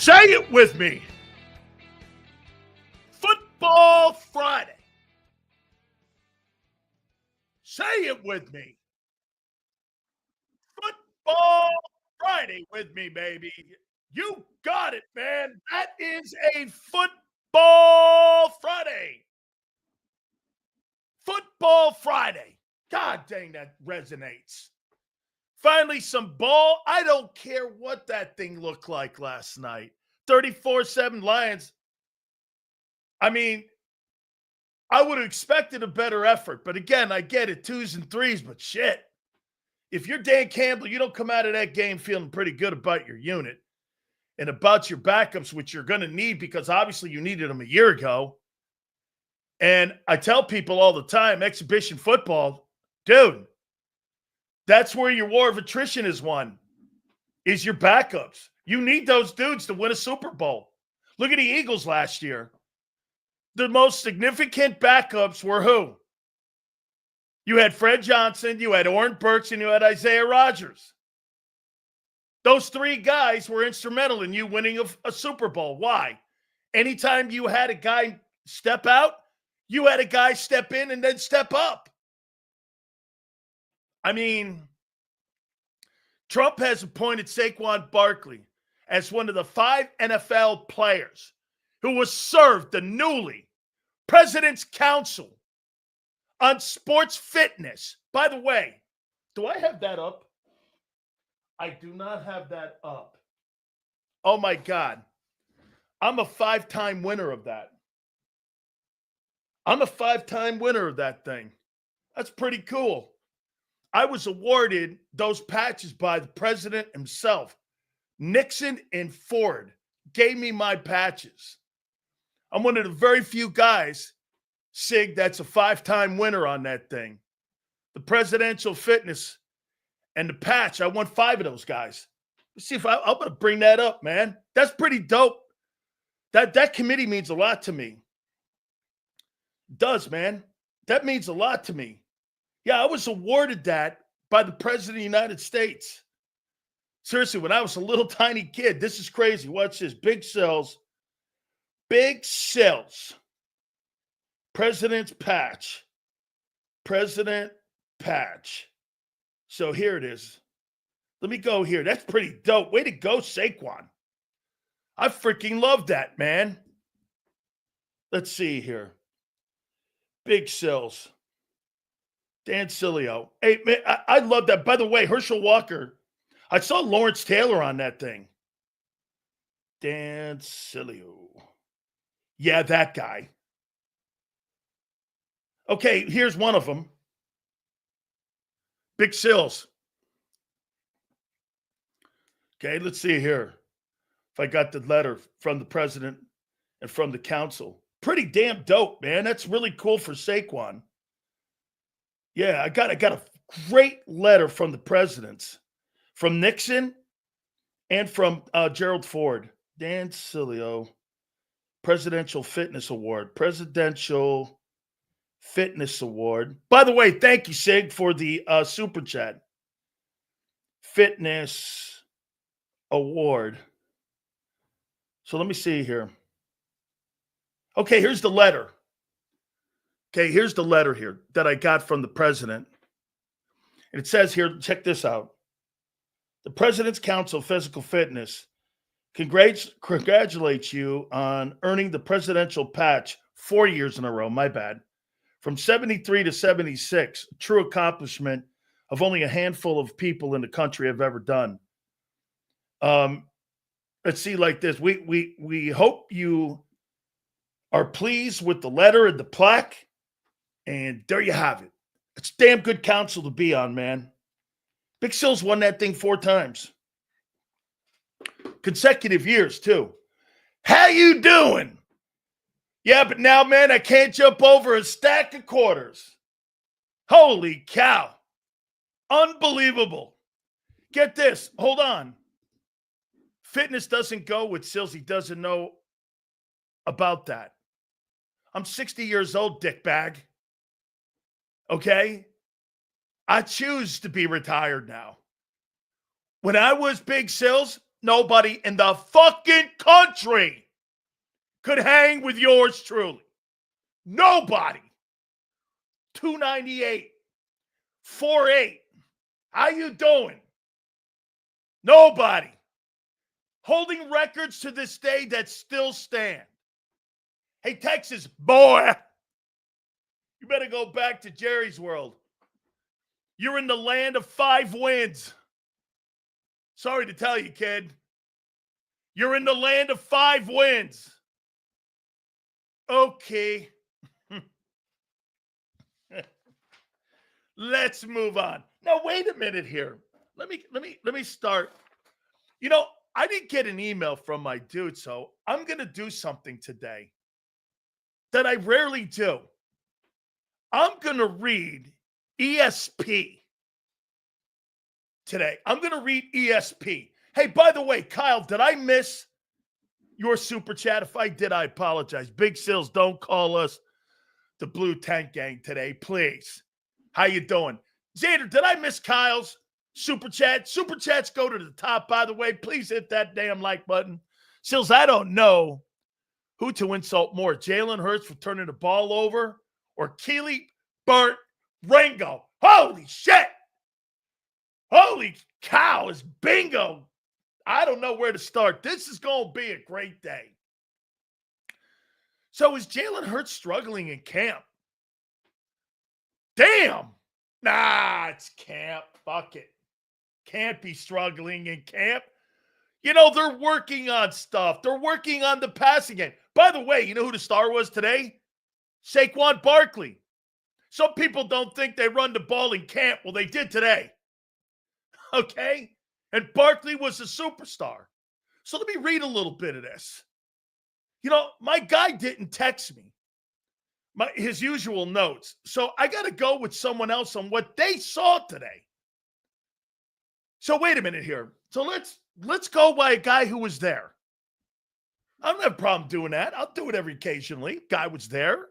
Say it with me. Football Friday. Say it with me. Football Friday with me, baby. You got it, man. That is a Football Friday. Football Friday. God dang, that resonates. Finally, some ball. I don't care what that thing looked like last night. 34-7 Lions. I mean, I would have expected a better effort. But again, I get it, 2s and 3s, but shit. If you're Dan Campbell, you don't come out of that game feeling pretty good about your unit and about your backups, which you're going to need because obviously you needed them a year ago. And I tell people all the time, exhibition football, dude, that's where your war of attrition is won, is your backups. You need those dudes to win a Super Bowl. Look at the Eagles last year. The most significant backups were who? You had Fred Johnson, you had Oren Burks, and you had Isaiah Rodgers. Those three guys were instrumental in you winning a Super Bowl. Why? Anytime you had a guy step out, you had a guy step in and then step up. I mean, Trump has appointed Saquon Barkley as one of the 5 NFL players who was served the newly President's Council on Sports Fitness. By the way, do I have that up? I do not have that up. Oh, my God. I'm a 5-time winner of that. I'm a 5-time winner of that thing. That's pretty cool. I was awarded those patches by the president himself. Nixon and Ford gave me my patches. I'm one of the very few guys, Sig, that's a 5-time winner on that thing. The presidential fitness and the patch, I won 5 of those guys. Let's see if I'm going to bring that up, man. That's pretty dope. That committee means a lot to me. It does, man. That means a lot to me. Yeah, I was awarded that by the President of the United States. Seriously, when I was a little tiny kid, this is crazy. Watch this. Big cells. Big cells. President's patch. President patch. So here it is. Let me go here. That's pretty dope. Way to go, Saquon. I freaking love that, man. Let's see here. Big cells. Dan Sileo. Hey, man, I love that. By the way, Herschel Walker, I saw Lawrence Taylor on that thing. Dan Sileo. Yeah, that guy. Okay, here's one of them. Big Sills. Okay, let's see here. If I got the letter from the president and from the council. Pretty damn dope, man. That's really cool for Saquon. Yeah, I got a great letter from the presidents, from Nixon and from Gerald Ford. Dan Sileo, Presidential Fitness Award. Presidential Fitness Award. By the way, thank you, Sig, for the super chat. Fitness Award. So let me see here. Okay, here's the letter. Okay, here's the letter here that I got from the president. And it says here, check this out. The President's Council of Physical Fitness congratulates you on earning the presidential patch 4 years in a row, my bad, from 73 to 76, a true accomplishment of only a handful of people in the country have ever done. Let's see like this. We hope you are pleased with the letter and the plaque. And there you have it. It's damn good council to be on, man. Big Sills won that thing 4 times. Consecutive years, too. How you doing? Yeah, but now, man, I can't jump over a stack of quarters. Holy cow. Unbelievable. Get this. Hold on. Fitness doesn't go with Sills. He doesn't know about that. I'm 60 years old, dickbag. Okay? I choose to be retired now. When I was Big Sills, nobody in the fucking country could hang with yours truly. Nobody. 298, 48. How you doing? Nobody. Holding records to this day that still stand. Hey, Texas, boy, you better go back to Jerry's world. You're in the land of 5 wins. Sorry to tell you, kid. You're in the land of 5 wins. Okay. Let's move on. Now, wait a minute here. Let me start. You know, I didn't get an email from my dude, so I'm going to do something today that I rarely do. I'm going to read ESP today. I'm going to read ESP. Hey, by the way, Kyle, did I miss your super chat? If I did, I apologize. Big Sills, don't call us the Blue Tank Gang today, please. How you doing? Xander, did I miss Kyle's super chat? Super chats go to the top, by the way. Please hit that damn like button. Sills, I don't know who to insult more, Jalen Hurts for turning the ball over or Keely Burt Ringo. Holy shit. Holy cow, is bingo. I don't know where to start. This is going to be a great day. So is Jalen Hurts struggling in camp? Damn. Nah, it's camp. Fuck it. Can't be struggling in camp. You know, they're working on stuff. They're working on the passing game. By the way, you know who the star was today? Saquon Barkley. Some people don't think they run the ball in camp. Well, they did today. Okay? And Barkley was a superstar. So let me read a little bit of this. You know, my guy didn't text me his usual notes. So I got to go with someone else on what they saw today. So wait a minute here. So let's go by a guy who was there. I don't have a problem doing that. I'll do it every occasionally. Guy was there.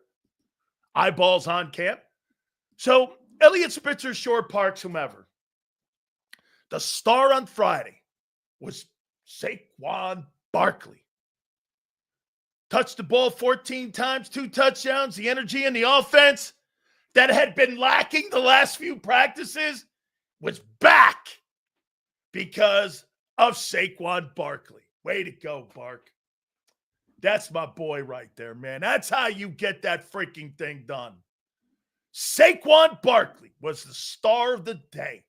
Eyeballs on camp. So Elliott Spitzer, Shore Parks, whomever. The star on Friday was Saquon Barkley. Touched the ball 14 times, 2 touchdowns. The energy in the offense that had been lacking the last few practices was back because of Saquon Barkley. Way to go, Bark. That's my boy right there, man. That's how you get that freaking thing done. Saquon Barkley was the star of the day.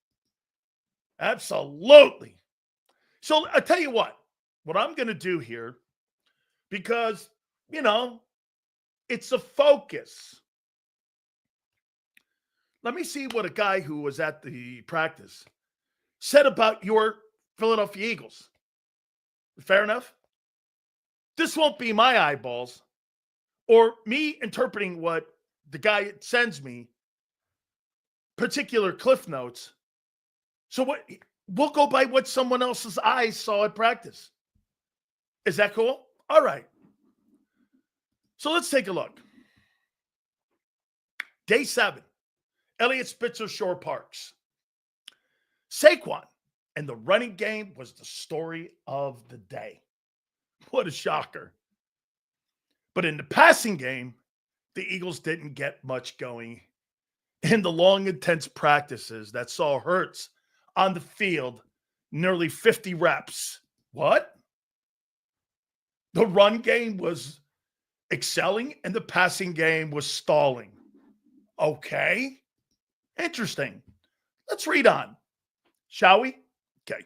Absolutely. So I tell you what I'm going to do here, because, you know, it's a focus. Let me see what a guy who was at the practice said about your Philadelphia Eagles. Fair enough? This won't be my eyeballs or me interpreting what the guy sends me, particular cliff notes. So what we'll go by what someone else's eyes saw at practice. Is that cool? All right. So let's take a look. Day 7, Elliott Spitzer, Shore Parks. Saquon and the running game was the story of the day. What a shocker. But in the passing game, the Eagles didn't get much going in the long, intense practices that saw Hurts on the field nearly 50 reps. What? The run game was excelling and the passing game was stalling. Okay. Interesting. Let's read on, shall we? Okay.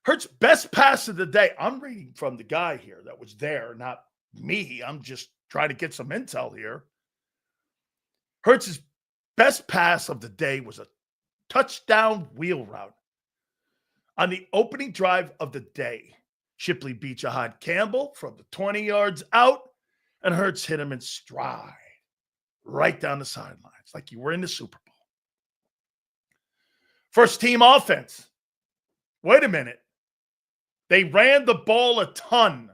Hurts' best pass of the day. I'm reading from the guy here that was there, not me. I'm just trying to get some intel here. Hurts' best pass of the day was a touchdown wheel route on the opening drive of the day. Shipley beat Jahad Campbell from the 20 yards out, and Hurts hit him in stride right down the sidelines like you were in the Super Bowl. First team offense. Wait a minute. They ran the ball a ton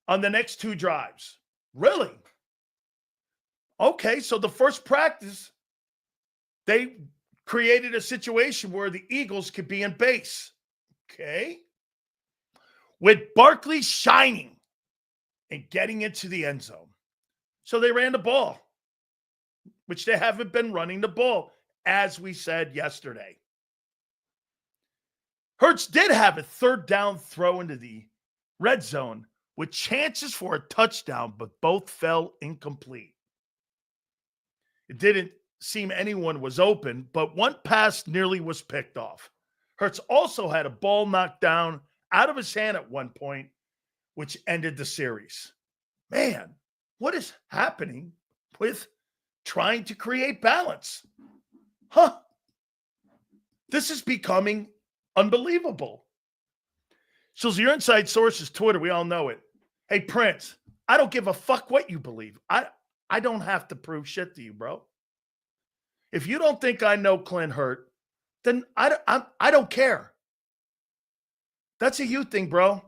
on the next 2 drives. Really? Okay, so the first practice, they created a situation where the Eagles could be in base. Okay. With Barkley shining and getting into the end zone. So they ran the ball, which they haven't been running the ball, as we said yesterday. Hurts did have a third down throw into the red zone with chances for a touchdown, but both fell incomplete. It didn't seem anyone was open, but one pass nearly was picked off. Hurts also had a ball knocked down out of his hand at one point, which ended the series. Man, what is happening with trying to create balance? Huh? This is becoming unbelievable. So your inside source is Twitter. We all know it. Hey, Prince, I don't give a fuck what you believe. I don't have to prove shit to you, bro. If you don't think I know Clint Hurt, then I don't care. That's a you thing, bro.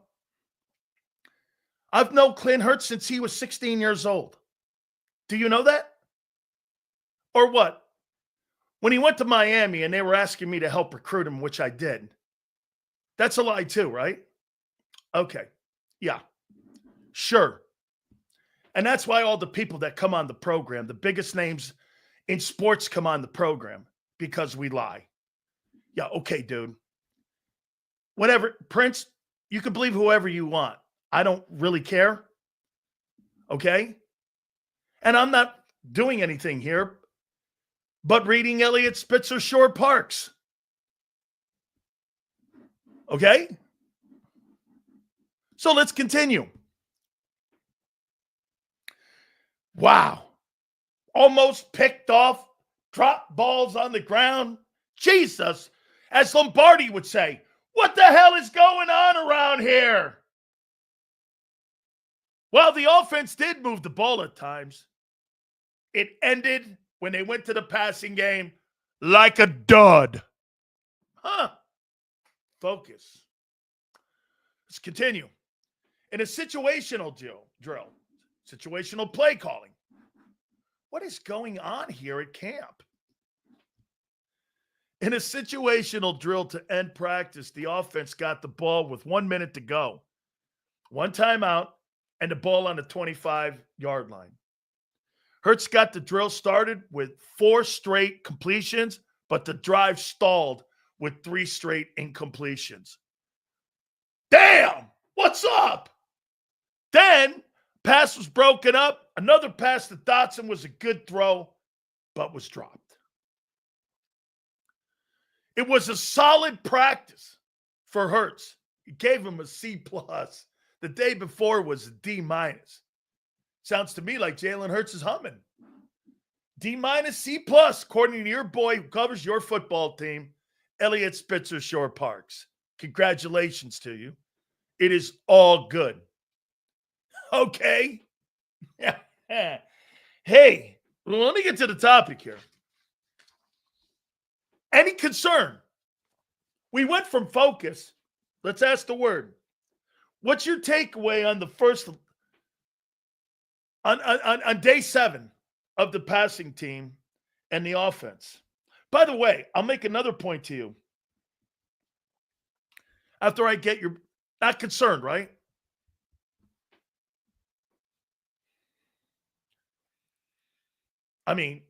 I've known Clint Hurt since he was 16 years old. Do you know that? Or what? When he went to Miami and they were asking me to help recruit him, which I did. That's a lie too, right? Okay. Yeah. Sure. And that's why all the people that come on the program, the biggest names in sports come on the program, because we lie. Yeah, okay, dude. Whatever. Prince, you can believe whoever you want. I don't really care. Okay? And I'm not doing anything here but reading Elliot Spitzer Shore Parks. Okay? So let's continue. Wow. Almost picked off, dropped balls on the ground. Jesus, as Lombardi would say, what the hell is going on around here? Well, the offense did move the ball at times. It ended when they went to the passing game like a dud. Huh. Focus. Let's continue. In a situational drill, situational play calling. What is going on here at camp? In a situational drill to end practice, the offense got the ball with 1 minute to go. One timeout and the ball on the 25-yard line. Hurts got the drill started with 4 straight completions, but the drive stalled with 3 straight incompletions. Damn! What's up? Then, pass was broken up. Another pass to Dotson was a good throw, but was dropped. It was a solid practice for Hurts. He gave him a C+. The day before was a D-. Sounds to me like Jalen Hurts is humming. D-, C+, according to your boy who covers your football team, Elliot Spitzer Shore Parks. Congratulations to you. It is all good. Okay. Hey, well, let me get to the topic here. Any concern? We went from focus. Let's ask the word. What's your takeaway on the first, on day 7 of the passing team and the offense? By the way, I'll make another point to you. After I get your, not concerned, right? I mean,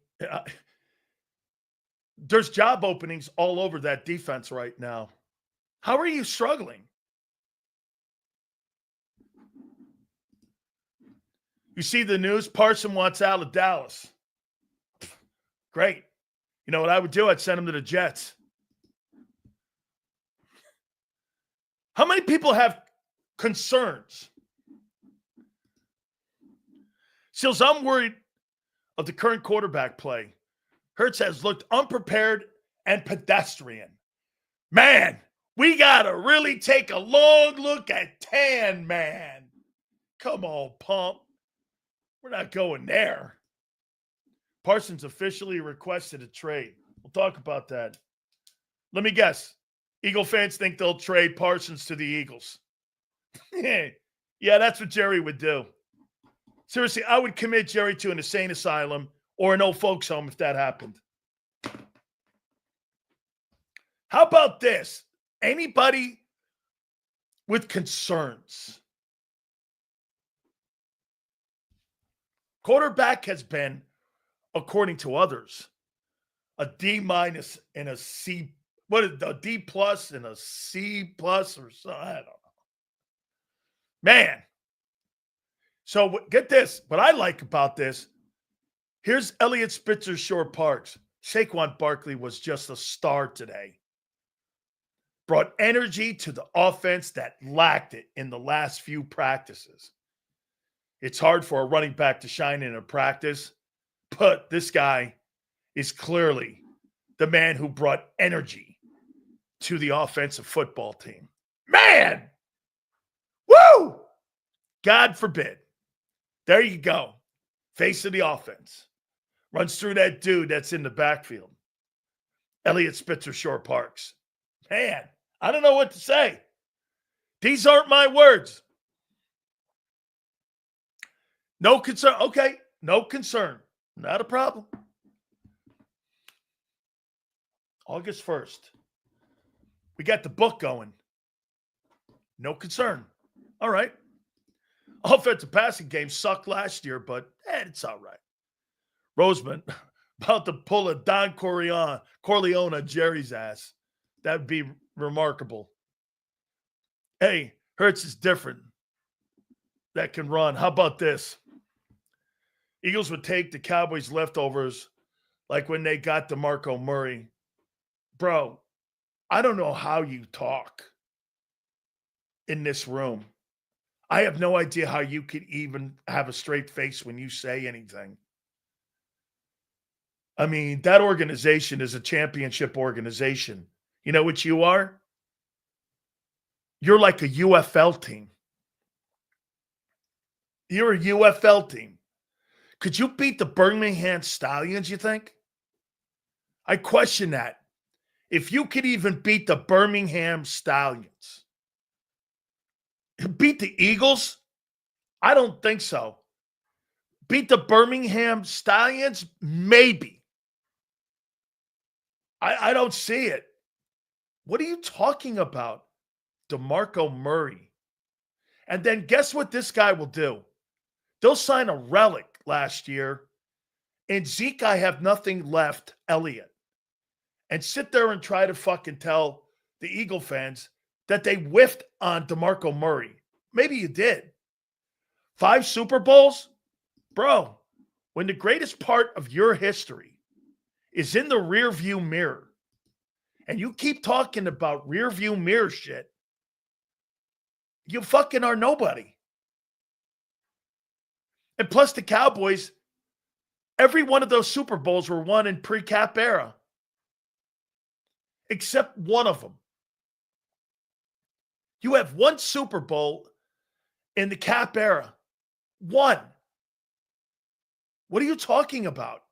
there's job openings all over that defense right now. How are you struggling? You see the news? Parson wants out of Dallas. Great. You know what I would do? I'd send him to the Jets. How many people have concerns? Seals, I'm worried of the current quarterback play. Hurts has looked unprepared and pedestrian. Man, we got to really take a long look at Tan Man. Come on, Pump. We're not going there. Parsons officially requested a trade. We'll talk about that. Let me guess. Eagle fans think they'll trade Parsons to the Eagles. Yeah, that's what Jerry would do. Seriously, I would commit Jerry to an insane asylum or an old folks home if that happened. How about this? Anybody with concerns. Quarterback has been, according to others, a D minus and a C. What is a D plus and a C plus or so? I don't know. Man. So get this. What I like about this, here's Elliott Spitzer Shore Parks. Saquon Barkley was just a star today. Brought energy to the offense that lacked it in the last few practices. It's hard for a running back to shine in a practice, but this guy is clearly the man who brought energy to the offensive football team. Man! Woo! God forbid. There you go. Face of the offense. Runs through that dude that's in the backfield. Elliott Spitzer Shore Parks. Man, I don't know what to say. These aren't my words. No concern. Okay, no concern. Not a problem. August 1st. We got the book going. No concern. All right. Offensive passing game sucked last year, but it's all right. Roseman about to pull a Don Corleone on Jerry's ass. That would be remarkable. Hey, Hurts is different. That can run. How about this? Eagles would take the Cowboys' leftovers like when they got DeMarco Murray. Bro, I don't know how you talk in this room. I have no idea how you could even have a straight face when you say anything. I mean, that organization is a championship organization. You know what you are? You're like a UFL team. You're a UFL team. Could you beat the Birmingham Stallions, you think? I question that. If you could even beat the Birmingham Stallions. Beat the Eagles? I don't think so. Beat the Birmingham Stallions? Maybe. I don't see it. What are you talking about? DeMarco Murray. And then guess what this guy will do? They'll sign a relic last year. And Zeke, I have nothing left, Elliott. And sit there and try to fucking tell the Eagle fans that they whiffed on DeMarco Murray. Maybe you did. 5 Super Bowls? Bro, when the greatest part of your history is in the rearview mirror, and you keep talking about rearview mirror shit, you fucking are nobody. And plus the Cowboys, every one of those Super Bowls were won in pre-cap era. Except one of them. You have one Super Bowl in the cap era. One. What are you talking about?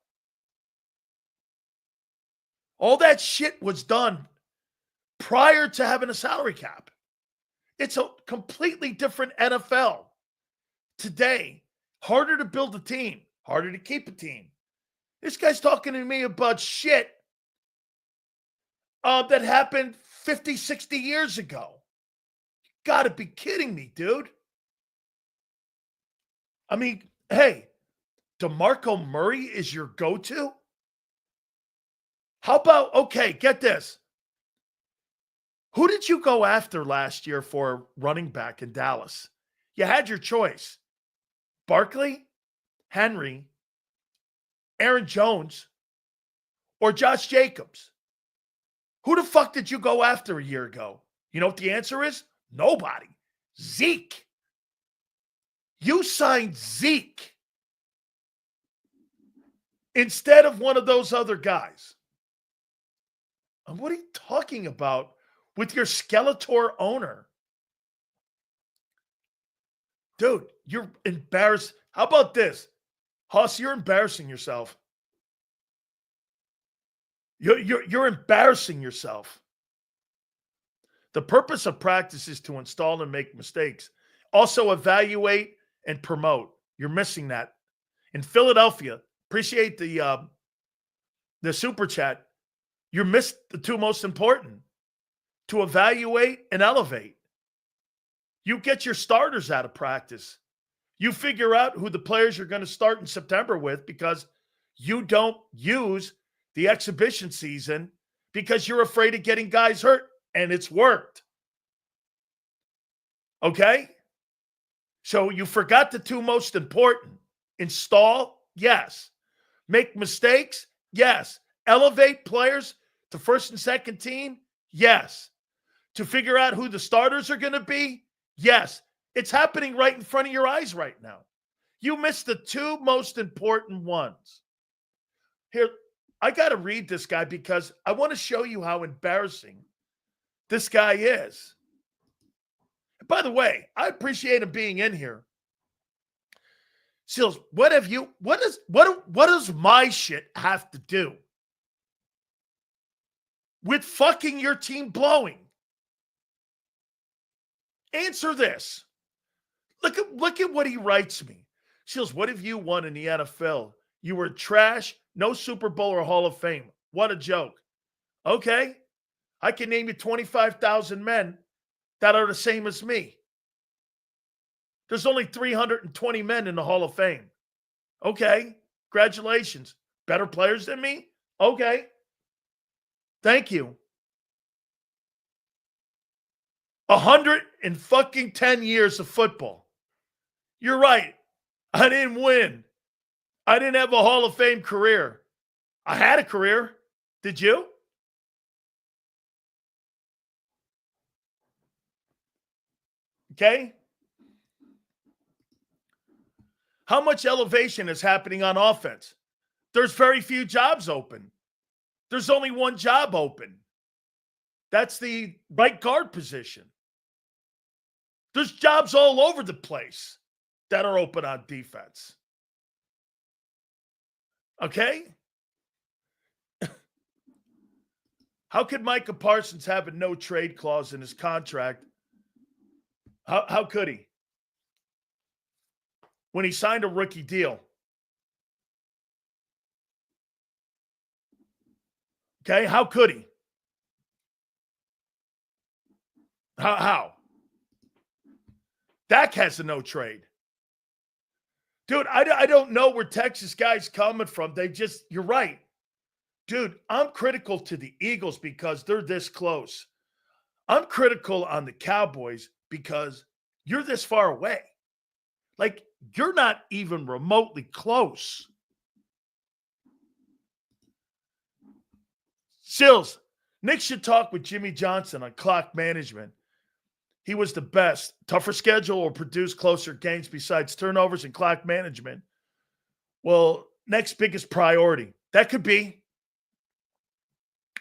All that shit was done prior to having a salary cap. It's a completely different NFL. Today, harder to build a team, harder to keep a team. This guy's talking to me about shit that happened 50, 60 years ago. You got to be kidding me, dude. I mean, hey, DeMarco Murray is your go-to? How about, okay, get this. Who did you go after last year for running back in Dallas? You had your choice. Barkley, Henry, Aaron Jones, or Josh Jacobs. Who the fuck did you go after a year ago? You know what the answer is? Nobody. Zeke. You signed Zeke instead of one of those other guys. And what are you talking about with your Skeletor owner? Dude, you're embarrassed. How about this? Hoss, you're embarrassing yourself. You're embarrassing yourself. The purpose of practice is to install and make mistakes. Also evaluate and promote. You're missing that. In Philadelphia, appreciate the super chat. You missed the two most important. To evaluate and elevate. You get your starters out of practice. You figure out who the players you're going to start in September with, because you don't use the exhibition season because you're afraid of getting guys hurt, and it's worked. Okay? So you forgot the two most important. Install, yes. Make mistakes, yes. Elevate players to first and second team, yes. To figure out who the starters are going to be, yes. It's happening right in front of your eyes right now. You missed the two most important ones. Here, I got to read this guy because I want to show you how embarrassing this guy is. By the way, I appreciate him being in here. Seals, what does my shit have to do with fucking your team blowing? Answer this. Look at what he writes me. Seals, what have you won in the NFL? You were trash, no Super Bowl or Hall of Fame. What a joke. Okay. I can name you 25,000 men that are the same as me. There's only 320 men in the Hall of Fame. Okay. Congratulations. Better players than me? Okay. Thank you. 110 years of football. You're right. I didn't win. I didn't have a Hall of Fame career. I had a career. Did you? Okay. How much elevation is happening on offense? There's very few jobs open. There's only one job open. That's the right guard position. There's jobs all over the place that are open on defense. Okay? How could Micah Parsons have a no-trade clause in his contract? How could he? When he signed a rookie deal. Okay, how could he? How? Dak has a no trade. Dude, I don't know where Texas guys coming from. You're right. Dude, I'm critical to the Eagles because they're this close. I'm critical on the Cowboys because you're this far away. Like, you're not even remotely close. Sills, Nick should talk with Jimmy Johnson on clock management. He was the best. Tougher schedule or produce closer games besides turnovers and clock management. Well, next biggest priority. That could be.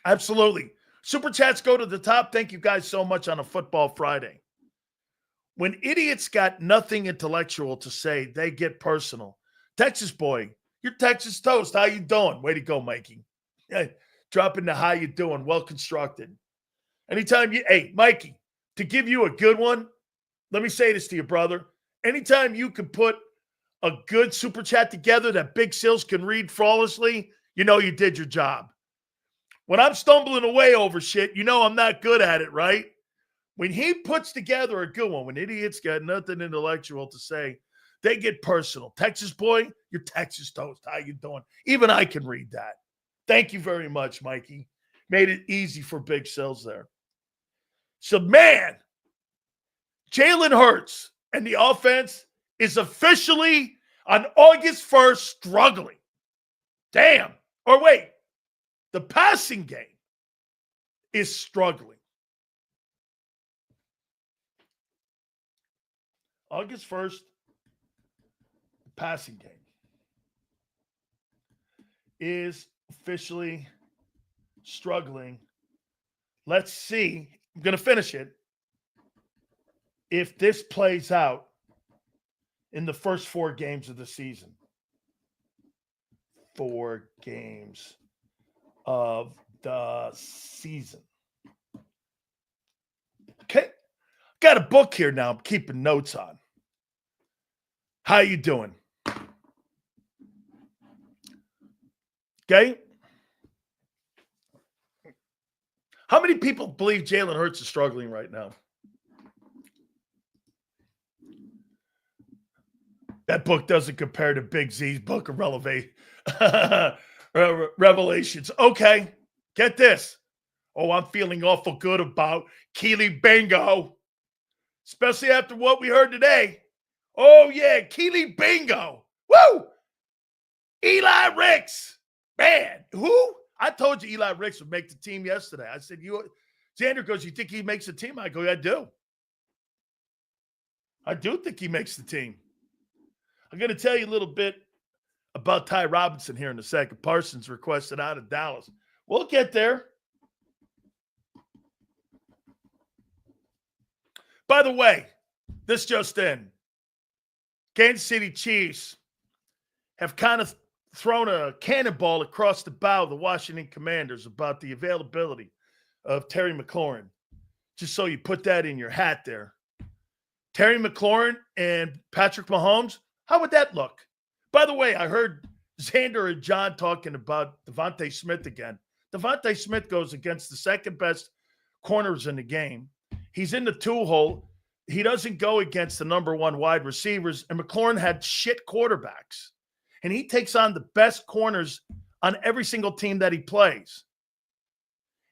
Absolutely. Super chats go to the top. Thank you guys so much on a Football Friday. When idiots got nothing intellectual to say, they get personal. Texas boy, you're Texas toast. How you doing? Way to go, Mikey. Yeah, dropping the how you doing. Well constructed. Hey, Mikey, to give you a good one, let me say this to you, brother. Anytime you can put a good super chat together that Big Sills can read flawlessly, you know you did your job. When I'm stumbling away over shit, you know I'm not good at it, right? When he puts together a good one, when idiots got nothing intellectual to say, they get personal. Texas boy, you're Texas toast. How you doing? Even I can read that. Thank you very much, Mikey. Made it easy for Big Sills there. So, man, Jalen Hurts and the offense is officially on August 1st struggling. Damn. Or wait, the passing game is struggling. August 1st, the passing game is officially struggling. Let's see. I'm going to finish it. If this plays out in the first 4 games of the season. 4 games of the season. Okay. Got a book here now I'm keeping notes on. How you doing? Okay. How many people believe Jalen Hurts is struggling right now? That book doesn't compare to Big Z's book of Revelations. Okay, get this. Oh, I'm feeling awful good about Keely Bingo, especially after what we heard today. Oh, yeah, Keely Bingo. Woo! Eli Ricks. Man, who? I told you Eli Ricks would make the team yesterday. I said, Xander goes, you think he makes the team? I go, I do. I do think he makes the team. I'm going to tell you a little bit about Ty Robinson here in a second. Parsons requested out of Dallas. We'll get there. By the way, this just in. Kansas City Chiefs have kind of thrown a cannonball across the bow of the Washington Commanders about the availability of Terry McLaurin. Just so you put that in your hat there. Terry McLaurin and Patrick Mahomes, how would that look? By the way, I heard Xander and John talking about Devontae Smith again. Devontae Smith goes against the second best corners in the game. He's in the two-hole. He doesn't go against the number one wide receivers, and McLaurin had shit quarterbacks. And he takes on the best corners on every single team that he plays.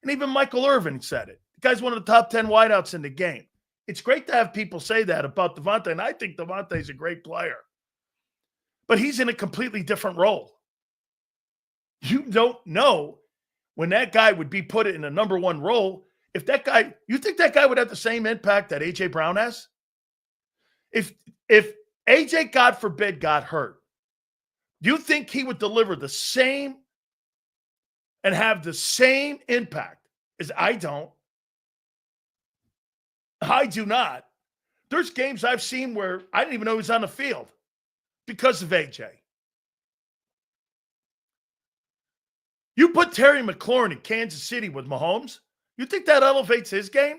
And even Michael Irvin said it. The guy's one of the top 10 wideouts in the game. It's great to have people say that about Devontae, and I think Devontae's a great player. But he's in a completely different role. You don't know when that guy would be put in a number one role. If that guy, you think that guy would have the same impact that A.J. Brown has? If A.J., God forbid, got hurt, do you think he would deliver the same and have the same impact as I don't? I do not. There's games I've seen where I didn't even know he was on the field because of AJ. You put Terry McLaurin in Kansas City with Mahomes, you think that elevates his game?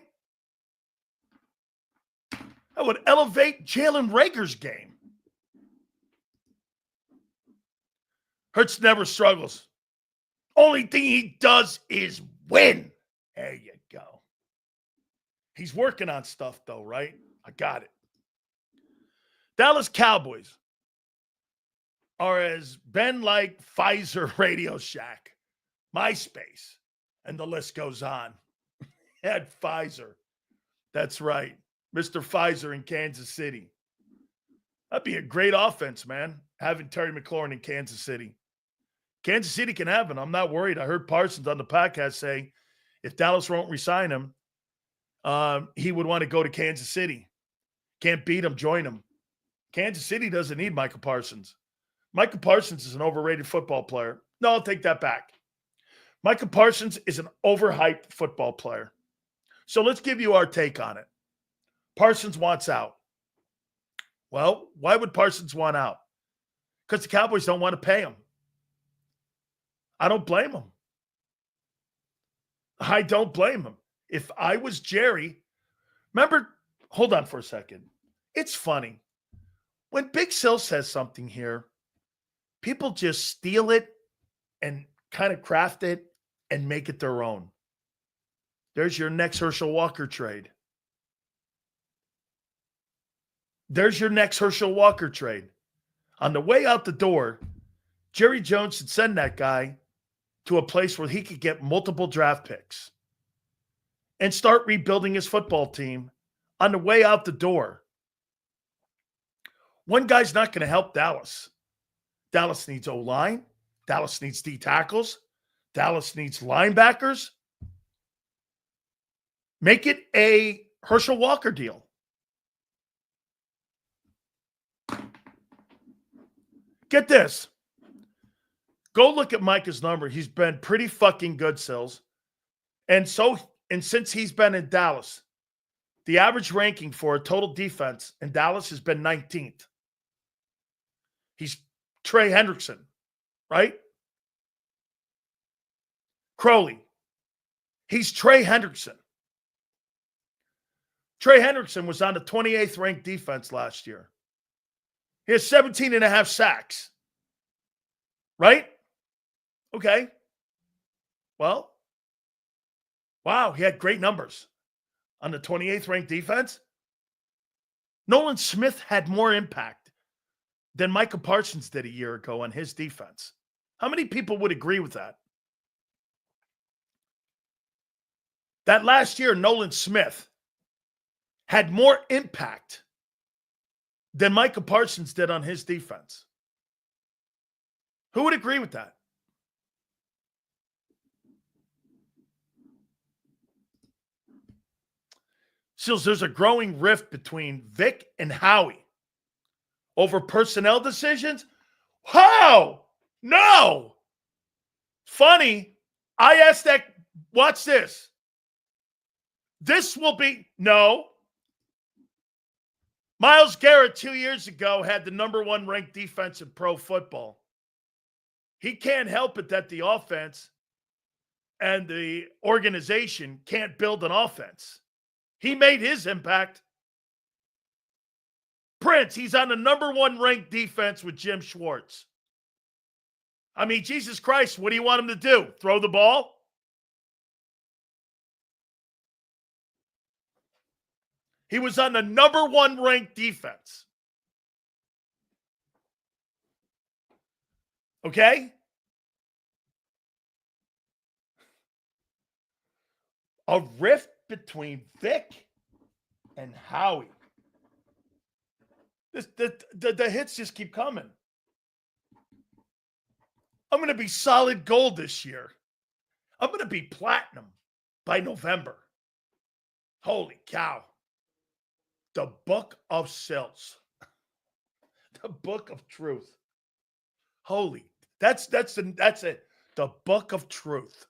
That would elevate Jalen Reagor's game. Hurts never struggles. Only thing he does is win. There you go. He's working on stuff, though, right? I got it. Dallas Cowboys are as been like Pfizer Radio Shack, MySpace, and the list goes on. Had Pfizer. That's right. Mr. Pfizer in Kansas City. That'd be a great offense, man, having Terry McLaurin in Kansas City. Kansas City can have him. I'm not worried. I heard Parsons on the podcast say if Dallas won't re-sign him, he would want to go to Kansas City. Can't beat him, join him. Kansas City doesn't need Micah Parsons. Micah Parsons is an overrated football player. No, I'll take that back. Micah Parsons is an overhyped football player. So let's give you our take on it. Parsons wants out. Well, why would Parsons want out? Because the Cowboys don't want to pay him. I don't blame him. I don't blame him. If I was Jerry, remember, hold on for a second. It's funny. When Big Sil says something here, people just steal it and kind of craft it and make it their own. There's your next Herschel Walker trade. There's your next Herschel Walker trade. On the way out the door, Jerry Jones should send that guy to a place where he could get multiple draft picks and start rebuilding his football team on the way out the door. One guy's not going to help Dallas. Dallas needs O-line. Dallas needs D tackles. Dallas needs linebackers. Make it a Herschel Walker deal. Get this. Go look at Micah's number. He's been pretty fucking good, Sills. And since he's been in Dallas, the average ranking for a total defense in Dallas has been 19th. He's Trey Hendrickson, right? Crowley. He's Trey Hendrickson. Trey Hendrickson was on the 28th ranked defense last year. He has 17 and a half sacks. Right? Okay. Well, wow, he had great numbers on the 28th ranked defense. Nolan Smith had more impact than Micah Parsons did a year ago on his defense. How many people would agree with that? That last year, Nolan Smith had more impact than Micah Parsons did on his defense. Who would agree with that? Seals, there's a growing rift between Vic and Howie over personnel decisions. How? No. Funny. I asked that. Watch this. This will be, no. Myles Garrett 2 years ago had the number 1 ranked defense in pro football. He can't help it that the offense and the organization can't build an offense. He made his impact. Prince, he's on the number 1 ranked defense with Jim Schwartz. I mean, Jesus Christ, what do you want him to do? Throw the ball? He was on the number 1 ranked defense. Okay? A rift between Vic and Howie. The hits just keep coming. I'm going to be solid gold this year. I'm going to be platinum by November. Holy cow. The book of Sills. The book of truth. Holy. That's it. The book of truth.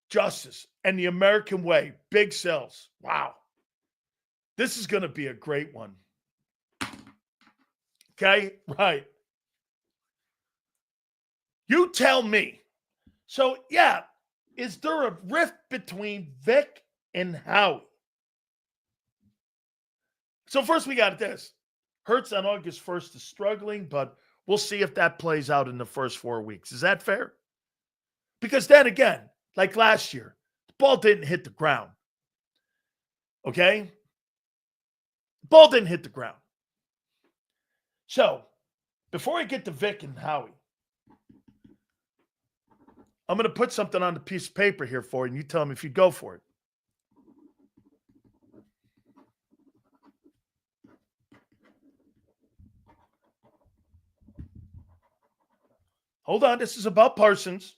Justice and the American way. Big Sills. Wow. This is going to be a great one. Okay? Right. You tell me. So, yeah, is there a rift between Vic and Howie? So first we got this. Hurts on August 1st is struggling, but we'll see if that plays out in the first 4 weeks. Is that fair? Because then again, like last year, the ball didn't hit the ground. Okay? The ball didn't hit the ground. So, before I get to Vic and Howie, I'm going to put something on the piece of paper here for you, and you tell me if you go for it. Hold on, this is about Parsons.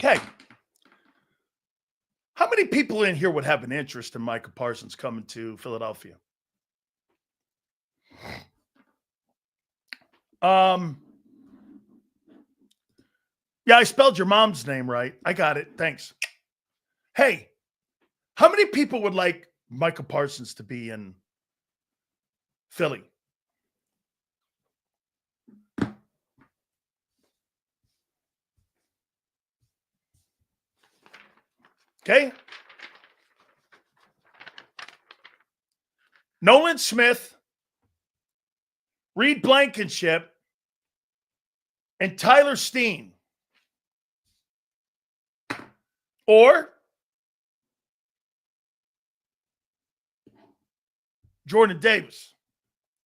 Okay. How many people in here would have an interest in Micah Parsons coming to Philadelphia? Yeah, I spelled your mom's name right. I got it. Thanks. Hey, how many people would like Micah Parsons to be in Philly? Okay. Nolan Smith, Reed Blankenship, and Tyler Steen. Or Jordan Davis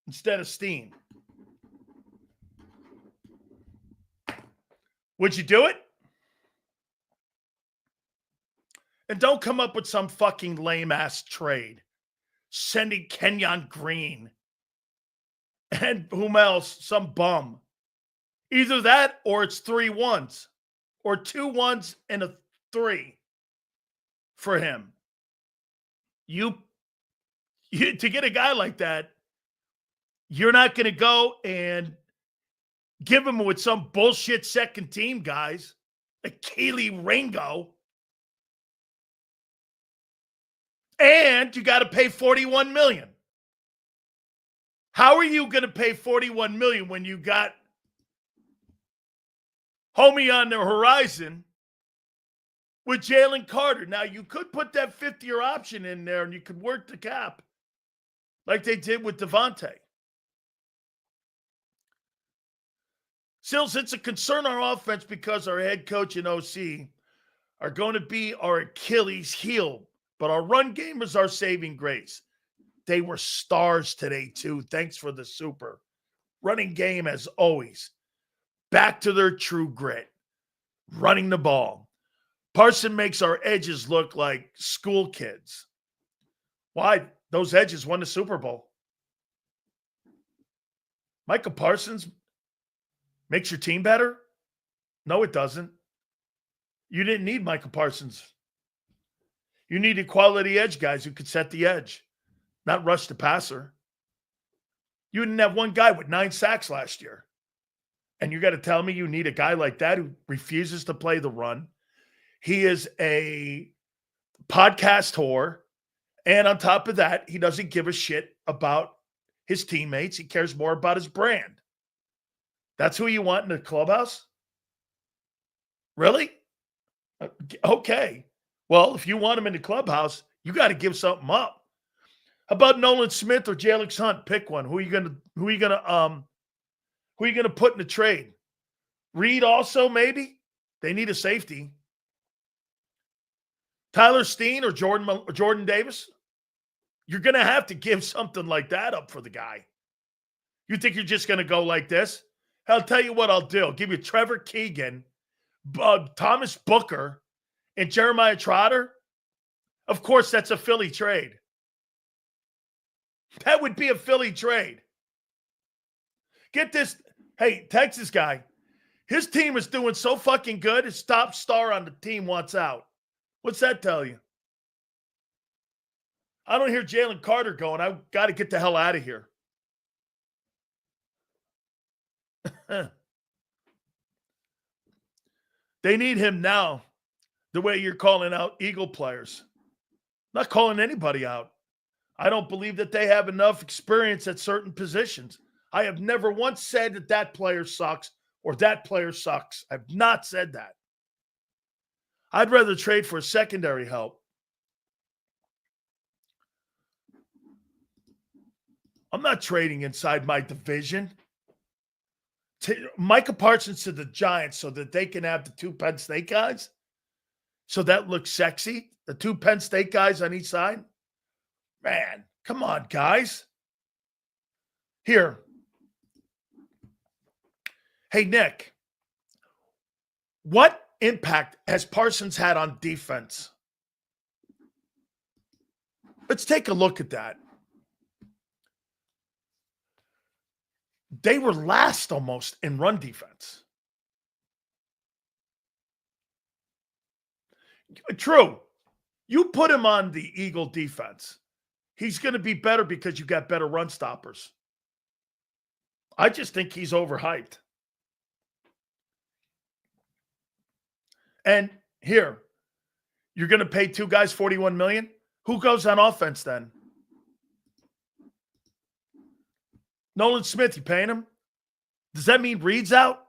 instead of Steen. Would you do it? And don't come up with some fucking lame-ass trade. Sending Kenyon Green and whom else? Some bum. Either that or it's 3 1s or 2 1s and a 3 for him. You to get a guy like that, you're not going to go and give him with some bullshit second team guys like Keely Ringo. And you got to pay $41 million. How are you going to pay $41 million when you got homie on the horizon with Jalen Carter. Now, you could put that 50-year option in there and you could work the cap like they did with Devontae. Sills, it's a concern our offense because our head coach and OC are going to be our Achilles heel, but our run game is our saving grace. They were stars today, too. Thanks for the super. Running game, as always. Back to their true grit. Running the ball. Parson makes our edges look like school kids. Why? Those edges won the Super Bowl. Micah Parsons makes your team better? No, it doesn't. You didn't need Micah Parsons. You needed quality edge guys who could set the edge, not rush the passer. You didn't have one guy with 9 sacks last year. And you got to tell me you need a guy like that who refuses to play the run. He is a podcast whore. And on top of that, he doesn't give a shit about his teammates. He cares more about his brand. That's who you want in the clubhouse? Really? Okay. Well, if you want him in the clubhouse, you got to give something up. How about Nolan Smith or Jalix Hunt? Pick one. Who are you gonna put in the trade? Reed also, maybe? They need a safety. Tyler Steen or Jordan Davis? You're going to have to give something like that up for the guy. You think you're just going to go like this? I'll tell you what I'll do. I'll give you Trevor Keegan, Thomas Booker, and Jeremiah Trotter. Of course, that's a Philly trade. That would be a Philly trade. Get this. Hey, Texas guy, his team is doing so fucking good, his top star on the team wants out. What's that tell you? I don't hear Jalen Carter going, I've got to get the hell out of here. They need him now, the way you're calling out Eagle players. Not calling anybody out. I don't believe that they have enough experience at certain positions. I have never once said that that player sucks or that player sucks. I've not said that. I'd rather trade for secondary help. I'm not trading inside my division. Micah Parsons to the Giants so that they can have the 2 Penn State guys. So that looks sexy. The 2 Penn State guys on each side. Man, come on, guys. Here. Hey, Nick. What impact has Parsons had on defense? Let's take a look at that. They were last almost in run defense. True. You put him on the Eagle defense. He's going to be better because you got better run stoppers. I just think he's overhyped. And here, you're going to pay 2 guys $41 million? Who goes on offense then? Nolan Smith, you paying him? Does that mean Reed's out?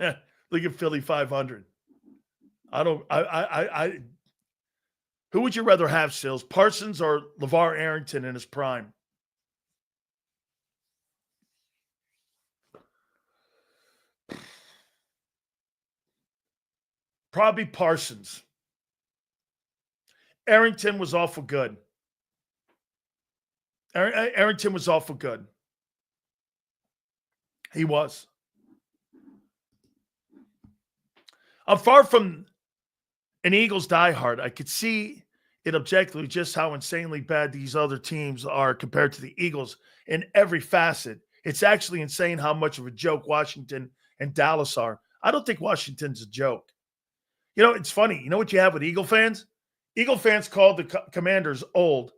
Look at Philly 500. Who would you rather have, Sills? Parsons or LeVar Arrington in his prime? Probably Parsons. Arrington was awful good. Arrington was awful good. He was. I'm far from an Eagles diehard. I could see it objectively just how insanely bad these other teams are compared to the Eagles in every facet. It's actually insane how much of a joke Washington and Dallas are. I don't think Washington's a joke. You know, it's funny. You know what you have with Eagle fans? Eagle fans called the Commanders old.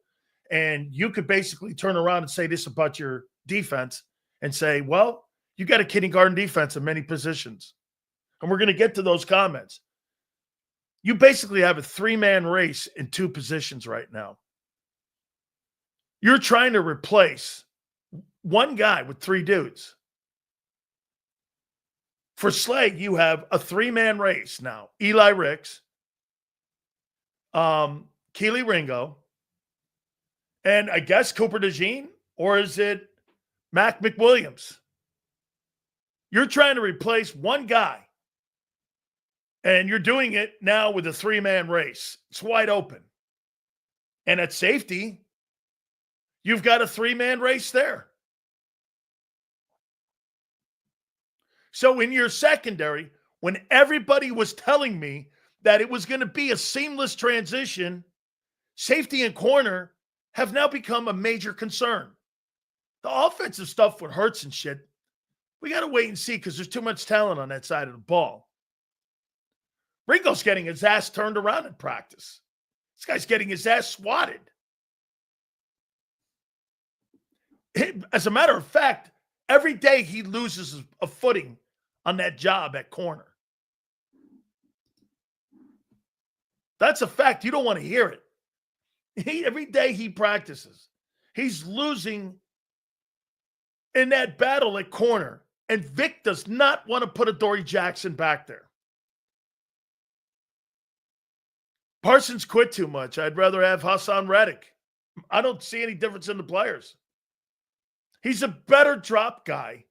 And you could basically turn around and say this about your defense and say, well, you got a kindergarten defense in many positions. And we're going to get to those comments. You basically have a 3-man race in 2 positions right now. You're trying to replace one guy with 3 dudes. For Slay, you have a three-man race now. Eli Ricks, Keely Ringo, and I guess Cooper DeJean, or is it Mac McWilliams? You're trying to replace one guy, and you're doing it now with a three-man race. It's wide open. And at safety, you've got a three-man race there. So in your secondary, when everybody was telling me that it was going to be a seamless transition, safety and corner have now become a major concern. The offensive stuff with Hurts and shit, we got to wait and see because there's too much talent on that side of the ball. Ringo's getting his ass turned around in practice. This guy's getting his ass swatted. As a matter of fact, every day he loses a footing on that job at corner. That's a fact. You don't want to hear it. Every day he practices, he's losing in that battle at corner. And Vic does not want to put Adoree Jackson back there. Parsons quit too much. I'd rather have Hassan Reddick. I don't see any difference in the players. He's a better drop guy,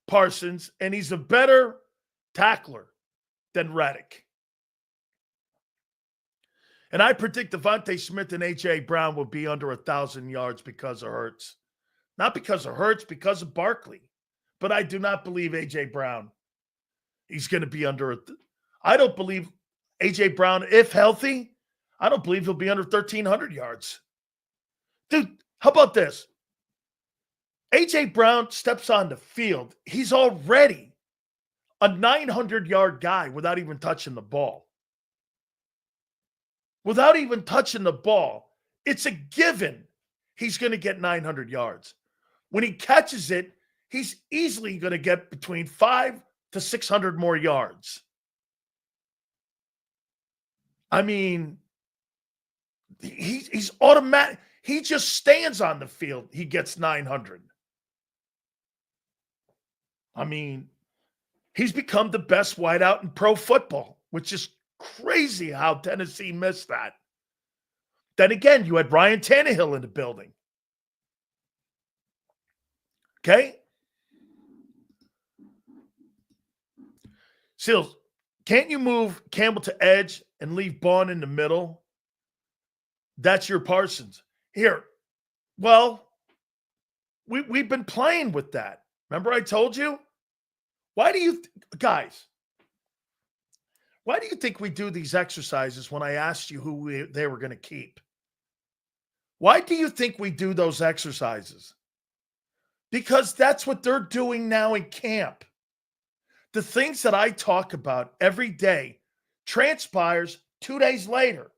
Parsons, and he's a better tackler than Reddick. And I predict Devontae Smith and A.J. Brown will be under 1,000 yards because of Hurts. Not because of Hurts, because of Barkley. But I do not believe A.J. Brown. He's going to be under I don't believe A.J. Brown, if healthy, I don't believe he'll be under 1,300 yards. Dude, how about this? A.J. Brown steps on the field. He's already a 900-yard guy without even touching the ball. Without even touching the ball, it's a given he's going to get 900 yards. When he catches it, he's easily going to get between 500 to 600 more yards. I mean, he's automatic. He just stands on the field. He gets 900. I mean, he's become the best wideout in pro football, which is crazy how Tennessee missed that. Then again, you had Ryan Tannehill in the building. Okay? Seals, can't you move Campbell to edge and leave Bond in the middle? That's your Parsons. Here, well, we've been playing with that. Remember I told you? Why do you, guys, why do you think we do these exercises when I asked you who they were going to keep? Why do you think we do those exercises? Because that's what they're doing now in camp. The things that I talk about every day transpires 2 days later.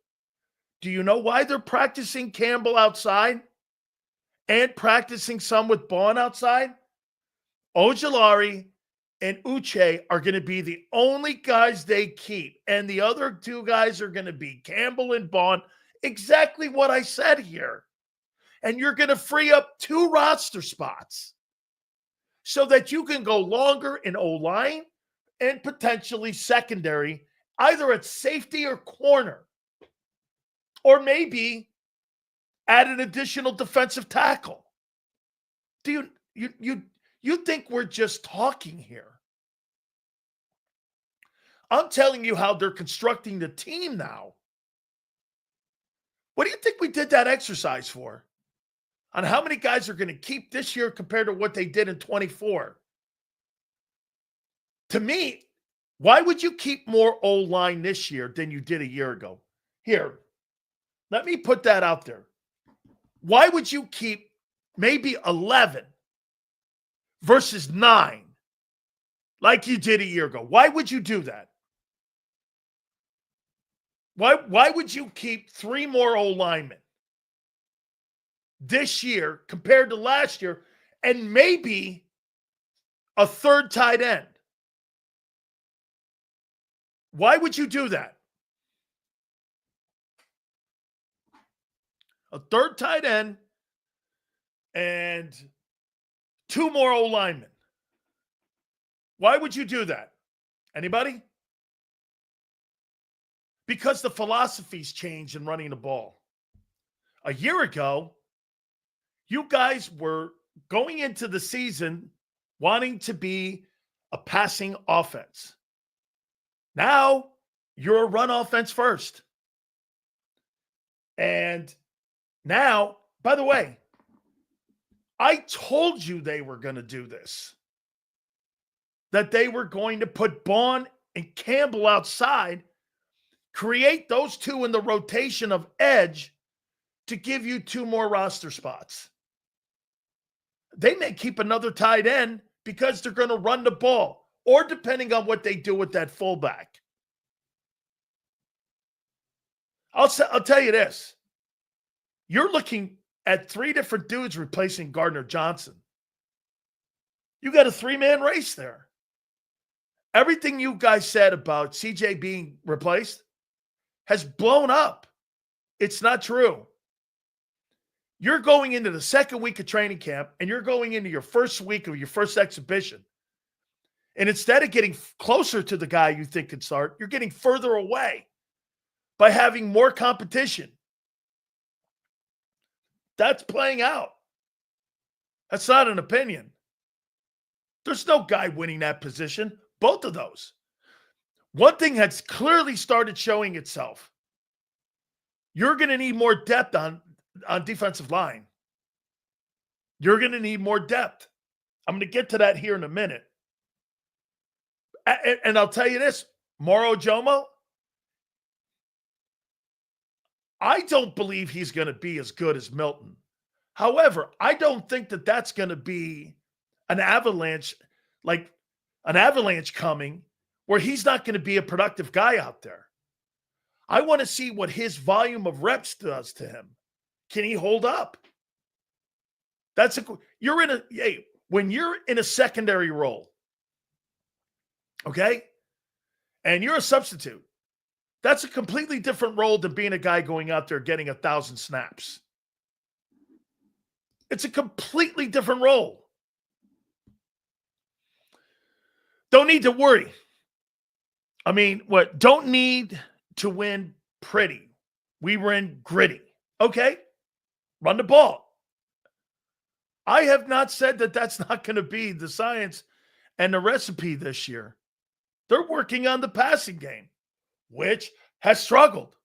Do you know why they're practicing Campbell outside and practicing some with Bond outside? Ojulari and Uche are going to be the only guys they keep. And the other two guys are going to be Campbell and Bond. Exactly what I said here. And you're going to free up 2 roster spots so that you can go longer in O-line and potentially secondary, either at safety or corner. Or maybe add an additional defensive tackle. Do you think we're just talking here? I'm telling you how they're constructing the team now. What do you think we did that exercise for? On how many guys are going to keep this year compared to what they did in 24? To me, why would you keep more O-line this year than you did a year ago? Here, let me put that out there. Why would you keep maybe 11 versus 9 like you did a year ago? Why would you do that? Why would you keep 3 more O-linemen this year compared to last year and maybe a third tight end? Why would you do that? A third tight end and 2 more O-linemen. Why would you do that? Anybody? Because the philosophy's changed in running the ball. A year ago, you guys were going into the season wanting to be a passing offense. Now, you're a run offense first. And now, by the way, I told you they were going to do this. That they were going to put Bond and Campbell outside, create those two in the rotation of edge to give you two more roster spots. They may keep another tight end because they're going to run the ball, or depending on what they do with that fullback. I'll tell you this. You're looking at three different dudes replacing Gardner Johnson. You got a three-man race there. Everything you guys said about CJ being replaced has blown up. It's not true. You're going into the second week of training camp, and you're going into your first week of your first exhibition. And instead of getting closer to the guy you think could start, you're getting further away by having more competition. That's playing out. That's not an opinion. There's no guy winning that position. Both of those. One thing has clearly started showing itself. You're going to need more depth on defensive line. You're going to need more depth. I'm going to get to that here in a minute. And I'll tell you this, Moro Jomo, I don't believe he's going to be as good as Milton. However, I don't think that that's going to be an avalanche, like an avalanche coming where he's not going to be a productive guy out there. I want to see what his volume of reps does to him. Can he hold up? When you're in a secondary role, okay, and you're a substitute, that's a completely different role than being a guy going out there getting 1,000 snaps. It's a completely different role. Don't need to worry. I mean, don't need to win pretty. We win gritty. Okay? Run the ball. I have not said that that's not going to be the science and the recipe this year. They're working on the passing game, which has struggled.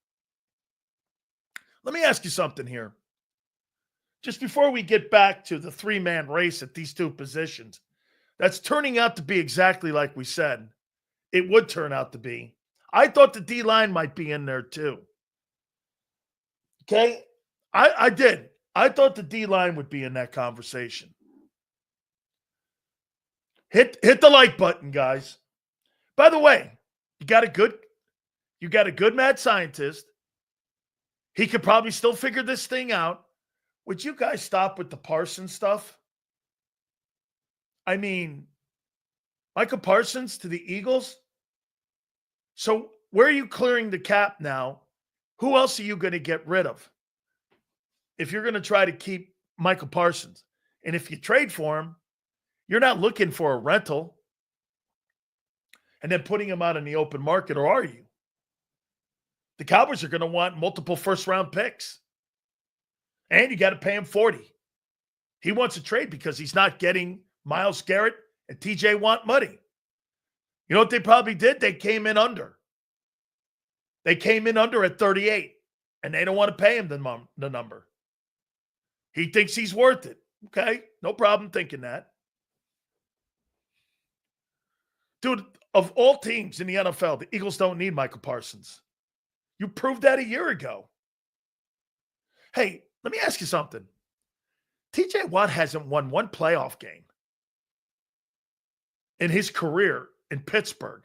Let me ask you something here. Just before we get back to the three-man race at these two positions, that's turning out to be exactly like we said it would turn out to be. I thought the D-line might be in there too. Okay? I did. I thought the D-line would be in that conversation. Hit the like button, guys. By the way, you got a good mad scientist. He could probably still figure this thing out. Would you guys stop with the Parsons stuff? I mean, Michael Parsons to the Eagles? So where are you clearing the cap now? Who else are you going to get rid of if you're going to try to keep Michael Parsons? And if you trade for him, you're not looking for a rental and then putting him out in the open market, or are you? The Cowboys are going to want multiple first-round picks. And you got to pay him $40. He wants a trade because he's not getting Myles Garrett and TJ want money. You know what they probably did? They came in under. They came in under at 38, and they don't want to pay him the number. He thinks he's worth it. Okay, no problem thinking that. Dude, of all teams in the NFL, the Eagles don't need Michael Parsons. You proved that a year ago. Hey, let me ask you something. TJ Watt hasn't won one playoff game in his career in Pittsburgh.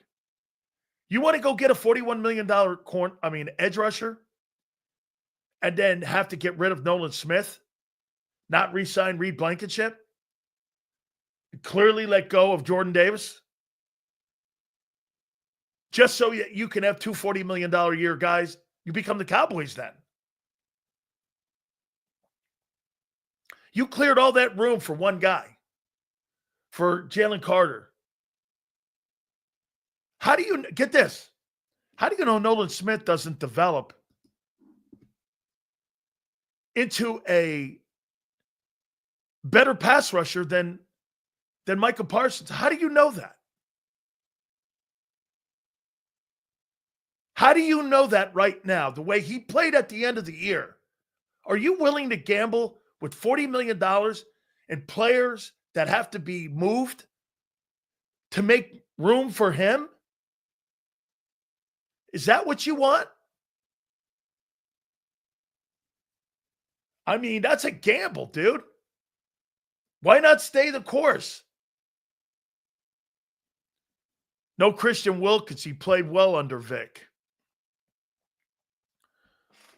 You want to go get a $41 million edge rusher and then have to get rid of Nolan Smith, not re-sign Reed Blankenship, clearly let go of Jordan Davis, just so you can have two $40 million a year guys? You become the Cowboys then. You cleared all that room for one guy, for Jalen Carter, How do you get this? How do you know Nolan Smith doesn't develop into a better pass rusher than Micah Parsons? How do you know that? How do you know that right now, the way he played at the end of the year? Are you willing to gamble with $40 million and players that have to be moved to make room for him? Is that what you want? I mean, that's a gamble, dude. Why not stay the course? No Christian Wilkins. He played well under Vic.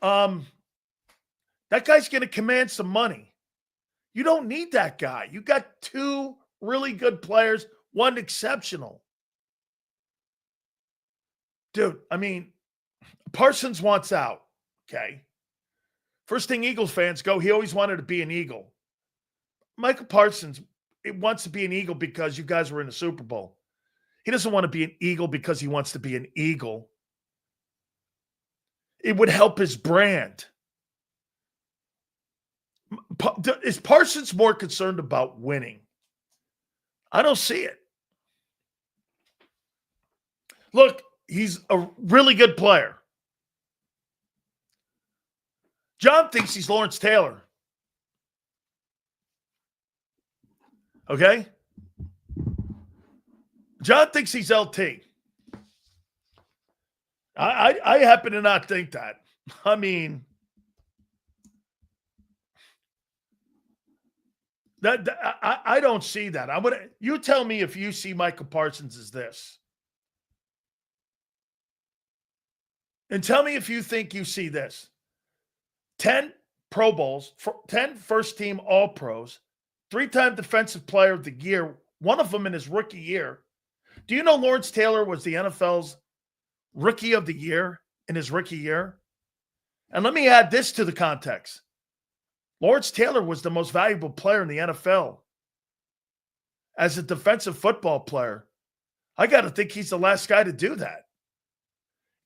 That guy's going to command some money. You don't need that guy. You got two really good players, one exceptional. Dude, I mean, Parsons wants out, okay? First thing Eagles fans go, he always wanted to be an Eagle. Michael Parsons wants to be an Eagle because you guys were in the Super Bowl. He doesn't want to be an Eagle because he wants to be an Eagle. It would help his brand. Is Parsons more concerned about winning? I don't see it. Look, he's a really good player. John thinks he's Lawrence Taylor. Okay? John thinks he's LT. I happen to not think that. I mean, I don't see that. You tell me if you see Michael Parsons as this. And tell me if you think you see this. 10 Pro Bowls, 10 first-team All-Pros, 3-time Defensive Player of the Year, one of them in his rookie year. Do you know Lawrence Taylor was the NFL's Rookie of the Year in his rookie year? And let me add this to the context. Lawrence Taylor was the most valuable player in the NFL. As a defensive football player, I got to think he's the last guy to do that.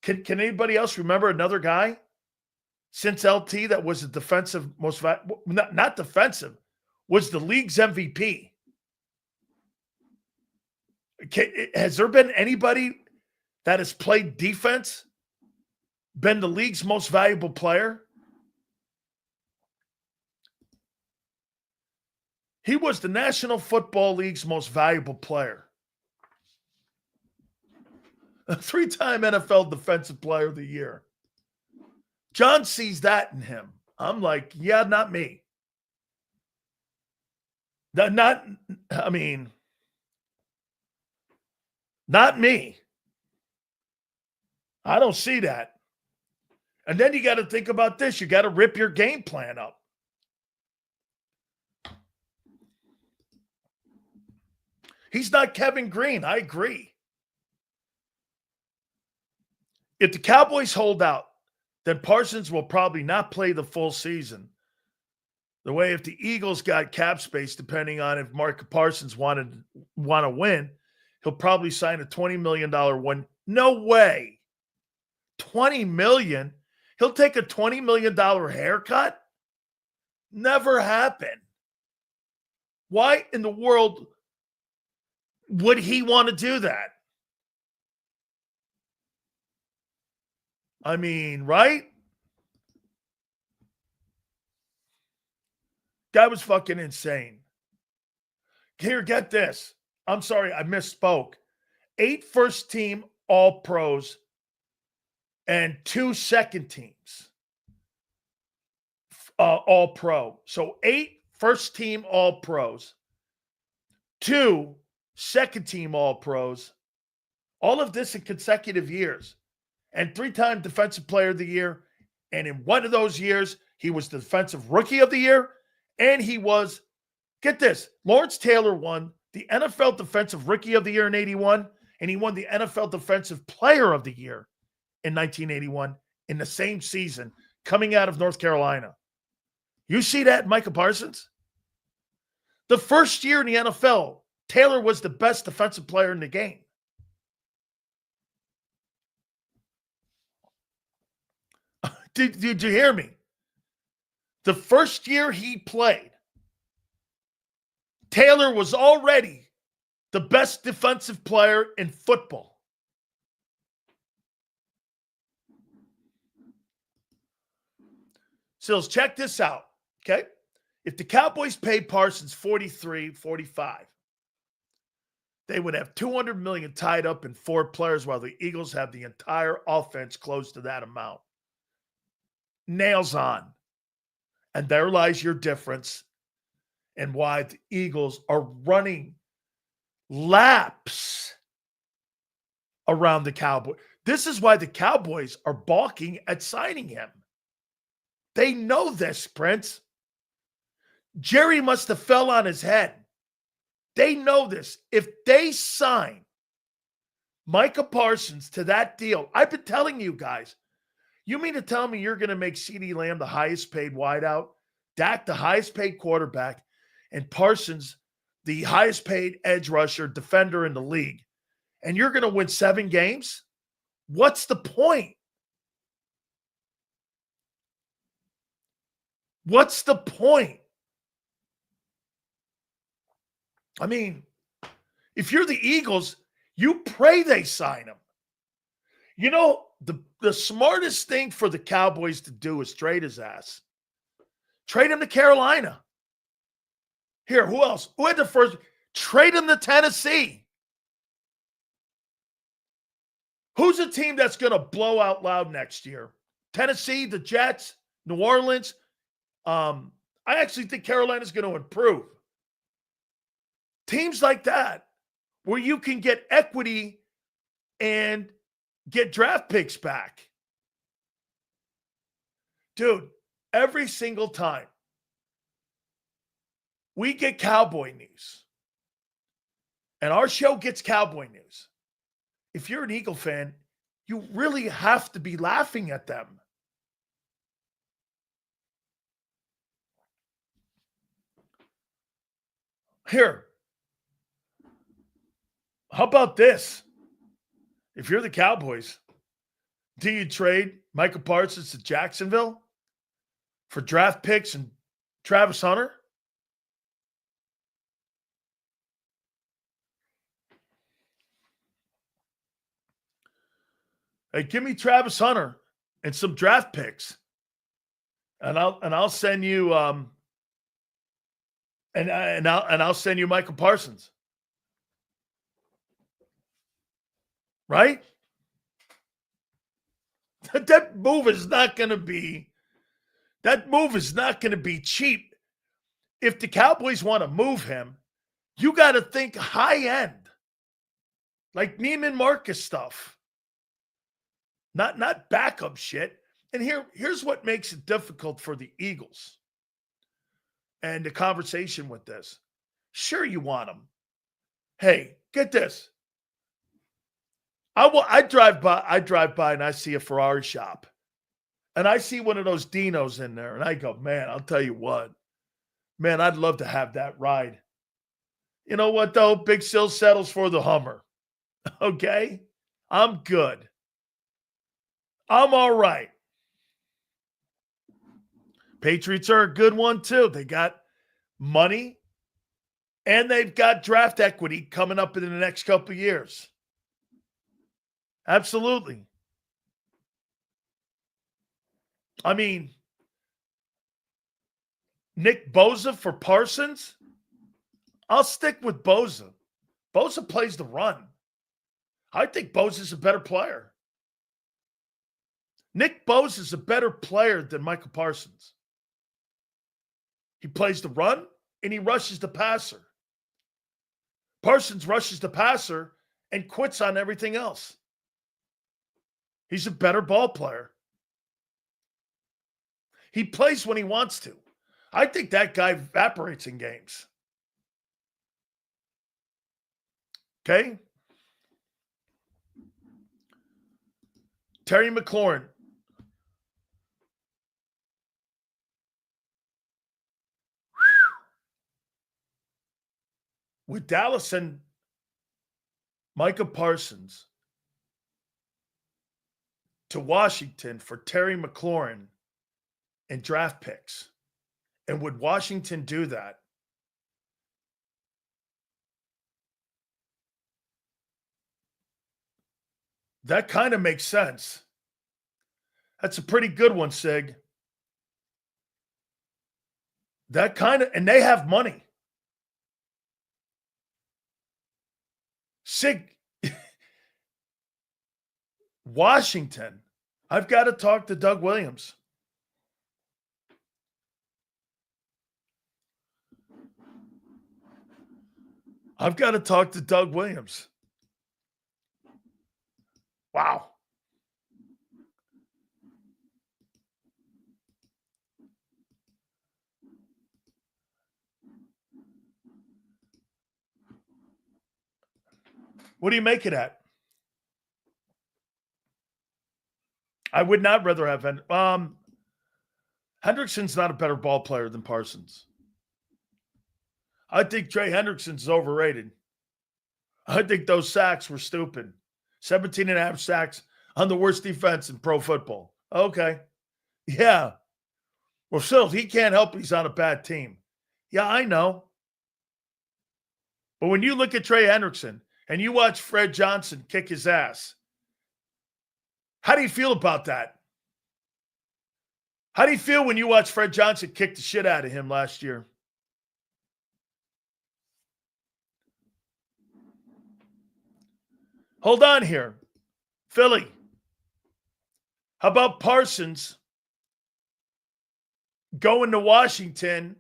Can anybody else remember another guy since LT that was a defensive not defensive, was the league's MVP? Has there been anybody that has played defense, been the league's most valuable player? He was the National Football League's most valuable player. A 3-time NFL Defensive Player of the Year. John sees that in him. I'm like, yeah, not me. Not me. I don't see that. And then you got to think about this. You got to rip your game plan up. He's not Kevin Green. I agree. If the Cowboys hold out, then Parsons will probably not play the full season. The way if the Eagles got cap space, depending on if Mark Parsons want to win, he'll probably sign a $20 million one. No way. $20 million? He'll take a $20 million haircut? Never happen. Why in the world would he want to do that? I mean, right? Guy was fucking insane. Here, get this. I'm sorry, I misspoke. 8 first-team All-Pros and 2 second teams All-Pro. So 8 first-team All-Pros, 2 second-team All-Pros, all of this in consecutive years, and 3-time Defensive Player of the Year. And in one of those years, he was the Defensive Rookie of the Year, and he was, get this, Lawrence Taylor won the NFL Defensive Rookie of the Year in 81, and he won the NFL Defensive Player of the Year in 1981 in the same season, coming out of North Carolina. You see that, Micah Parsons? The first year in the NFL, Taylor was the best defensive player in the game. Did you hear me? The first year he played, Taylor was already the best defensive player in football. Sills, check this out, okay? If the Cowboys paid Parsons 43, 45, they would have $200 million tied up in 4 players while the Eagles have the entire offense close to that amount. Nails on. And there lies your difference and why the Eagles are running laps around the Cowboys. This is why the Cowboys are balking at signing him. They know this, Prince. Jerry must have fell on his head. They know this. If they sign Micah Parsons to that deal, I've been telling you guys, you mean to tell me you're going to make CeeDee Lamb the highest paid wideout, Dak the highest paid quarterback, and Parsons the highest paid edge rusher, defender in the league, and you're going to win 7 games? What's the point? What's the point? I mean, if you're the Eagles, you pray they sign him. You know, the smartest thing for the Cowboys to do is trade his ass. Trade him to Carolina. Here, who else? Who had the first? Trade him to Tennessee. Who's a team that's going to blow out loud next year? Tennessee, the Jets, New Orleans. I actually think Carolina's going to improve. Teams like that, where you can get equity and get draft picks back. Dude, every single time we get Cowboy news, and our show gets Cowboy news, if you're an Eagle fan, you really have to be laughing at them. Here, how about this? If you're the Cowboys, do you trade Micah Parsons to Jacksonville for draft picks and Travis Hunter? Hey, give me Travis Hunter and some draft picks, and I'll send you I'll send you Michael Parsons. Right? That move is not going to be cheap. If the Cowboys want to move him, you got to think high end. Like Neiman Marcus stuff. Not backup shit. And here's what makes it difficult for the Eagles. And the conversation with this. Sure you want him. Hey, get this. I drive by and I see a Ferrari shop. And I see one of those Dinos in there. And I go, man, I'll tell you what. Man, I'd love to have that ride. You know what, though? Big Sill settles for the Hummer. Okay? I'm good. I'm all right. Patriots are a good one, too. They got money. And they've got draft equity coming up in the next couple of years. Absolutely. I mean, Nick Bosa for Parsons? I'll stick with Bosa. Bosa plays the run. I think Bosa's a better player. Nick Bosa's a better player than Michael Parsons. He plays the run and he rushes the passer. Parsons rushes the passer and quits on everything else. He's a better ball player. He plays when he wants to. I think that guy evaporates in games. Okay? Terry McLaurin. With Dallas and Micah Parsons, to Washington for Terry McLaurin and draft picks. And would Washington do that? That kind of makes sense. That's a pretty good one, Sig. That kind of, and they have money. Sig, Washington. I've got to talk to Doug Williams. I've got to talk to Doug Williams. Wow. What do you make of that? I would not rather have Hendrickson's not a better ball player than Parsons. I think Trey Hendrickson's overrated. I think those sacks were stupid. 17 and a half sacks on the worst defense in pro football. Okay. Yeah. Well, still, he can't help he's on a bad team. Yeah, I know. But when you look at Trey Hendrickson and you watch Fred Johnson kick his ass, how do you feel about that? How do you feel when you watch Fred Johnson kick the shit out of him last year? Hold on here. Philly. How about Parsons going to Washington,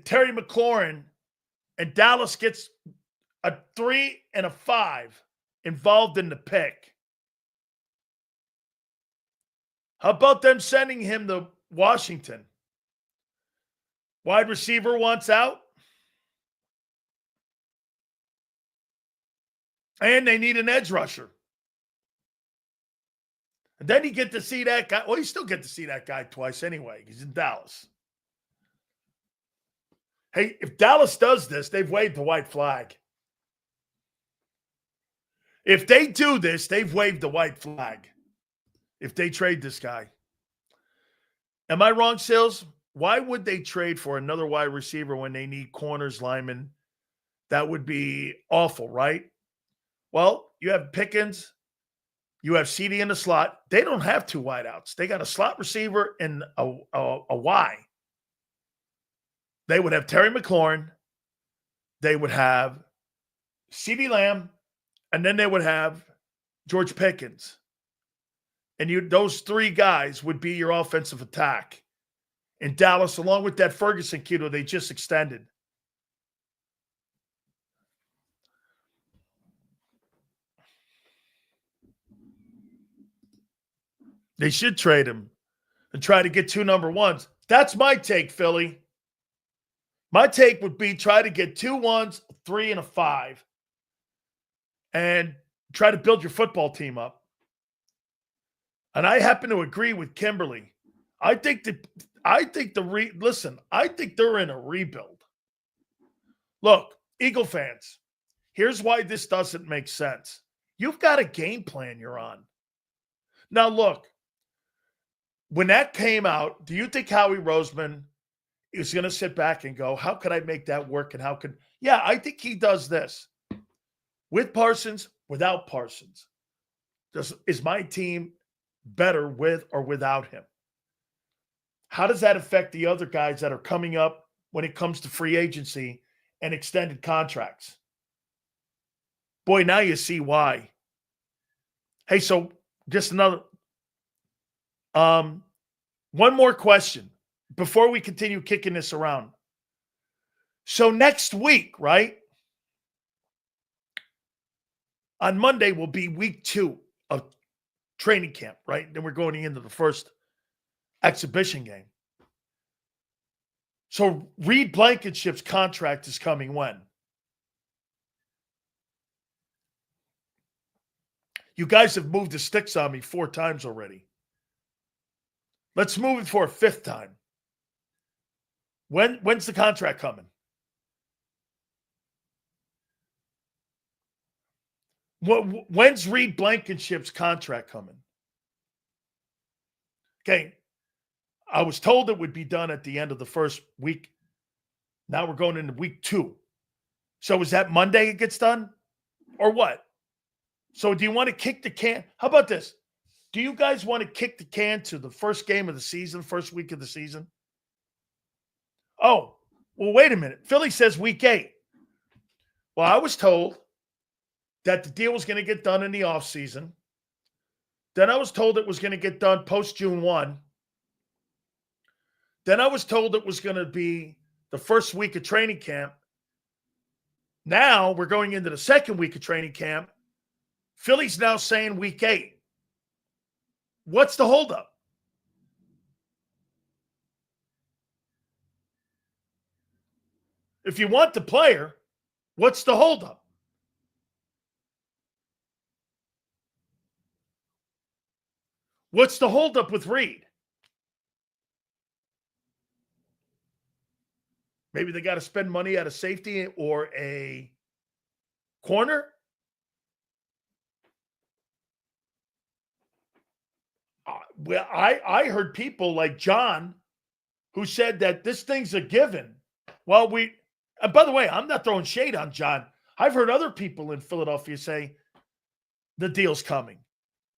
Terry McLaurin, and Dallas gets a 3 and a 5 involved in the pick? How about them sending him to Washington? Wide receiver wants out. And they need an edge rusher. And then you get to see that guy. Well, you still get to see that guy twice anyway. He's in Dallas. Hey, if Dallas does this, they've waved the white flag. If they do this, they've waved the white flag. If they trade this guy. Am I wrong, Sales? Why would they trade for another wide receiver when they need corners, linemen? That would be awful, right? Well, you have Pickens. You have CD in the slot. They don't have two wideouts. They got a slot receiver and a Y. They would have Terry McLaurin. They would have CD Lamb. And then they would have George Pickens. And those three guys would be your offensive attack in Dallas, along with that Ferguson kid who they just extended. They should trade him and try to get two number ones. That's my take, Philly. My take would be try to get 2 1s, 3, and a 5, and try to build your football team up. And I happen to agree with Kimberly. I think they're in a rebuild. Look, Eagle fans, here's why this doesn't make sense. You've got a game plan you're on. Now, look, when that came out, do you think Howie Roseman is going to sit back and go, how could I make that work? And yeah, I think he does this. With Parsons, without Parsons. Is my team better with or without him? How does that affect the other guys that are coming up when it comes to free agency and extended contracts? Boy, now you see why. Hey, so just another one more question before we continue kicking this around. So next week, right? On Monday will be week 2 of training camp, right? Then we're going into the first exhibition game. So Reed Blankenship's contract is coming when? You guys have moved the sticks on me 4 times already. Let's move it for a 5th time. When's the contract coming? When's Reed Blankenship's contract coming? Okay. I was told it would be done at the end of the first week. Now we're going into week 2. So is that Monday it gets done? Or what? So do you want to kick the can? How about this? Do you guys want to kick the can to the first game of the season, first week of the season? Oh, well, wait a minute. Philly says week 8. Well, I was told that the deal was going to get done in the offseason. Then I was told it was going to get done post June 1. Then I was told it was going to be the first week of training camp. Now we're going into the second week of training camp. Philly's now saying week 8. What's the holdup? If you want the player, what's the holdup? What's the holdup with Reed? Maybe they got to spend money at a safety or a corner. Well, I heard people like John who said that this thing's a given. Well, and by the way, I'm not throwing shade on John. I've heard other people in Philadelphia say the deal's coming.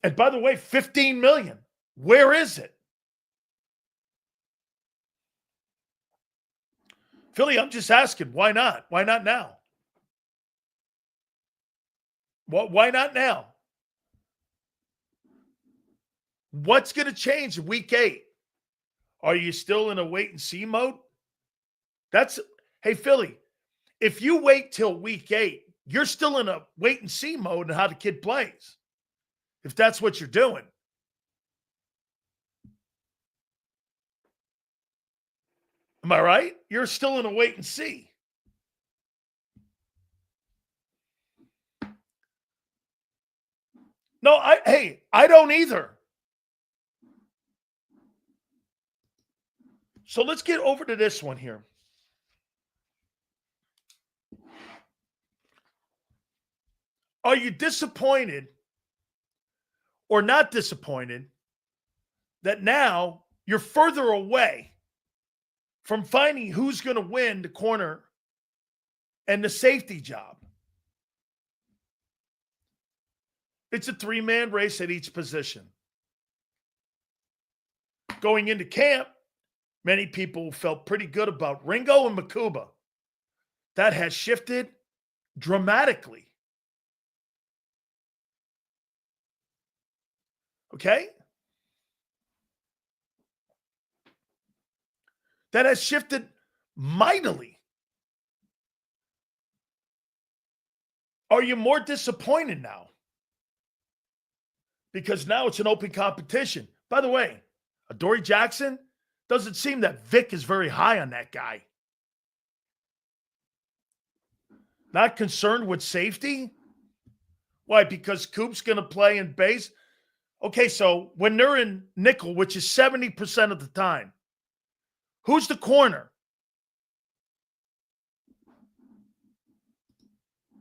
And by the way, $15 million. Where is it? Philly, I'm just asking, why not? Why not now? Why not now? What's going to change in week 8? Are you still in a wait and see mode? Hey, Philly, if you wait till week 8, you're still in a wait and see mode on how the kid plays. If that's what you're doing. Am I right? You're still in a wait and see. No, I don't either. So let's get over to this one here. Are you disappointed or not disappointed that now you're further away from finding who's going to win the corner and the safety job? It's a 3-man race at each position. Going into camp, many people felt pretty good about Ringo and Makuba. That has shifted dramatically. Okay? That has shifted mightily. Are you more disappointed now? Because now it's an open competition. By the way, Adoree Jackson, doesn't seem that Vic is very high on that guy. Not concerned with safety? Why? Because Coop's going to play in base? Okay, so when they're in nickel, which is 70% of the time, who's the corner?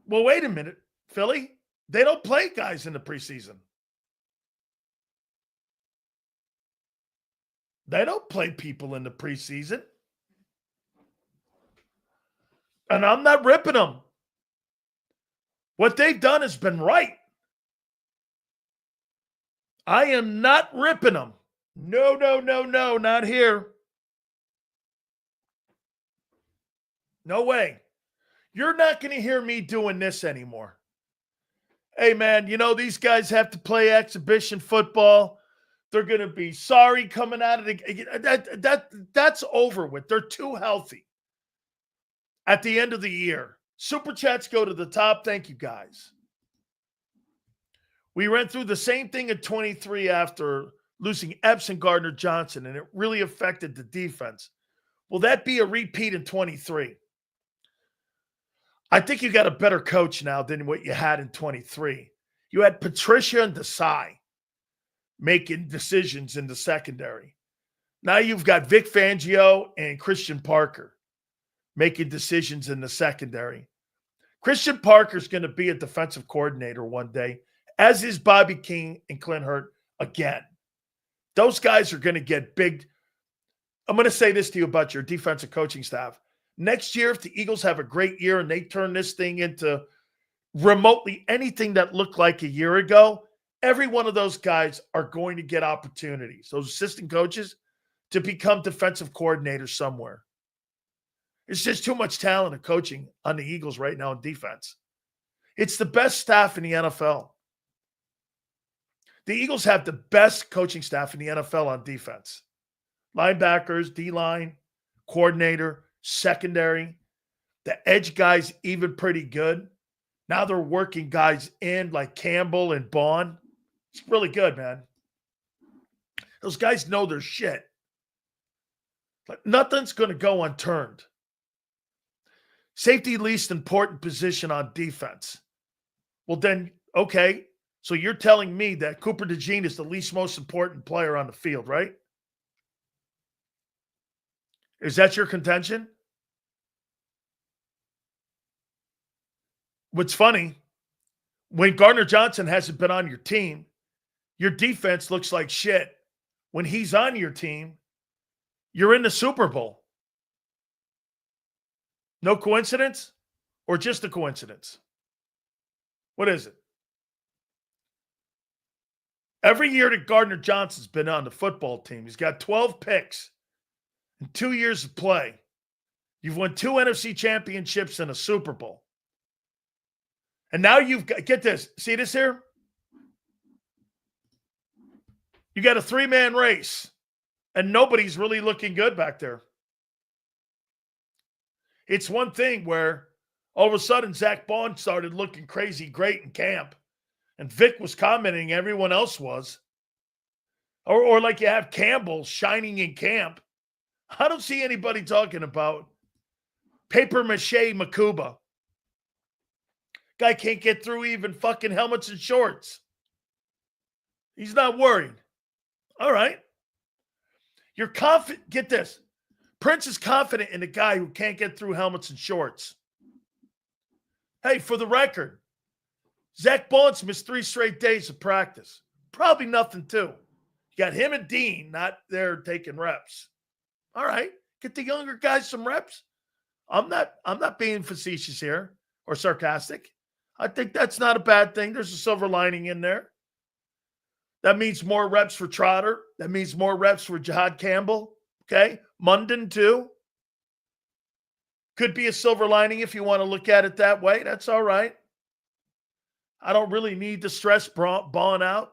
Well, wait a minute, Philly. They don't play guys in the preseason. They don't play people in the preseason. And I'm not ripping them. What they've done has been right. I am not ripping them. No, not here. No way. You're not going to hear me doing this anymore. Hey, man, these guys have to play exhibition football. They're going to be sorry coming out of that's over with. They're too healthy. At the end of the year, Super Chats go to the top. Thank you, guys. We ran through the same thing in 23 after losing Epps and Gardner-Johnson, and it really affected the defense. Will that be a repeat in 23? I think you got a better coach now than what you had in 23. You had Patricia and Desai making decisions in the secondary. Now you've got Vic Fangio and Christian Parker making decisions in the secondary. Christian Parker's going to be a defensive coordinator one day, as is Bobby King and Clint Hurt again. Those guys are going to get big. I'm going to say this to you about your defensive coaching staff. Next year, if the Eagles have a great year and they turn this thing into remotely anything that looked like a year ago, every one of those guys are going to get opportunities, those assistant coaches, to become defensive coordinators somewhere. It's just too much talent and coaching on the Eagles right now in defense. It's the best staff in the NFL. The Eagles have the best coaching staff in the NFL on defense. Linebackers, D-line, coordinator, secondary. The edge guys even pretty good. Now they're working guys in like Campbell and Bond. It's really good, man. Those guys know their shit. Like nothing's going to go unturned. Safety, least important position on defense. Well, then, okay, so you're telling me that Cooper DeJean is the least most important player on the field, right? Is that your contention? What's funny, when Gardner Johnson hasn't been on your team, your defense looks like shit. When he's on your team, you're in the Super Bowl. No coincidence? Or just a coincidence? What is it? Every year that Gardner Johnson's been on the football team, he's got 12 picks in 2 years of play. You've won 2 NFC championships and a Super Bowl. And now you've got, get this, see this here? You got a 3-man race, and nobody's really looking good back there. It's one thing where all of a sudden Zach Bond started looking crazy great in camp, and Vic was commenting, everyone else was. Or like you have Campbell shining in camp. I don't see anybody talking about paper mache Makuba. Guy can't get through even fucking helmets and shorts. He's not worried. All right. You're confident. Get this. Prince is confident in a guy who can't get through helmets and shorts. Hey, for the record, Zach Bond's missed 3 straight days of practice. Probably nothing, too. You got him and Dean not there taking reps. All right. Get the younger guys some reps. I'm not being facetious here or sarcastic. I think that's not a bad thing. There's a silver lining in there. That means more reps for Trotter. That means more reps for Jahad Campbell. Okay? Munden, too. Could be a silver lining if you want to look at it that way. That's all right. I don't really need to stress Bond out,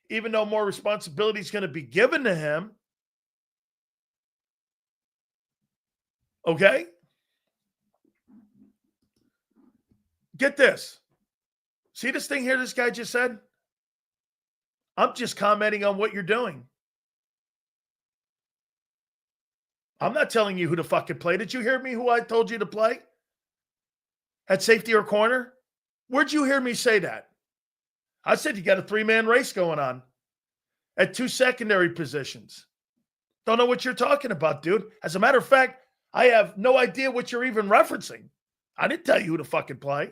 even though more responsibility is going to be given to him. Okay? Get this. See this thing here this guy just said? I'm just commenting on what you're doing. I'm not telling you who to fucking play. Did you hear me who I told you to play? At safety or corner? Where'd you hear me say that? I said you got a 3-man race going on at 2 secondary positions. Don't know what you're talking about, dude. As a matter of fact, I have no idea what you're even referencing. I didn't tell you who to fucking play.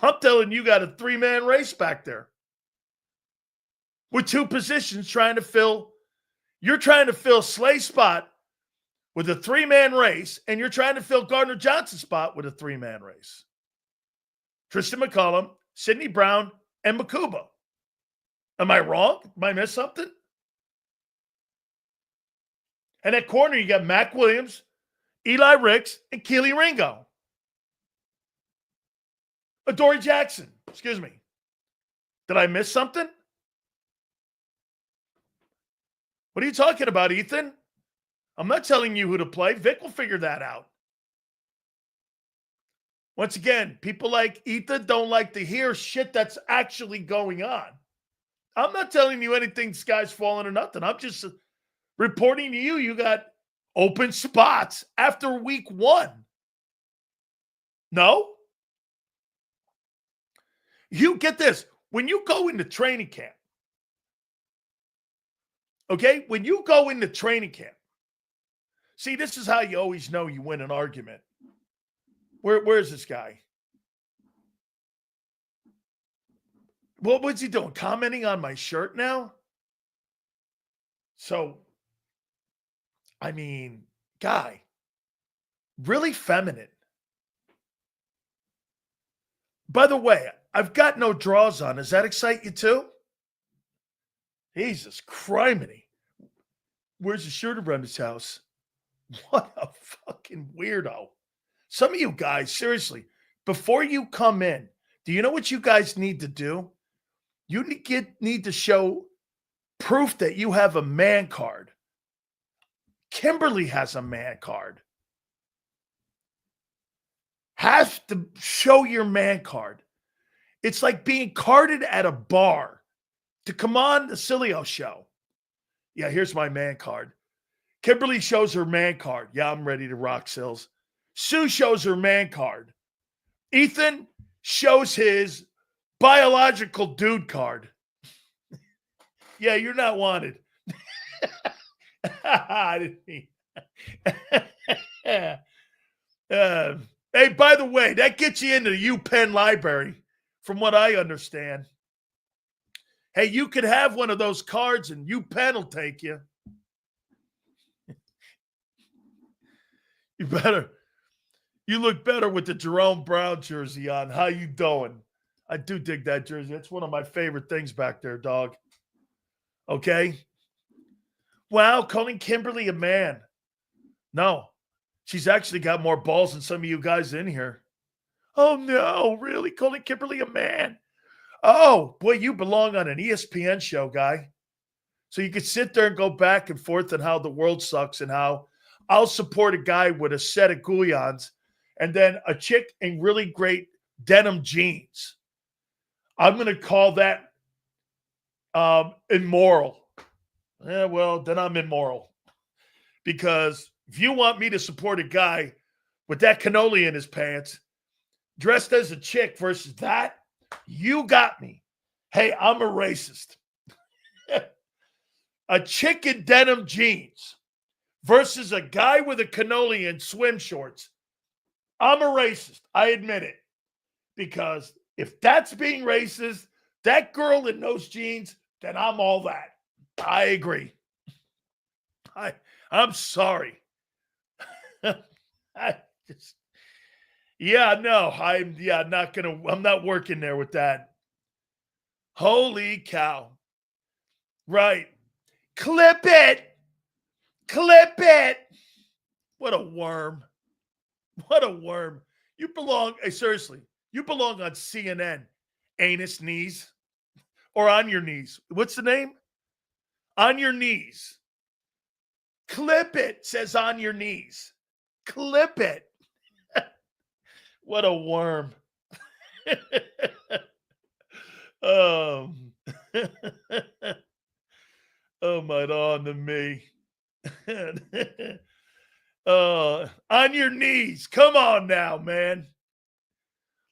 I'm telling you got a 3-man race back there. With 2 positions trying to fill. You're trying to fill Slay's spot with a 3-man race, and you're trying to fill Gardner Johnson's spot with a 3-man race. Tristan McCullum, Sidney Brown, and Makuba. Am I wrong? Am I miss something? And at corner, you got Mac Williams, Eli Ricks, and Keely Ringo. Adoree Jackson. Excuse me. Did I miss something? What are you talking about, Ethan? I'm not telling you who to play. Vic will figure that out. Once again, people like Ethan don't like to hear shit that's actually going on. I'm not telling you anything, sky's falling or nothing. I'm just reporting to you, you got open spots after week 1. No? You get this. When you go into training camp, okay? When you go into training camp, see, this is how you always know you win an argument. Where's this guy? What's he doing? Commenting on my shirt now? So, I mean, guy, really feminine. By the way, I've got no draws on. Does that excite you too? Jesus criminy. Where's the shirt around his house? What a fucking weirdo. Some of you guys, seriously, before you come in, do you know what you guys need to do? You need to show proof that you have a man card. Kimberly has a man card. Have to show your man card. It's like being carded at a bar to come on the Sileo show. Yeah, here's my man card. Kimberly shows her man card. Yeah, I'm ready to rock, Sills. Sue shows her man card. Ethan shows his biological dude card. Yeah, you're not wanted. I didn't mean. Hey, by the way, that gets you into the UPenn library, from what I understand. Hey, you could have one of those cards and UPenn will take you. You look better with the Jerome Brown jersey on. How you doing? I do dig that jersey. That's one of my favorite things back there, dog. Okay? Wow, calling Kimberly a man. No, she's actually got more balls than some of you guys in here. Oh, no, really? Calling Kimberly a man? Oh, boy, you belong on an ESPN show, guy. So you could sit there and go back and forth on how the world sucks and how I'll support a guy with a set of gouillons and then a chick in really great denim jeans. I'm going to call that immoral. Yeah, well, then I'm immoral. Because if you want me to support a guy with that cannoli in his pants, dressed as a chick versus that, you got me. Hey, I'm a racist. A chick in denim jeans versus a guy with a cannoli and swim shorts. I'm a racist. I admit it. Because if that's being racist, that girl in those jeans, then I'm all that. I agree. I'm sorry. I'm not working there with that. Holy cow. Right. Clip it. What a worm. You belong, seriously, you belong on CNN. Anus knees. Or on your knees. What's the name? On your knees. Clip it, says on your knees. Clip it. What a worm. Oh, my on to me. On your knees. Come on now, man.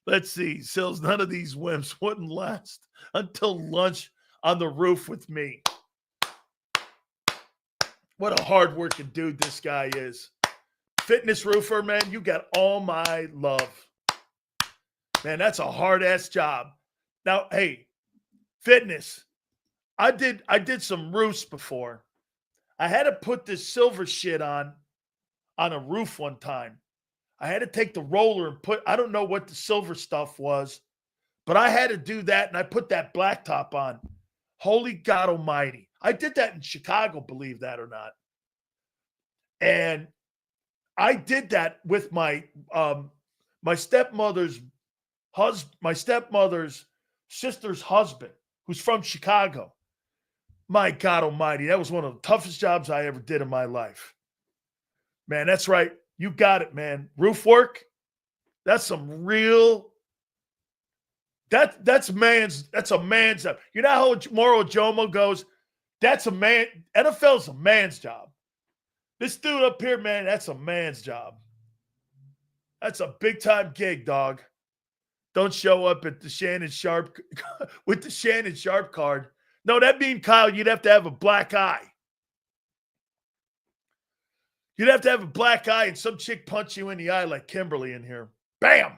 Let's see. Sills, none of these wimps wouldn't last until lunch on the roof with me. What a hardworking dude this guy is. Fitness roofer, man, you got all my love. Man, that's a hard-ass job. Now, hey, fitness. I did some roofs before. I had to put this silver shit on a roof one time. I had to take the roller and I don't know what the silver stuff was, but I had to do that, and I put that blacktop on. Holy God almighty. I did that in Chicago, believe that or not. And I did that with my stepmother's sister's husband, who's from Chicago. My God almighty, that was one of the toughest jobs I ever did in my life. Man, that's right. You got it, man. Roof work, that's some real, that's a man's job. You know how Moro Jomo goes, that's a man, NFL's a man's job. This dude up here, man, that's a man's job. That's a big-time gig, dog. Don't show up at the Shannon Sharp with the Shannon Sharp card. No, that means, Kyle, you'd have to have a black eye. You'd have to have a black eye and some chick punch you in the eye like Kimberly in here. Bam!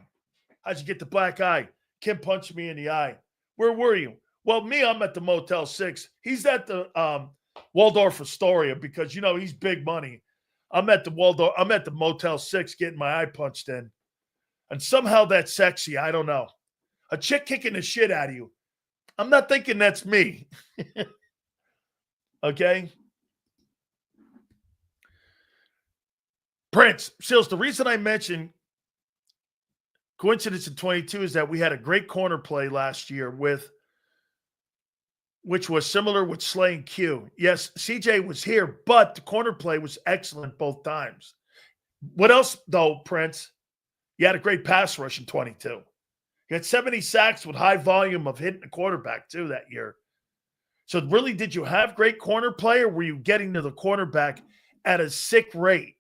How'd you get the black eye? Kim punched me in the eye. Where were you? Well, me, I'm at the Motel 6. He's at the Waldorf Astoria because, he's big money. I'm at the Motel 6 getting my eye punched in. And somehow that's sexy. I don't know. A chick kicking the shit out of you. I'm not thinking that's me. Okay? Prince, Sills, the reason I mentioned coincidence in 22 is that we had a great corner play last year which was similar with Slay and Q. Yes, CJ was here, but the corner play was excellent both times. What else, though, Prince? You had a great pass rush in 22. You had 70 sacks with high volume of hitting the quarterback, too, that year. So really, did you have great corner play, or were you getting to the quarterback at a sick rate?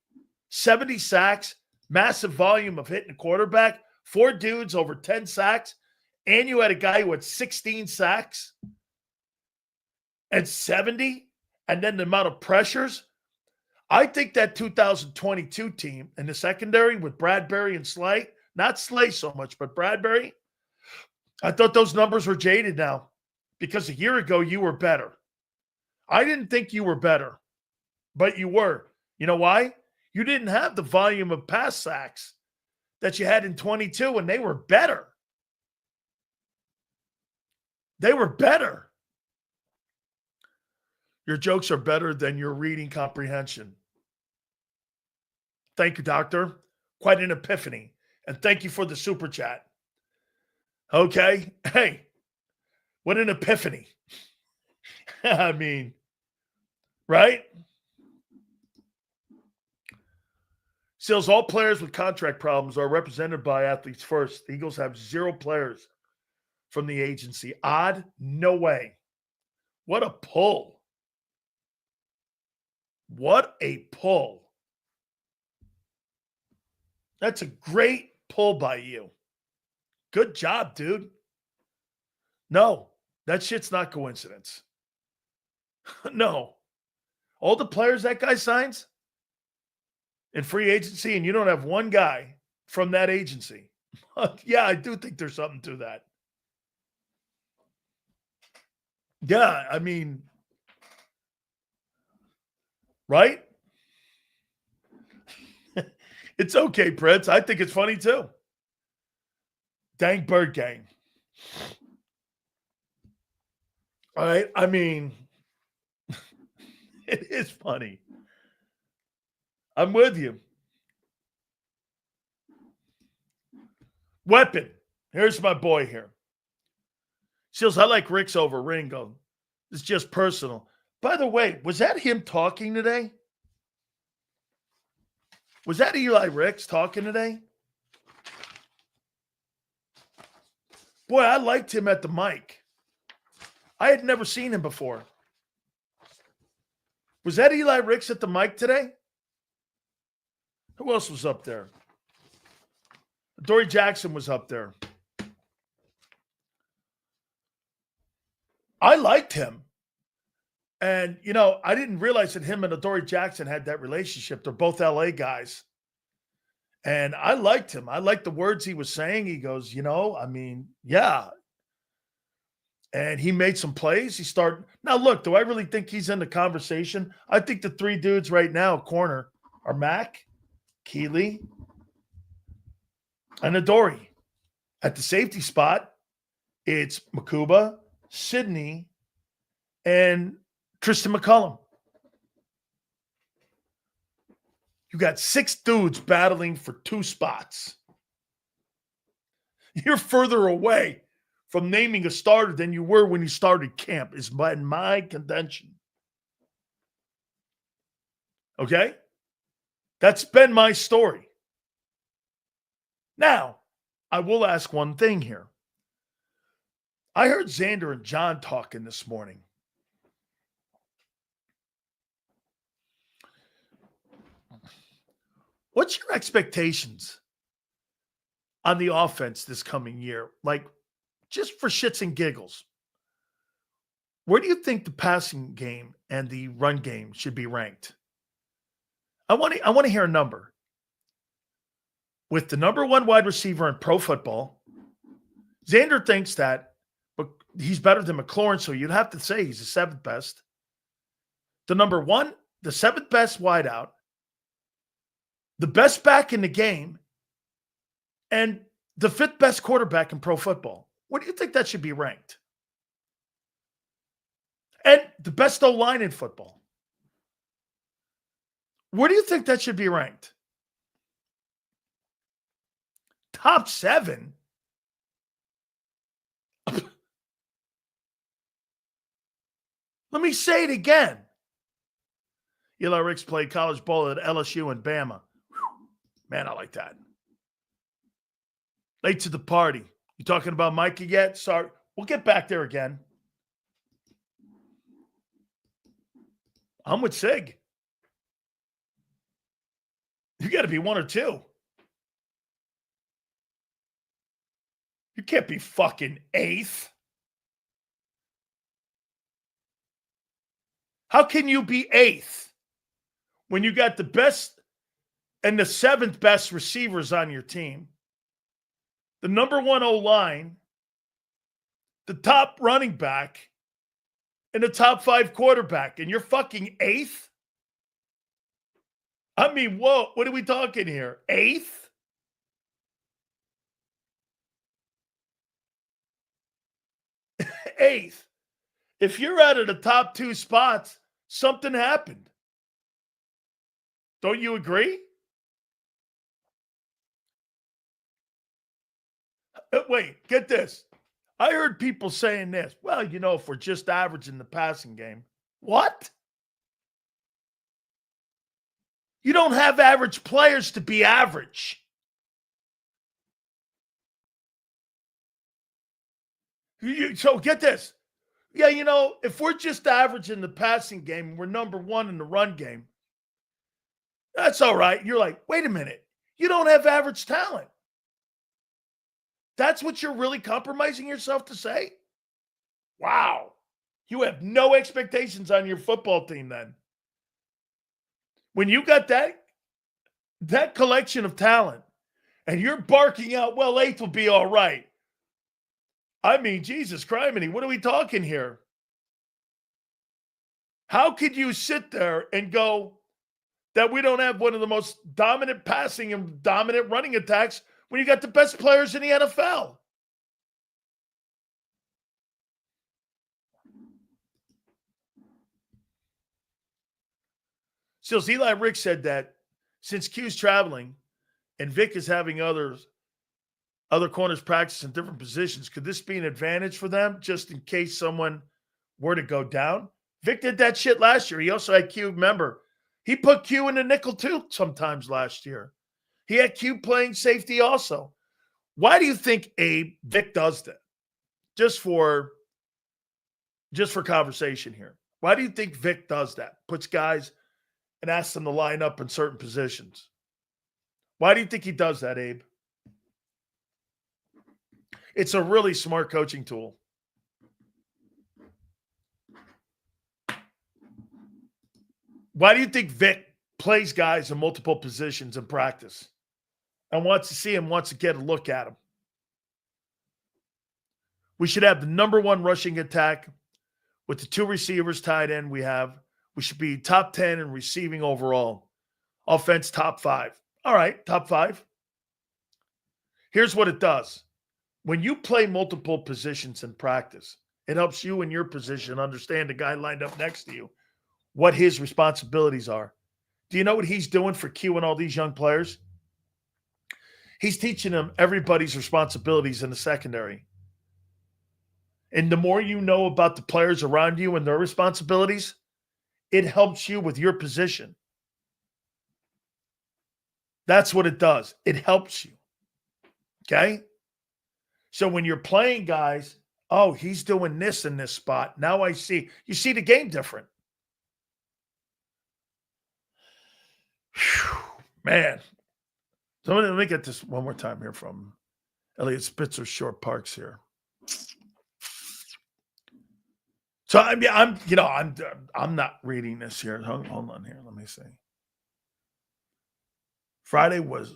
70 sacks, massive volume of hitting the quarterback, 4 dudes over 10 sacks, and you had a guy who had 16 sacks and 70, and then the amount of pressures. I think that 2022 team in the secondary with Bradbury and Slay, not Slay so much, but Bradbury, I thought those numbers were jaded now because a year ago you were better. I didn't think you were better, but you were. You know why? You didn't have the volume of pass sacks that you had in 22, and they were better. They were better. Your jokes are better than your reading comprehension. Thank you, doctor. Quite an epiphany. And thank you for the super chat. Okay. Hey, what an epiphany. I mean, right? Sills, all players with contract problems are represented by Athletes First. The Eagles have 0 players from the agency. Odd? No way. What a pull. What a pull. That's a great pull by you. Good job, dude. No, that shit's not coincidence. No. All the players that guy signs in free agency, and you don't have one guy from that agency. Yeah, I do think there's something to that. Yeah, I mean, right? It's okay, Prince. I think it's funny too. Dang Bird Gang. All right. I mean, it is funny. I'm with you. Weapon. Here's my boy here. Seals, I like Rick's over Ringo. It's just personal. By the way, was that him talking today? Was that Eli Ricks talking today? Boy, I liked him at the mic. I had never seen him before. Was that Eli Ricks at the mic today? Who else was up there? Dory Jackson was up there. I liked him. And, I didn't realize that him and Adoree Jackson had that relationship. They're both LA guys. And I liked him. I liked the words he was saying. He goes, yeah. And he made some plays. Now, look, do I really think he's in the conversation? I think the 3 dudes right now, corner, are Mack, Keeley, and Adoree. At the safety spot, it's Makuba, Sidney, and Tristan McCullum. You got 6 dudes battling for 2 spots. You're further away from naming a starter than you were when you started camp, is my contention. Okay? That's been my story. Now, I will ask one thing here. I heard Xander and John talking this morning. What's your expectations on the offense this coming year? Like, just for shits and giggles. Where do you think the passing game and the run game should be ranked? I want to hear a number. With the number 1 wide receiver in pro football, Xander thinks that, but he's better than McLaurin, so you'd have to say he's the 7th best. the number one, the seventh best wideout, the best back in the game, and the fifth best quarterback in pro football. What do you think that should be ranked? And the best O-line in football. Where do you think that should be ranked? Top 7? Let me say it again. Eli Ricks played college ball at LSU and Bama. Whew. Man, I like that. Late to the party. You talking about Micah yet? Sorry. We'll get back there again. I'm with Sig. You got to be 1 or 2. You can't be fucking 8th. How can you be 8th when you got the best and the 7th best receivers on your team, the number 1 O-line, the top running back, and the top 5 quarterback, and you're fucking 8th? I mean, whoa, what are we talking here? 8th? Eighth. If you're out of the top 2 spots, something happened. Don't you agree? Wait, get this. I heard people saying this. Well, if we're just average in the passing game. What? You don't have average players to be average. So get this. Yeah, if we're just average in the passing game and we're number 1 in the run game, that's all right. You're like, wait a minute. You don't have average talent. That's what you're really compromising yourself to say? Wow. You have no expectations on your football team then. When you got that collection of talent and you're barking out, well, 8th will be all right. I mean, Jesus criminy, what are we talking here? How could you sit there and go that we don't have one of the most dominant passing and dominant running attacks when you got the best players in the NFL? So Eli Rick said that since Q's traveling and Vic is having other corners practice in different positions, could this be an advantage for them just in case someone were to go down? Vic did that shit last year. He also had Q member. He put Q in the nickel too sometimes last year. He had Q playing safety also. Why do you think Vic does that? Just for conversation here. Why do you think Vic does that? Puts guys and asks them to line up in certain positions. Why do you think he does that, Abe? It's a really smart coaching tool. Why do you think Vic plays guys in multiple positions in practice and wants to see him, wants to get a look at him? We should have the number 1 rushing attack with the 2 receivers tied in we have. We should be top 10 in receiving overall. Offense, top 5. All right, top 5. Here's what it does. When you play multiple positions in practice, it helps you in your position understand the guy lined up next to you, what his responsibilities are. Do you know what he's doing for Q and all these young players? He's teaching them everybody's responsibilities in the secondary. And the more you know about the players around you and their responsibilities, it helps you with your position. That's what it does. It helps you. Okay? So when you're playing guys, oh, he's doing this in this spot. Now I see. You see the game different. Whew, man. So let me get this one more time here from Elliot Spitzer Short Parks here. So I'm not reading this here. Hold on here. Let me see. Friday was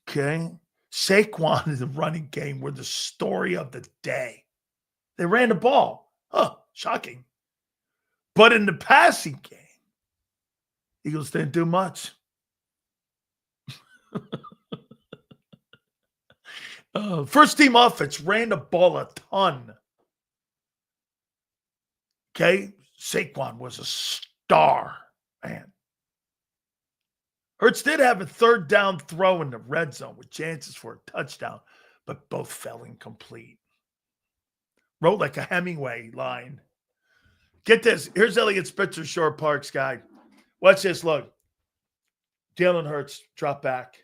okay. Saquon and the running game were the story of the day. They ran the ball. Shocking. But in the passing game, Eagles didn't do much. First team offense ran the ball a ton. Okay? Saquon was a star, man. Hurts did have a third down throw in the red zone with chances for a touchdown, but both fell incomplete. Wrote like a Hemingway line. Get this. Here's Elliott Spitzer, Shore Parks guy. Watch this. Look. Jalen Hurts dropped back.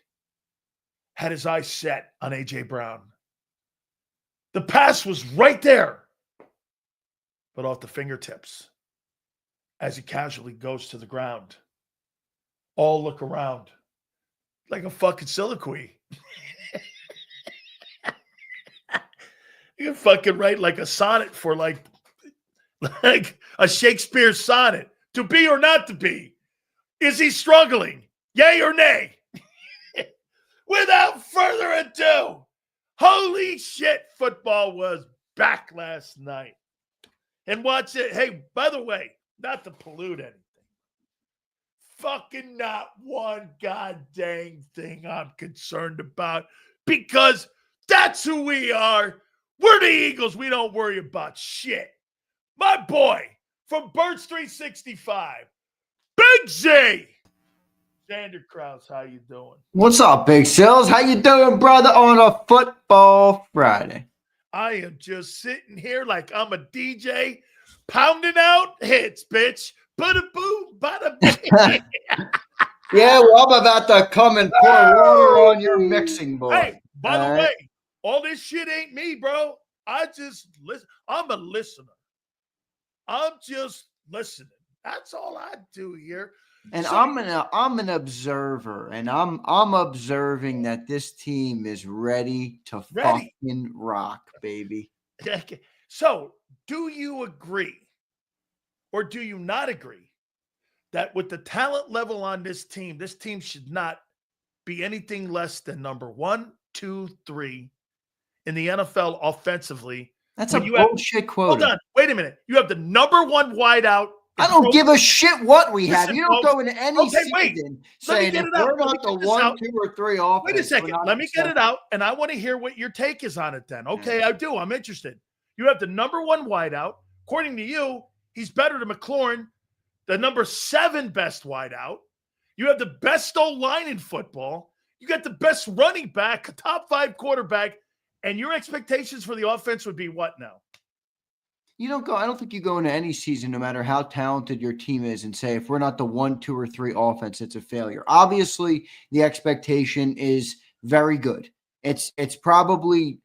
Had his eyes set on A.J. Brown. The pass was right there, but off the fingertips as he casually goes to the ground. All look around like a fucking soliloquy. You can fucking write like a sonnet for like a Shakespeare sonnet. To be or not to be? Is he struggling? Yay or nay? Without further ado, holy shit, football was back last night. And watch it. Hey, by the way, not to pollute anything. Fucking not one goddamn thing I'm concerned about because that's who we are. We're the Eagles. We don't worry about shit. My boy from Birds 365, Big Z. Xander Krause, how you doing? What's up, Big Sills? How you doing, brother, on a football Friday? I am just sitting here like I'm a DJ pounding out hits, bitch. Bada boom, bada bing. Yeah, well, I'm about to come and pour water on your mixing board. Hey, by the way, all this shit ain't me, bro. I just listen. I'm a listener. I'm just listening. That's all I do here. And so, I'm an observer, and I'm observing that this team is ready to fucking rock, baby. Okay. So, do you agree or do you not agree that with the talent level on this team should not be anything less than number 1, 2, 3 in the NFL offensively? That's a bullshit quote. Hold on. Wait a minute. You have the number 1 wideout. I don't give a shit what we have. You don't go into any season saying if we're not the 1, 2, or 3 offense. Wait a second. Let me get it out, and I want to hear what your take is on it then. Okay, I do. I'm interested. You have the number 1 wideout. According to you, he's better than McLaurin, the number 7 best wideout. You have the best O-line in football. You got the best running back, a top 5 quarterback, and your expectations for the offense would be what now? I don't think you go into any season, no matter how talented your team is, and say, if we're not the 1, 2, or 3 offense, it's a failure. Obviously, the expectation is very good. It's probably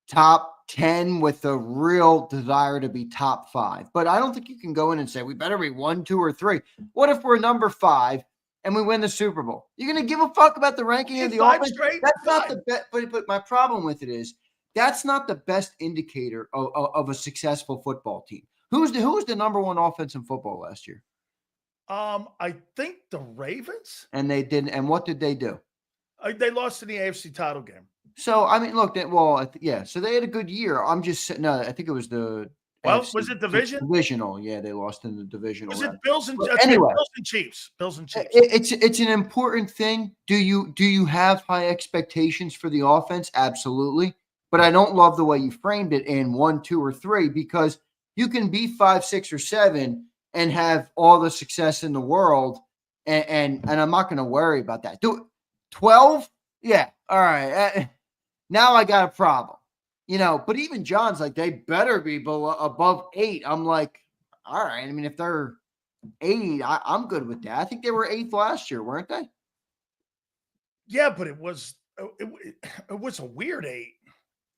top 10 with a real desire to be top 5. But I don't think you can go in and say, we better be 1, 2, or 3. What if we're number 5 and we win the Super Bowl? You're going to give a fuck about the ranking of the offense? That's not the best. But my problem with it is, that's not the best indicator of a successful football team. Who was the number 1 offense in football last year? I think the Ravens. And they didn't. And what did they do? They lost in the AFC title game. So I mean, look. So they had a good year. I'm just saying. No, I think it was the. Well, AFC, was it division? Divisional. Yeah, they lost in the divisional. Was it Bills and anyway? Bills and Chiefs. Bills and Chiefs. It's an important thing. Do you have high expectations for the offense? Absolutely. But I don't love the way you framed it in 1, 2, or 3, because you can be 5, 6, or 7 and have all the success in the world, and I'm not going to worry about that. Do 12? Yeah, all right. Now I got a problem, But even John's like, they better be above 8. I'm like, all right. I mean, if they're 8, I'm good with that. I think they were 8th last year, weren't they? Yeah, but it was a weird 8.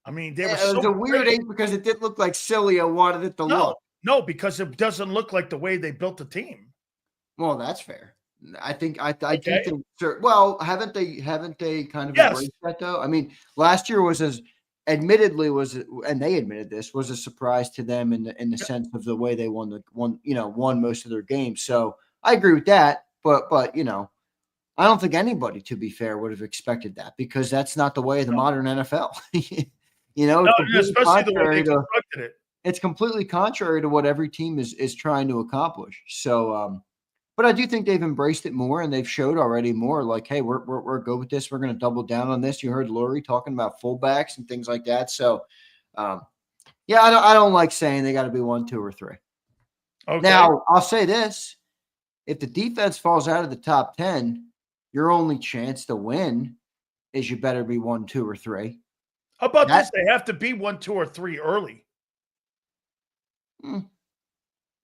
I mean, it was a weird 8 because it didn't look like Sileo wanted it to look. No, because it doesn't look like the way they built the team. Well, that's fair. I think well, haven't they kind of embraced that though? I mean, last year was and they admitted this, was a surprise to them in the sense of the way they won most of their games. So I agree with that, but I don't think anybody, to be fair, would have expected that, because that's not the way of the modern NFL. Especially the way they constructed it. It's completely contrary to what every team is trying to accomplish. So, But I do think they've embraced it more, and they've showed already more like, hey, we're good with this. We're going to double down on this. You heard Lori talking about fullbacks and things like that. So, yeah, I don't like saying they got to be 1, 2, or 3. Okay. Now, I'll say this. If the defense falls out of the top 10, your only chance to win is you better be 1, 2, or 3. How about this? They have to be 1, 2, or 3 early.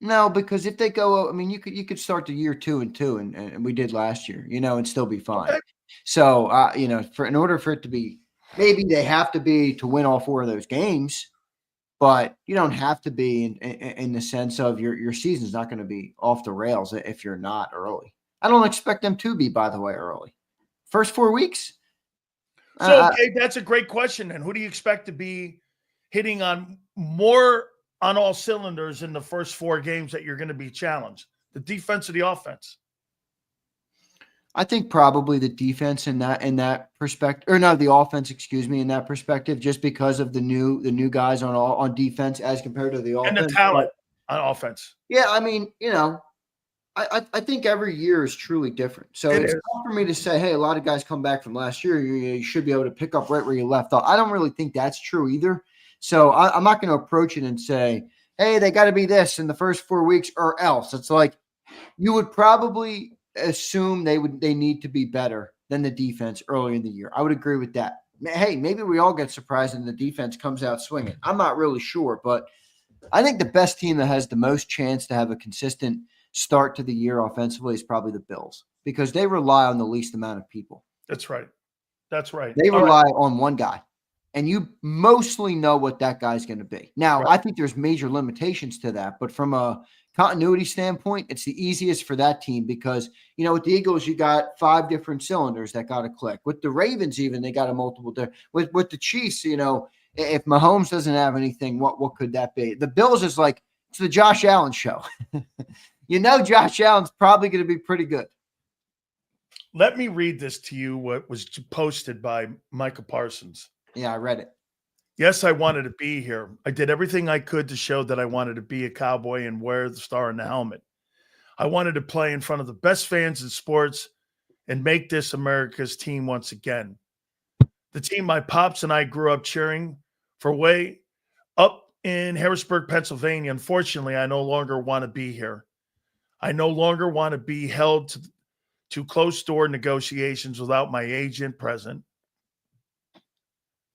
No, because if they go, I mean, you could start the year 2-2, and we did last year, and still be fine. Okay. So, in order for it to be, maybe they have to be to win all 4 of those games, but you don't have to be in the sense of your season's not going to be off the rails if you're not early. I don't expect them to be, by the way, early. First 4 weeks. So, okay, that's a great question. And who do you expect to be hitting on more on all cylinders in the first 4 games that you're going to be challenged? The defense or the offense? I think probably the defense in that perspective, or no, the offense, excuse me, in that perspective, just because of the new guys on defense as compared to the offense. And the talent on offense. Yeah, I mean, I think every year is truly different. So it's tough for me to say, hey, a lot of guys come back from last year. You should be able to pick up right where you left off. I don't really think that's true either. So I'm not going to approach it and say, hey, they got to be this in the first 4 weeks or else. It's like you would probably assume they need to be better than the defense early in the year. I would agree with that. Hey, maybe we all get surprised and the defense comes out swinging. I'm not really sure, but I think the best team that has the most chance to have a consistent start to the year offensively is probably the Bills because they rely on the least amount of people. That's right. That's right. They rely on one guy, and you mostly know what that guy's going to be. Now, I think there's major limitations to that, but from a continuity standpoint, it's the easiest for that team because, with the Eagles, you got 5 different cylinders that got to click. With the Ravens, even, they got a multiple there. With the Chiefs, if Mahomes doesn't have anything, what could that be? The Bills is like, it's the Josh Allen show. Josh Allen's probably going to be pretty good. Let me read this to you, what was posted by Micah Parsons. Yeah, I read it. Yes, I wanted to be here. I did everything I could to show that I wanted to be a Cowboy and wear the star and the helmet. I wanted to play in front of the best fans in sports and make this America's team once again. The team my pops and I grew up cheering for way up in Harrisburg, Pennsylvania. Unfortunately, I no longer want to be here. I no longer want to be held to closed-door negotiations without my agent present.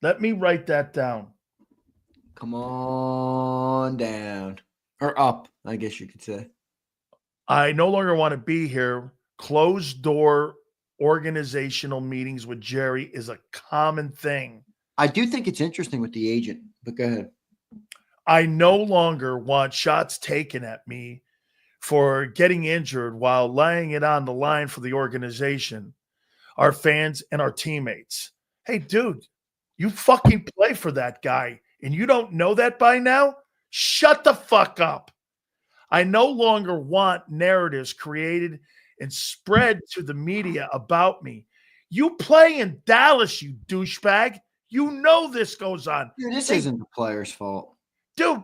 Let me write that down. Come on down. Or up, I guess you could say. I no longer want to be here. Closed-door organizational meetings with Jerry is a common thing. I do think it's interesting with the agent, but go ahead. I no longer want shots taken at me for getting injured while laying it on the line for the organization, our fans, and our teammates. Hey, dude, you fucking play for that guy, and you don't know that by now? Shut the fuck up. I no longer want narratives created and spread to the media about me. You play in Dallas, you douchebag. You know this goes on. Dude, this isn't the player's fault. Dude,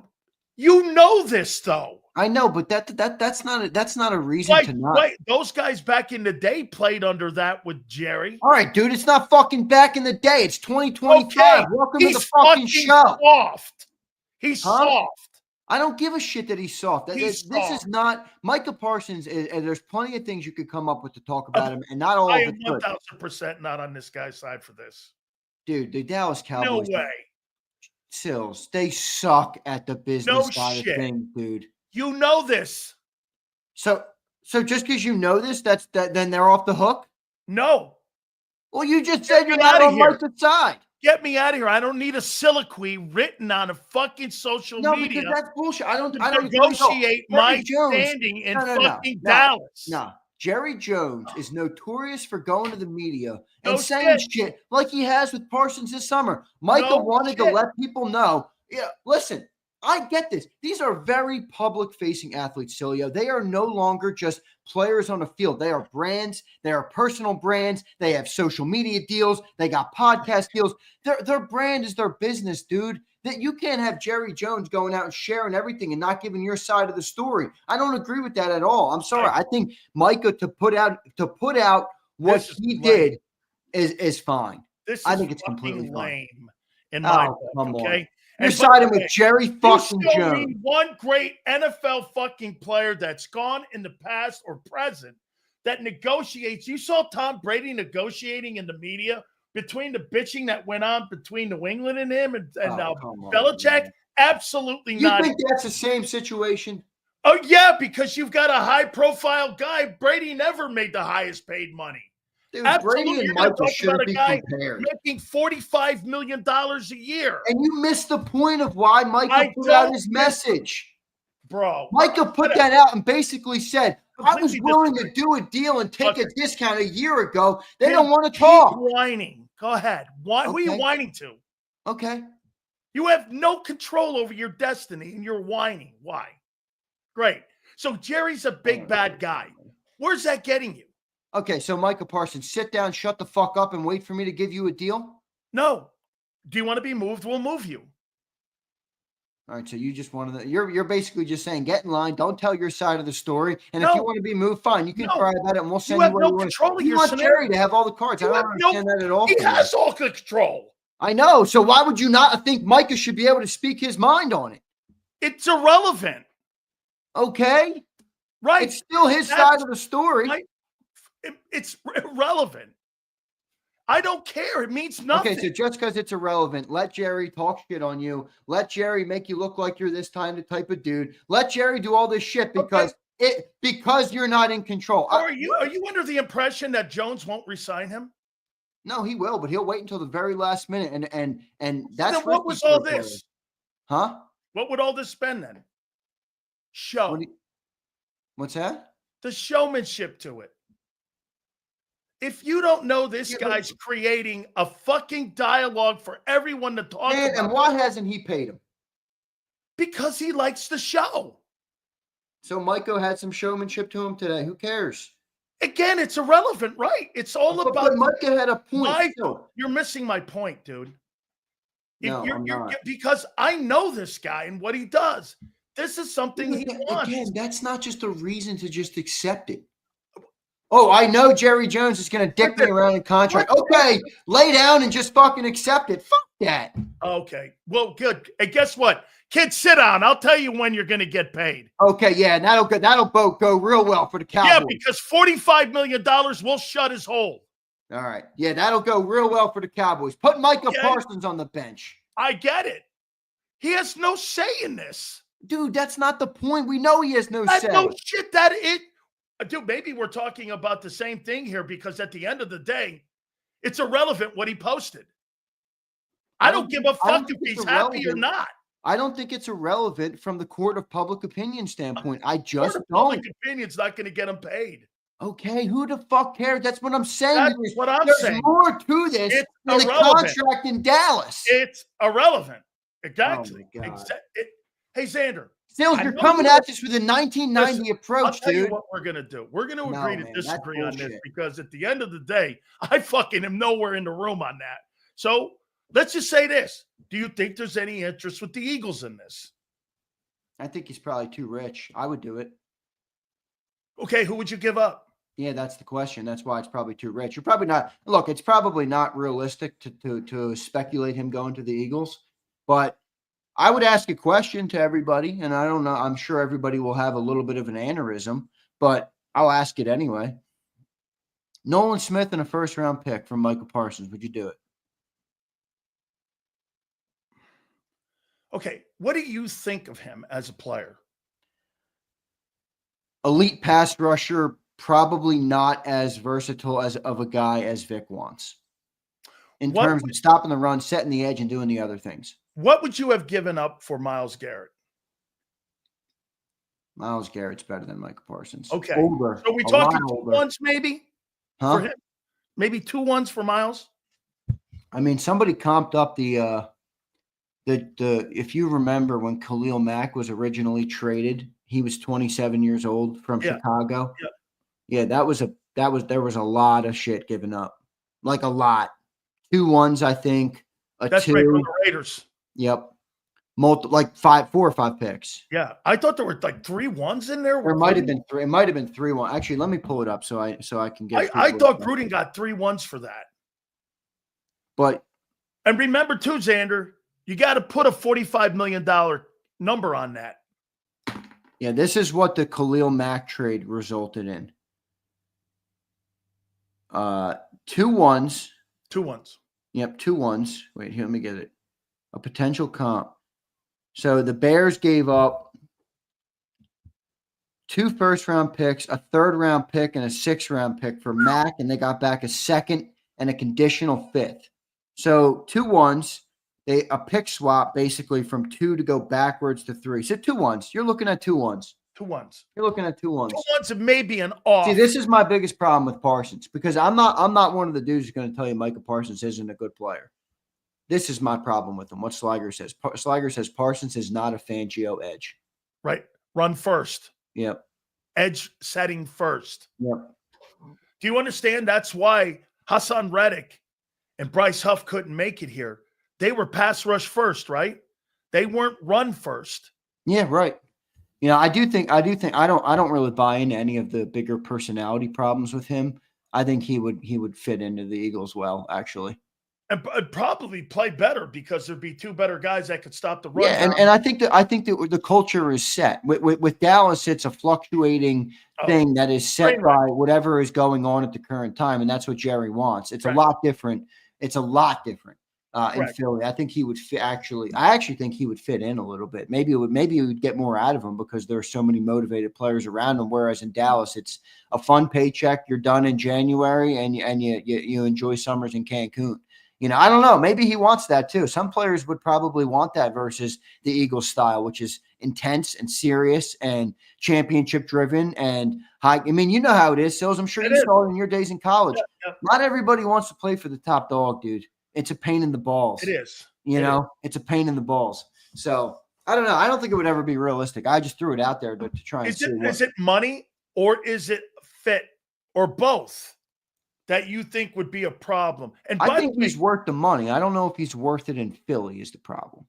you know this, though. I know, but that's not a reason to not. Right. Those guys back in the day played under that with Jerry. All right, dude, it's not fucking back in the day. It's 2025. Okay. Welcome to the fucking show. Soft. He's soft. I don't give a shit that he's soft. This is not Micah Parsons. There's plenty of things you could come up with to talk about him, and not all of it. I am 1,000% not on this guy's side for this. Dude, the Dallas Cowboys. No way. Sills, they suck at the business side of things, dude. You know this. So just because you know this, then they're off the hook? No. Well, you just said you're not on Micah's side. Get me out of here. I don't need a soliloquy written on a fucking social media. No, because that's bullshit. I don't negotiate my standing in fucking Dallas. No. Jerry Jones is notorious for going to the media and saying shit like he has with Parsons this summer. Micah wanted to let people know. Yeah, listen, I get this. These are very public-facing athletes, Sileo. They are no longer just players on a field. They are brands. They are personal brands. They have social media deals. They got podcast deals. Their brand is their business, dude. that you can't have Jerry Jones going out and sharing everything and not giving your side of the story. I don't agree with that at all. I'm sorry. I think Micah to put out what he did is fine. I think it's completely lame in my book. Come okay. On. You're siding with Jerry fucking you show Jones. Me one great NFL fucking player that's gone in the past or present that negotiates. You saw Tom Brady negotiating in the media between the bitching that went on between New England and him and Belichick. Absolutely not. You think that's the same situation? Oh, yeah, because you've got a high-profile guy. Brady never made the highest paid money. Dude, Brady and Michael shouldn't be compared. Making $45 million a year. And you missed the point of why Micah put out his message. Bro. Micah put that out and basically said, I was willing to do a deal and take a discount a year ago. They don't want to talk. Keep whining. Go ahead. Who are you whining to? Okay. You have no control over your destiny and you're whining. Why? Great. So Jerry's a big bad guy. Where's that getting you? Okay, so Micah Parsons, sit down, shut the fuck up, and wait for me to give you a deal? No. Do you want to be moved? We'll move you. All right, so you just wanted to, you're basically just saying, get in line, don't tell your side of the story, and if you want to be moved, fine, you can cry about it, and we'll send you where you want. You want Jerry to have all the cards. I don't understand that at all. He has all the control. I know, so why would you not think Micah should be able to speak his mind on it? It's irrelevant. Okay. Right. It's still his side of the story. It's irrelevant. I don't care. It means nothing. Okay, so just because it's irrelevant, let Jerry talk shit on you. Let Jerry make you look like you're this type of dude. Let Jerry do all this shit because you're not in control. Are you under the impression that Jones won't resign him? No, he will, but he'll wait until the very last minute. And that's then what was all this? Huh? What would all this spend then? Show. What's that? The showmanship to it. If you don't know this guy's creating a fucking dialogue for everyone to talk about. And why hasn't he paid him? Because he likes the show. So Micah had some showmanship to him today. Who cares? Again, it's irrelevant, right? It's all about. But Micah had a point. You're missing my point, dude. No, I'm not. Because I know this guy and what he does. This is something he wants. Again, that's not just a reason to just accept it. Oh, I know Jerry Jones is going to dick me around in contract. Okay, lay down and just fucking accept it. Fuck that. Okay, well, good. And guess what? Kids, sit down. I'll tell you when you're going to get paid. Okay, yeah, that'll go real well for the Cowboys. Yeah, because $45 million will shut his hole. All right. Yeah, that'll go real well for the Cowboys. Put Micah Parsons on the bench. I get it. He has no say in this. Dude, that's not the point. We know he has no say. No shit, that it. Dude, maybe we're talking about the same thing here because at the end of the day, it's irrelevant what he posted. I don't give a fuck if he's happy or not. I don't think it's irrelevant from the court of public opinion standpoint. I just don't. Public opinion's not going to get him paid. Okay, who the fuck cares? That's what I'm saying. That's what I'm saying. There's more to this than the contract in Dallas. It's irrelevant. Exactly. Oh my God. Hey, Xander. Sills, you're coming at this with a 1990 approach, I'll tell dude. you what we're going to do. We're going to agree to disagree on this because at the end of the day, I fucking am nowhere in the room on that. So let's just say this. Do you think there's any interest with the Eagles in this? I think he's probably too rich. I would do it. Okay, who would you give up? Yeah, that's the question. That's why it's probably too rich. You're probably not. Look, it's probably not realistic to speculate him going to the Eagles, but I would ask a question to everybody, and I don't know. I'm sure everybody will have a little bit of an aneurysm, but I'll ask it anyway. Nolan Smith and a first-round pick from Micah Parsons. Would you do it? Okay, what do you think of him as a player? Elite pass rusher, probably not as versatile of a guy as Vic wants. In terms of stopping the run, setting the edge, and doing the other things. What would you have given up for Myles Garrett? Myles Garrett's better than Micah Parsons. Okay. Older. So we talking 2 ones maybe? Huh? For him? Maybe 2 ones for Myles? I mean, somebody comped up the if you remember when Khalil Mack was originally traded, he was 27 years old from Chicago. Yeah, there was a lot of shit given up. Like a lot. 2 ones, I think. That's 2. right, for the Raiders. Yep. like 4 or 5 picks. Yeah, I thought there were like 3 ones in there. There might have been 3. It might have been 3-1. Actually, let me pull it up so I can get. I thought Gruden got 3 ones for that. But and remember too, Xander, you got to put a $45 million number on that. Yeah, this is what the Khalil Mack trade resulted in. 2 ones. 2 ones. Yep, 2 ones. Wait, here, let me get it. A potential comp. So the Bears gave up 2 first-round picks, a third-round pick, and a 6th-round pick for Mack, and they got back a 2nd and a conditional 5th. So 2 ones, a pick swap basically from 2 to go backwards to 3. So 2 ones. You're looking at 2 ones. 2 ones. You're looking at 2 ones. 2 ones and maybe an off. See, this is my biggest problem with Parsons because I'm not one of the dudes who's going to tell you Micah Parsons isn't a good player. This is my problem with him. What Sliger says. Sliger says Parsons is not a Fangio edge. Right. Run first. Yep. Edge setting first. Yep. Do you understand? That's why Hassan Reddick and Bryce Huff couldn't make it here. They were pass rush first, right? They weren't run first. Yeah, right. You know, I don't really buy into any of the bigger personality problems with him. I think he would fit into the Eagles well, actually. And probably play better because there'd be 2 better guys that could stop the run. Yeah, and I think that the culture is set. With Dallas, it's a fluctuating thing that is set by whatever is going on at the current time, and that's what Jerry wants. It's a lot different. It's a lot different in Philly. I think he would fit. I actually think he would fit in a little bit. Maybe you would get more out of him because there are so many motivated players around him. Whereas in Dallas, it's a fun paycheck. You're done in January, and you enjoy summers in Cancun. You know, I don't know. Maybe he wants that too. Some players would probably want that versus the Eagles style, which is intense and serious and championship driven and high. I mean, you know how it is, Sills. I'm sure you saw it in your days in college. Yeah. Not everybody wants to play for the top dog, dude. It's a pain in the balls. It is. It's a pain in the balls. So I don't know. I don't think it would ever be realistic. I just threw it out there to try and see. Is it money or is it fit or both? That you think would be a problem. And I think he's worth the money. I don't know if he's worth it in Philly is the problem.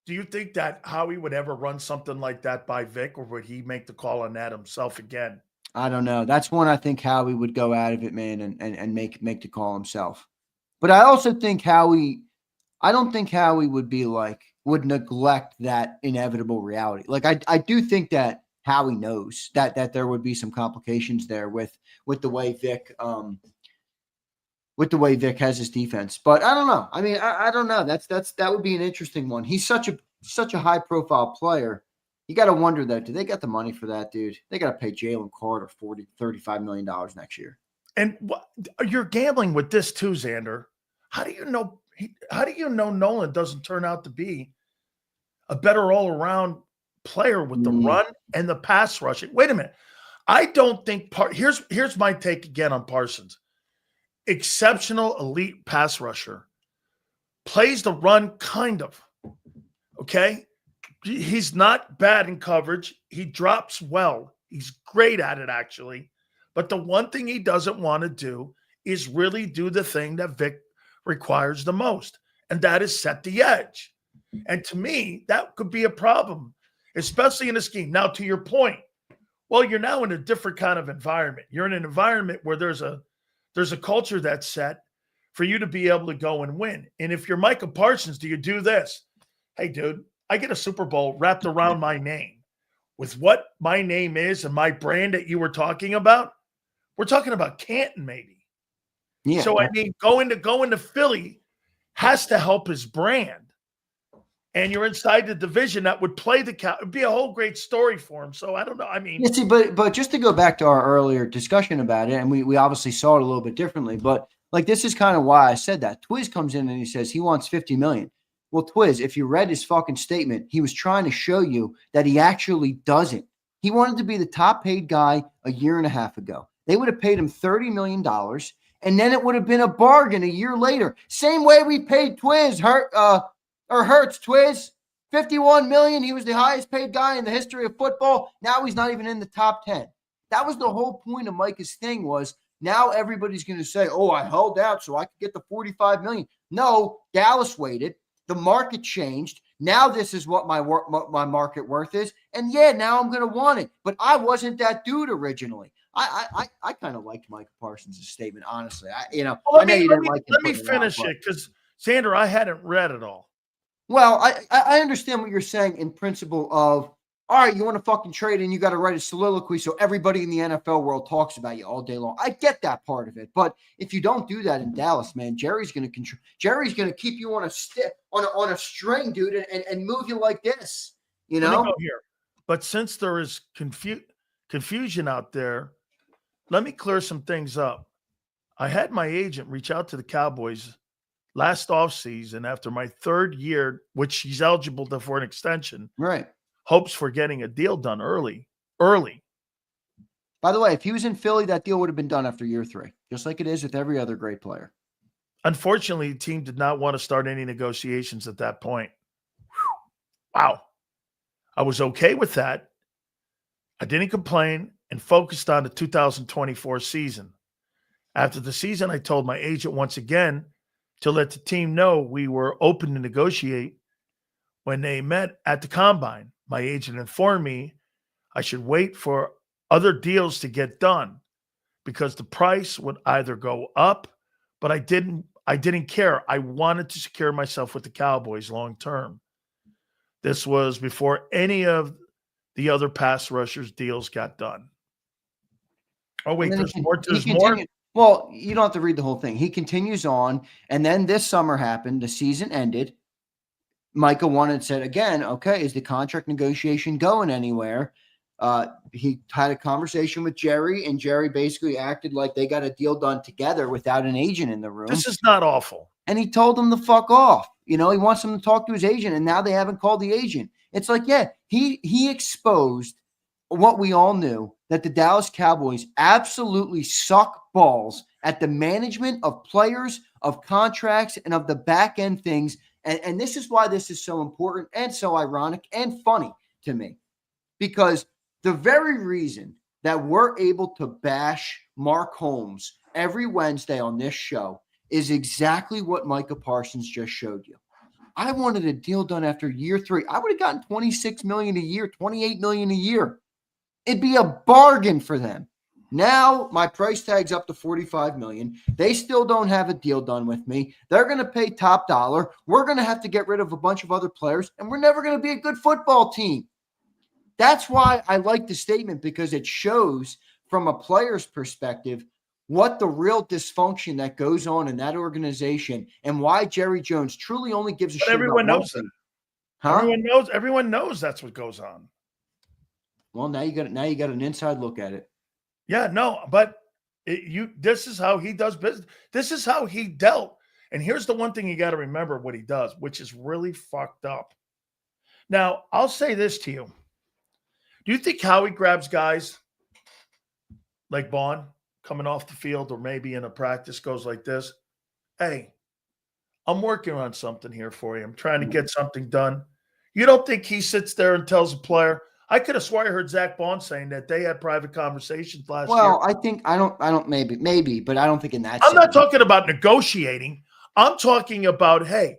Do you think that Howie would ever run something like that by Vic, or would he make the call on that himself again? I don't know. That's one I think Howie would go out of it, man, and make the call himself. But I also think I don't think Howie would neglect that inevitable reality. Like I do think that Howie knows that there would be some complications there with the way Vic has his defense. But I don't know. I mean, I don't know. That would be an interesting one. He's such a high profile player. You got to wonder though, do they got the money for that, dude? They got to pay Jalen Carter $35 million next year. And you're gambling with this too, Xander. How do you know Nolan doesn't turn out to be a better all around player with the run and the pass rushing? Wait a minute. I don't think here's my take again on Parsons. Exceptional elite pass rusher. Plays the run kind of. Okay? He's not bad in coverage. He drops well. He's great at it actually. But the one thing he doesn't want to do is really do the thing that Vic requires the most, and that is set the edge. And to me, that could be a problem, especially in a scheme. Now, to your point, well, you're now in a different kind of environment. You're in an environment where there's a culture that's set for you to be able to go and win. And if you're Micah Parsons, do you do this? Hey, dude, I get a Super Bowl wrapped around my name. With what my name is and my brand that you were talking about, we're talking about Canton maybe. Yeah. So, I mean, going to Philly has to help his brand. And you're inside the division that would play the Cow. It'd be a whole great story for him. So I don't know. I mean, yeah, see, but just to go back to our earlier discussion about it, and we obviously saw it a little bit differently, but like this is kind of why I said that. Twiz comes in and he says he wants $50 million. Well, Twiz, if you read his fucking statement, he was trying to show you that he actually doesn't. He wanted to be the top paid guy a year and a half ago. They would have paid him $30 million, and then it would have been a bargain a year later. Same way we paid Twiz, Hurts, Twiz, $51 million. He was the highest paid guy in the history of football. Now he's not even in the top 10. That was the whole point of Micah's thing was now everybody's going to say, oh, I held out so I could get the $45 million. No, Dallas waited. The market changed. Now this is what my market worth is. And yeah, now I'm going to want it. But I wasn't that dude originally. I kind of liked Micah Parsons' statement, honestly. Well, I know you didn't like it. Let me finish it because, Xander, I hadn't read it all. Well, I understand what you're saying in principle of, all right, you want to fucking trade and you got to write a soliloquy so everybody in the NFL world talks about you all day long. I get that part of it. But if you don't do that in Dallas, man, Jerry's going to keep you on a stick, on a string, dude, and move you like this, you know? Let me go here. But since there is confusion out there, let me clear some things up. I had my agent reach out to the Cowboys last offseason after my third year, which he's eligible for an extension. Right. Hopes for getting a deal done early. By the way, if he was in Philly, that deal would have been done after year 3, just like it is with every other great player. Unfortunately, the team did not want to start any negotiations at that point. Whew. Wow. I was okay with that. I didn't complain and focused on the 2024 season. After the season, I told my agent once again to let the team know we were open to negotiate. When they met at the combine, my agent informed me I should wait for other deals to get done because the price would either go up, but I didn't care. I wanted to secure myself with the Cowboys long term. This was before any of the other pass rushers deals got done. Oh, wait, there's more. There's more. Well, you don't have to read the whole thing. He continues on, and then this summer happened. The season ended. Micah wanted said again, okay, is the contract negotiation going anywhere? He had a conversation with Jerry, and Jerry basically acted like they got a deal done together without an agent in the room. This is not awful. And he told them to fuck off. He wants them to talk to his agent, and now they haven't called the agent. It's like, yeah, he exposed what we all knew, that the Dallas Cowboys absolutely suck balls at the management of players, of contracts, and of the back end things. And this is why this is so important and so ironic and funny to me, because the very reason that we're able to bash Mark Holmes every Wednesday on this show is exactly what Micah Parsons just showed you. I wanted a deal done after year 3. I would have gotten $26 million a year, $28 million a year. It'd be a bargain for them. Now my price tag's up to $45 million. They still don't have a deal done with me. They're going to pay top dollar. We're going to have to get rid of a bunch of other players, and we're never going to be a good football team. That's why I like the statement, because it shows from a player's perspective what the real dysfunction that goes on in that organization and why Jerry Jones truly only gives a shit. Everyone knows that. Huh? Everyone knows that's what goes on. Well, now you got an inside look at it. Yeah, no, but this is how he does business. This is how he dealt. And here's the one thing you got to remember what he does, which is really fucked up. Now, I'll say this to you. Do you think Howie grabs guys like Vaughn coming off the field or maybe in a practice goes like this? Hey, I'm working on something here for you. I'm trying to get something done. You don't think he sits there and tells a player? I could have sworn I heard Zach Bond saying that they had private conversations last year. Well, I don't maybe, but I don't think in that. I'm not talking about negotiating. I'm talking about, hey,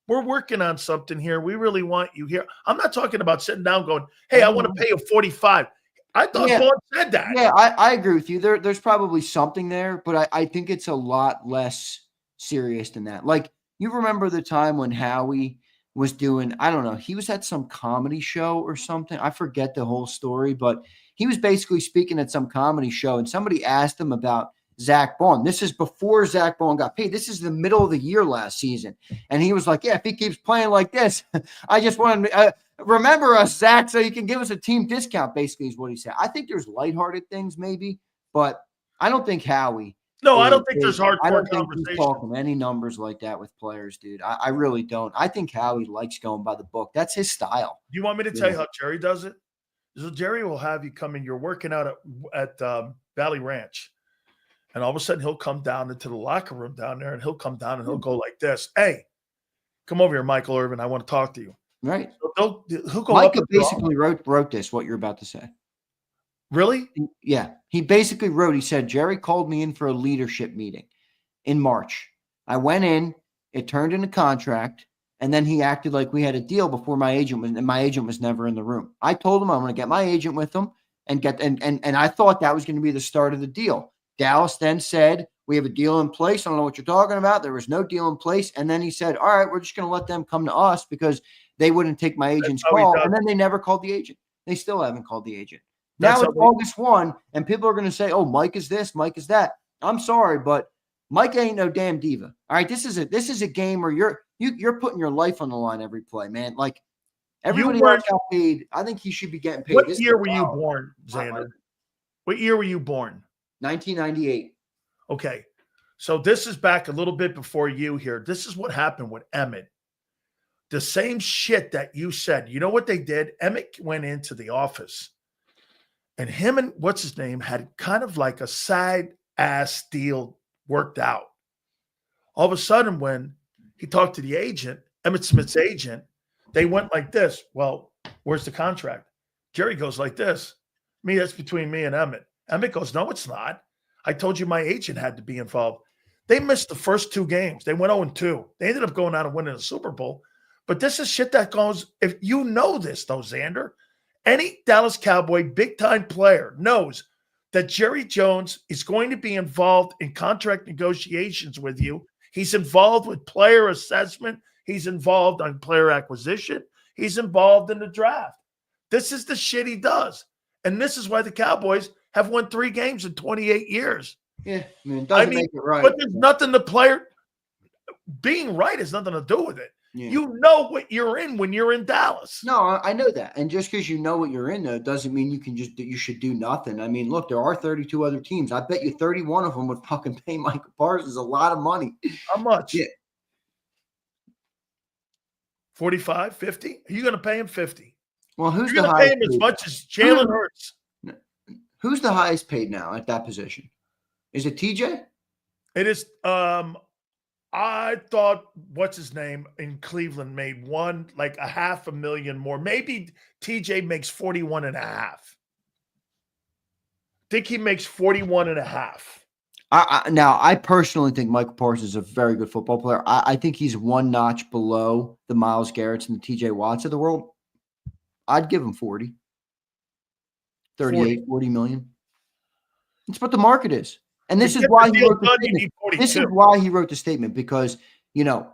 we're working on something here. We really want you here. I'm not talking about sitting down going, hey, I want to pay you 45. I thought Bond said that. Yeah, I agree with you. There's probably something there, but I think it's a lot less serious than that. Like, you remember the time when Howie was doing, I don't know, he was at some comedy show or something. I forget the whole story, but he was basically speaking at some comedy show, and somebody asked him about Zach Bond. This is before Zach Bond got paid. This is the middle of the year last season. And he was like, yeah, if he keeps playing like this, I just want to remember us, Zach, so you can give us a team discount, basically is what he said. I think there's lighthearted things maybe, but I don't think Howie. No, I don't think there's hardcore I don't think conversation. he's talking any numbers like that with players, dude. I really don't. I think Howie likes going by the book. That's his style. Do you want me to tell you how Jerry does it? So Jerry will have you come in. You're working out at Valley Ranch. And all of a sudden, he'll come down into the locker room down there, and he'll come down and he'll go like this. Hey, come over here, Michael Irvin. I want to talk to you. Right. So he'll go Micah basically wrote this, what you're about to say. Really? Yeah. He basically wrote, he said, Jerry called me in for a leadership meeting in March. I went in. It turned into contract. And then he acted like we had a deal before my agent was, and my agent was never in the room. I told him I'm going to get my agent with him and get, and I thought that was going to be the start of the deal. Dallas then said, we have a deal in place. I don't know what you're talking about. There was no deal in place. And then he said, all right, we're just going to let them come to us because they wouldn't take my agent's call. And then they never called the agent. They still haven't called the agent. Now it's August 1, and people are going to say, oh, Mike is this, Mike is that. I'm sorry, but Mike ain't no damn diva. All right, this is a game where you're putting your life on the line every play, man. Like everybody else got paid. I think he should be getting paid. What year were you born, Xander? What year were you born? 1998. Okay. So this is back a little bit before you here. This is what happened with Emmett. The same shit that you said. You know what they did? Emmett went into the office and him and what's his name had kind of like a side ass deal worked out. All of a sudden, when he talked to the agent, Emmett Smith's agent, they went like this. Well, where's the contract? Jerry goes like this. That's between me and Emmett. Emmett goes, no, it's not. I told you my agent had to be involved. They missed the first 2 games. They went 0-2. They ended up going out and winning the Super Bowl. But this is shit that goes, if you know this, though, Xander, any Dallas Cowboy big-time player knows that Jerry Jones is going to be involved in contract negotiations with you. He's involved with player assessment. He's involved on player acquisition. He's involved in the draft. This is the shit he does. And this is why the Cowboys have won 3 games in 28 years. Yeah, it doesn't make it right. But there's nothing the player being right has nothing to do with it. Yeah. You know what you're in when you're in Dallas. No, I know that. And just because you know what you're in, though, doesn't mean you should do nothing. I mean, look, there are 32 other teams. I bet you 31 of them would fucking pay Michael Parsons a lot of money. How much? Yeah. 45, 50? Are you going to pay him 50? Well, who's the highest? Pay him as much as Jalen Hurts. Who's the highest paid now at that position? Is it TJ? It is. I thought what's his name in Cleveland made like $500,000 more. Maybe TJ makes 41.5. I think he makes 41.5. Now, I personally think Michael Parsons is a very good football player. I think he's one notch below the Myles Garretts and the TJ Watts of the world. I'd give him 40. 40 million. That's what the market is. And this is why he wrote the statement. This is why he wrote the statement, because,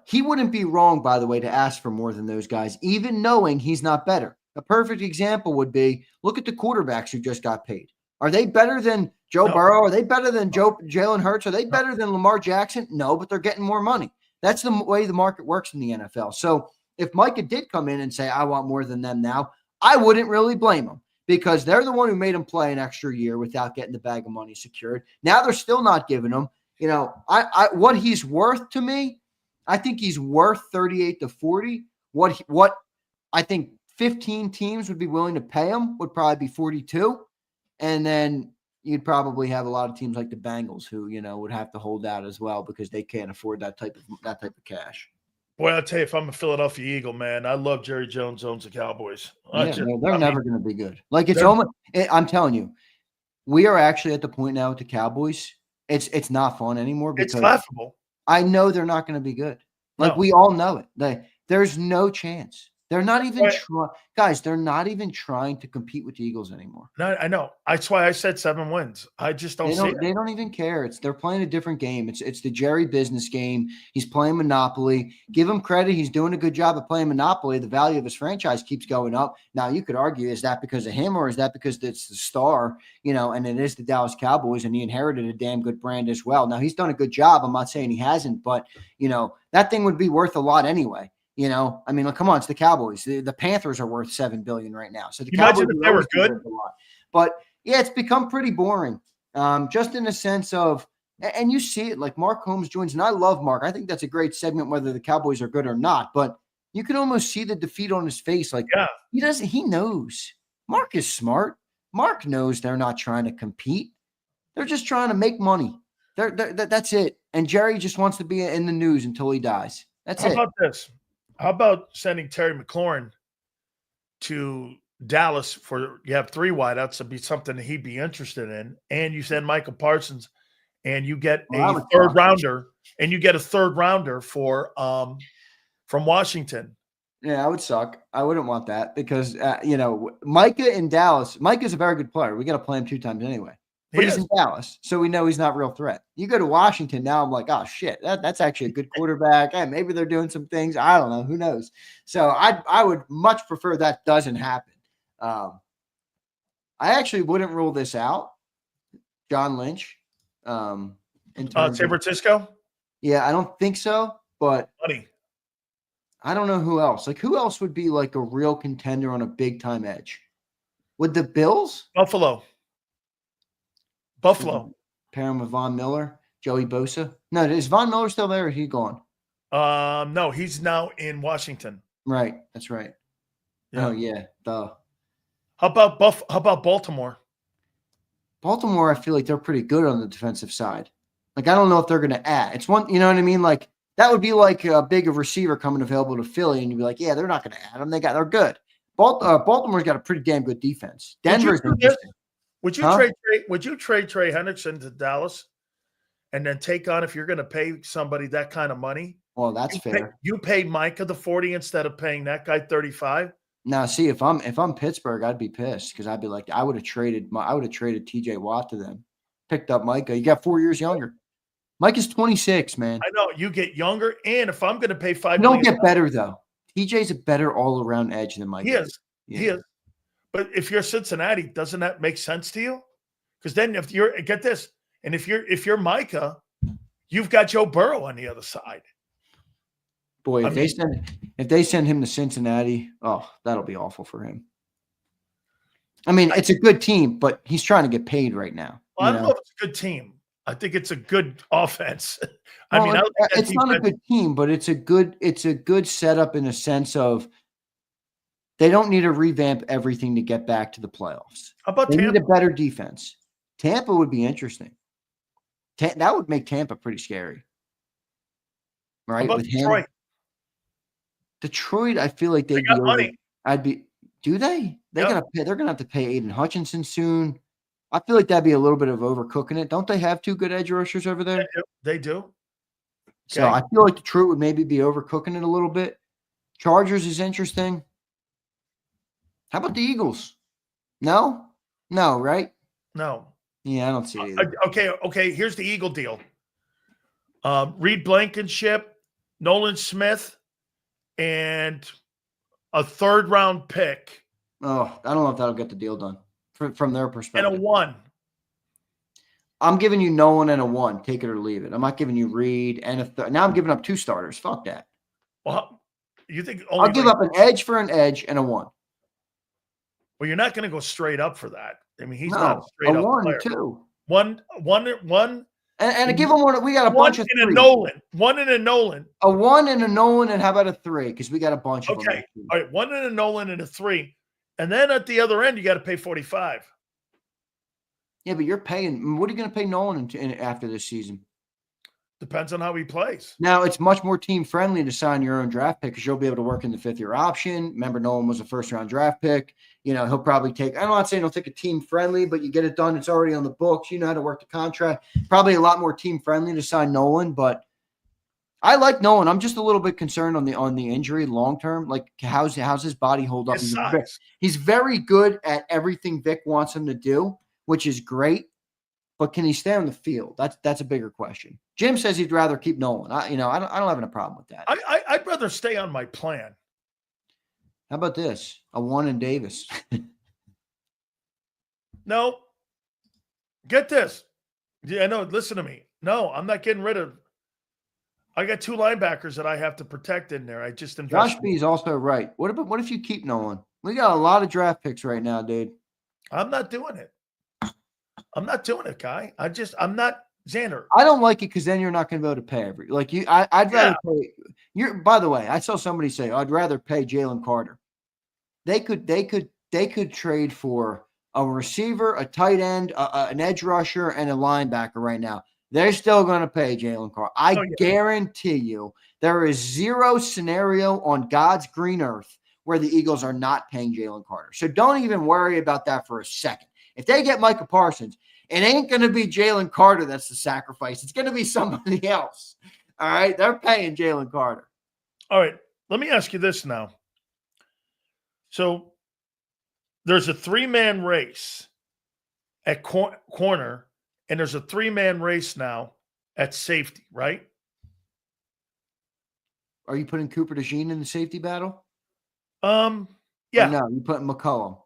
he wouldn't be wrong, by the way, to ask for more than those guys, even knowing he's not better. A perfect example would be, look at the quarterbacks who just got paid. Are they better than Joe Burrow? Are they better than Jalen Hurts? Are they better than Lamar Jackson? No, but they're getting more money. That's the way the market works in the NFL. So if Micah did come in and say, I want more than them now, I wouldn't really blame him, because they're the one who made him play an extra year without getting the bag of money secured. Now they're still not giving him. What he's worth to me, I think he's worth 38 to 40. What I think 15 teams would be willing to pay him would probably be 42. And then you'd probably have a lot of teams like the Bengals who, would have to hold out as well because they can't afford that type of cash. Boy, I'll tell you, if I'm a Philadelphia Eagle, man, I love Jerry Jones owns the Cowboys. They're never going to be good. I'm telling you, we are actually at the point now with the Cowboys. It's not fun anymore because it's laughable. I know they're not going to be good. We all know it. There's no chance. They're not even guys. They're not even trying to compete with the Eagles anymore. No, I know. That's why I said 7 wins. I just don't see it. They don't even care. They're playing a different game. It's the Jerry business game. He's playing Monopoly. Give him credit. He's doing a good job of playing Monopoly. The value of his franchise keeps going up. Now you could argue, is that because of him or is that because it's the star? And it is the Dallas Cowboys, and he inherited a damn good brand as well. Now he's done a good job. I'm not saying he hasn't, but that thing would be worth a lot anyway. Come on, it's the Cowboys. The Panthers are worth $7 billion right now. So the Cowboys imagine if they were good. A lot. But yeah, it's become pretty boring. Just in the sense of, and you see it, like Mark Holmes joins, and I love Mark. I think that's a great segment, whether the Cowboys are good or not. But you can almost see the defeat on his face. He knows. Mark is smart. Mark knows they're not trying to compete. They're just trying to make money. That's it. And Jerry just wants to be in the news until he dies. That's it. How about this? How about sending Terry McLaurin to Dallas you have 3 wideouts to be something that he'd be interested in, and you send Michael Parsons, and you get a third rounder, for from Washington. Yeah, that would suck. I wouldn't want that because, Micah in Dallas, Micah's a very good player. We got to play him 2 times anyway. But he's in Dallas, so we know he's not a real threat. You go to Washington, now I'm like, oh, shit, that's actually a good quarterback. Hey, maybe they're doing some things. I don't know. Who knows? So I would much prefer that doesn't happen. I actually wouldn't rule this out. John Lynch. In terms San Francisco? Yeah, I don't think so, but Money. I don't know who else. Like, who else would be like a real contender on a big-time edge? Would the Bills? Buffalo. Pair him with Von Miller, Joey Bosa. No, is Von Miller still there or is he gone? No, he's now in Washington. Right, that's right. Yeah. Oh, yeah. Duh. How about Baltimore? Baltimore, I feel like they're pretty good on the defensive side. Like, I don't know if they're going to add. It's one, you know what I mean? Like, that would be like a big receiver coming available to Philly, and you'd be like, yeah, they're not going to add them. They're good. Baltimore's got a pretty damn good defense. Denver's interesting. Would you trade Trey Hendrickson to Dallas and then take on, if you're going to pay somebody that kind of money? Well, that's fair. You pay Micah the 40 instead of paying that guy 35. Now, see, if I'm Pittsburgh, I'd be pissed because I'd be like, I would have traded TJ Watt to them, picked up Micah. You got 4 years younger. Micah's 26, man. I know you get younger, and if I'm going to pay $5 million, don't get better though. TJ's a better all around edge than Micah. He is. Yeah. He is. But if you're Cincinnati, doesn't that make sense to you? Because then if you're if you're Micah, you've got Joe Burrow on the other side. Boy, if they send him to Cincinnati, oh, that'll be awful for him. I mean, it's a good team, but he's trying to get paid right now. Well, I don't know if it's a good team. I think it's a good offense. It's not a good team, but it's a good setup in a sense of they don't need to revamp everything to get back to the playoffs. How about they Tampa? need a better defense. Tampa would be interesting. That would make Tampa pretty scary. Right? How about Detroit? Detroit, I feel like they got money. Do they? They're gonna have to pay Aiden Hutchinson soon. I feel like that'd be a little bit of overcooking it. Don't they have 2 good edge rushers over there? They do. So I feel like Detroit would maybe be overcooking it a little bit. Chargers is interesting. How about the Eagles? No, right? No. Yeah, I don't see it either. Okay. Here's the Eagle deal. Reed Blankenship, Nolan Smith, and a 3rd-round pick. Oh, I don't know if that'll get the deal done from their perspective. And a 1. I'm giving you Nolan and a 1. Take it or leave it. I'm not giving you Reed and a third. Now I'm giving up 2 starters. Fuck that. Well, you think I'll give up an edge for an edge and a 1. Well, you're not going to go straight up for that. I mean, he's not a straight up 1 player. 2. One. And give him one. We got a bunch of 3. 1 and a Nolan. A 1 and a Nolan, and how about a 3? Because we got a bunch of them. Okay. All right. 1 and a Nolan and a 3. And then at the other end, you got to pay 45. Yeah, but you're paying. What are you going to pay Nolan after this season? Depends on how he plays. Now, it's much more team-friendly to sign your own draft pick because you'll be able to work in the 5th-year option. Remember, Nolan was a first-round draft pick. He'll probably take – I'm not saying he'll take a team-friendly, but you get it done. It's already on the books. You know how to work the contract. Probably a lot more team-friendly to sign Nolan, but I like Nolan. I'm just a little bit concerned on the injury long-term. Like, how's his body hold up? He's very good at everything Vic wants him to do, which is great. But can he stay on the field? That's a bigger question. Jim says he'd rather keep Nolan. I don't have a problem with that. I'd rather stay on my plan. How about this? A 1 in Davis. No. Get this. Yeah, no, listen to me. No, I'm not getting rid of. I got 2 linebackers that I have to protect in there. I just invest. Josh B is also right. What if you keep Nolan? We got a lot of draft picks right now, dude. I'm not doing it. I'm not doing it, Guy. I'm not Xander. I don't like it because then you're not going to be able to pay I'd rather pay. By the way, I saw somebody say I'd rather pay Jalen Carter. They could trade for a receiver, a tight end, an edge rusher, and a linebacker right now. They're still going to pay Jalen Carter. I guarantee you there is 0 scenario on God's green earth where the Eagles are not paying Jalen Carter. So don't even worry about that for a second. If they get Micah Parsons, it ain't going to be Jalen Carter that's the sacrifice. It's going to be somebody else. All right? They're paying Jalen Carter. All right. let me ask you this now. So there's a 3-man race at corner, and there's a 3-man race now at safety, right? Are you putting Cooper DeJean in the safety battle? Yeah. Or no, you putting McCollum.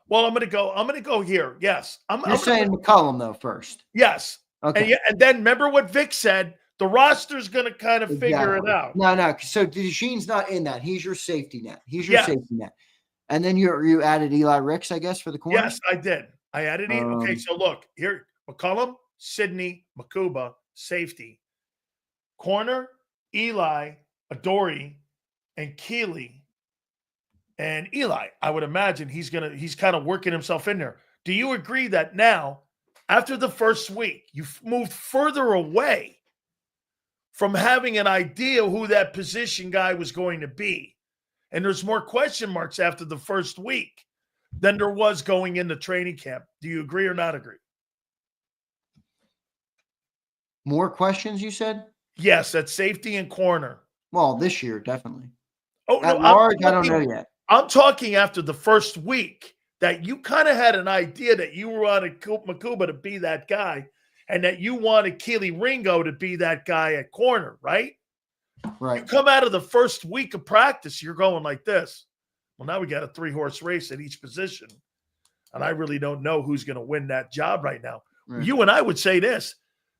Well, I'm gonna go here. Yes. You're saying McCollum though first. Yes. Okay. And then remember what Vic said. The roster's gonna kind of figure it out. No. So DeJean's not in that. He's your safety net. Safety net. And then you added Eli Ricks, I guess, for the corner. Yes, I did. I added okay, so look here: McCollum, Sidney, Makuba, safety, corner, Eli, Adoree, and Keeley. And Eli, I would imagine he's kind of working himself in there. Do you agree that now, after the first week, you've moved further away from having an idea who that position guy was going to be? And there's more question marks after the first week than there was going into training camp. Do you agree or not agree? More questions, you said? Yes, at safety and corner. Well, this year, definitely. Oh, at large, I don't know yet. I'm talking after the first week that you kind of had an idea that you wanted Makuba to be that guy and that you wanted Keely Ringo to be that guy at corner, right? Right. You come out of the first week of practice, you're going like this. Well, now we got a 3-horse race at each position. And I really don't know who's going to win that job right now. Right. You and I would say this.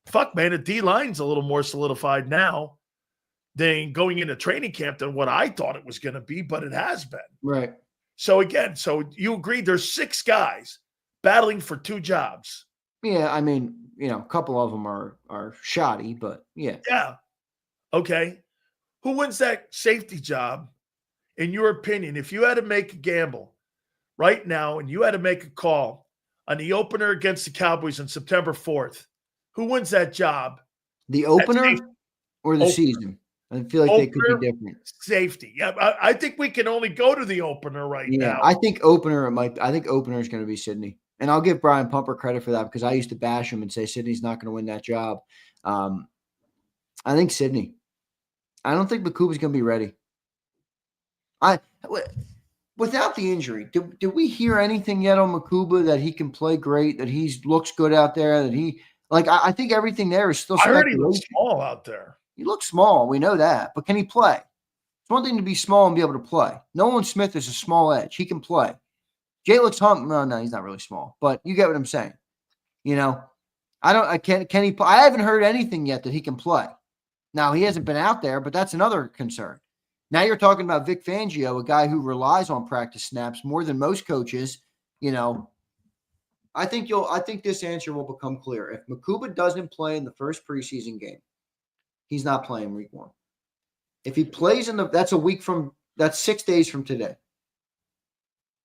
Fuck, man, the D-line's a little more solidified now than going into training camp than what I thought it was going to be, but it has been. Right. So again, you agree there's 6 guys battling for 2 jobs. Yeah, I mean, a couple of them are shoddy, but yeah. Yeah. Okay. Who wins that safety job, in your opinion? If you had to make a gamble right now and you had to make a call on the opener against the Cowboys on September 4th, who wins that job? The opener or the season? I feel like they could be different. Safety. Yeah, I think we can only go to the opener right now. I think opener is going to be Sidney. And I'll give Brian Pumper credit for that because I used to bash him and say Sidney's not going to win that job. I think Sidney. I don't think Makuba's going to be ready. Without the injury, did we hear anything yet on Makuba that he can play great, that he looks good out there, that he I think everything there is still. I heard he looks small out there. He looks small. We know that. But can he play? It's one thing to be small and be able to play. Nolan Smith is a small edge. He can play. Jalen Hunt, no, he's not really small. But you get what I'm saying. Can he play? I haven't heard anything yet that he can play. Now, he hasn't been out there, but that's another concern. Now you're talking about Vic Fangio, a guy who relies on practice snaps more than most coaches. I think this answer will become clear. If Makuba doesn't play in the first preseason game, he's not playing week 1. If he plays that's 6 days from today.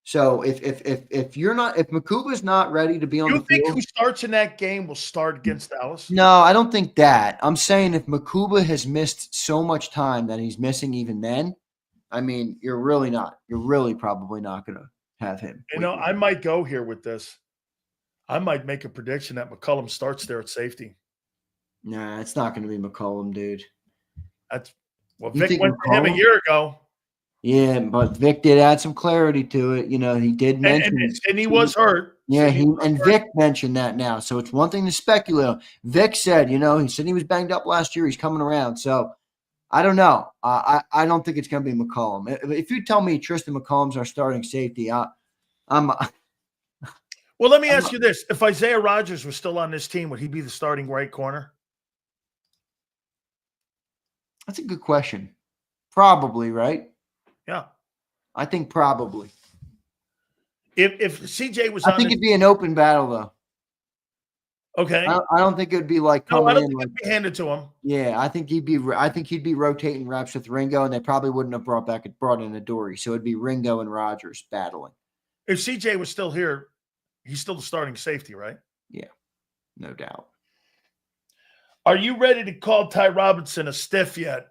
So if Makuba's not ready to be on the field. You think who starts in that game will start against Dallas? No, I don't think that. I'm saying if Makuba has missed so much time that he's missing even then, I mean, you're really probably not going to have him. I might go here with this. I might make a prediction that McCollum starts there at safety. Nah, it's not going to be McCollum, dude. That's Vic went to him a year ago. Yeah, but Vic did add some clarity to it. He did mention and he was hurt. Yeah, Vic mentioned that now. So it's one thing to speculate. Vic said, he said he was banged up last year. He's coming around. So I don't know. I don't think it's going to be McCollum. If you tell me Tristan McCollum's our starting safety, I'm Well, let me ask you this. If Isaiah Rodgers was still on this team, would he be the starting right corner? That's a good question. Probably, right? Yeah. I think probably. If CJ was I think it'd be an open battle, though. Okay. I don't think it'd be like coming I don't think it'd be handed to him. Yeah, I think he'd be rotating reps with Ringo, and they probably wouldn't have brought in Adoree. So it'd be Ringo and Rodgers battling. If CJ was still here, he's still the starting safety, right? Yeah, no doubt. Are you ready to call Ty Robinson a stiff yet?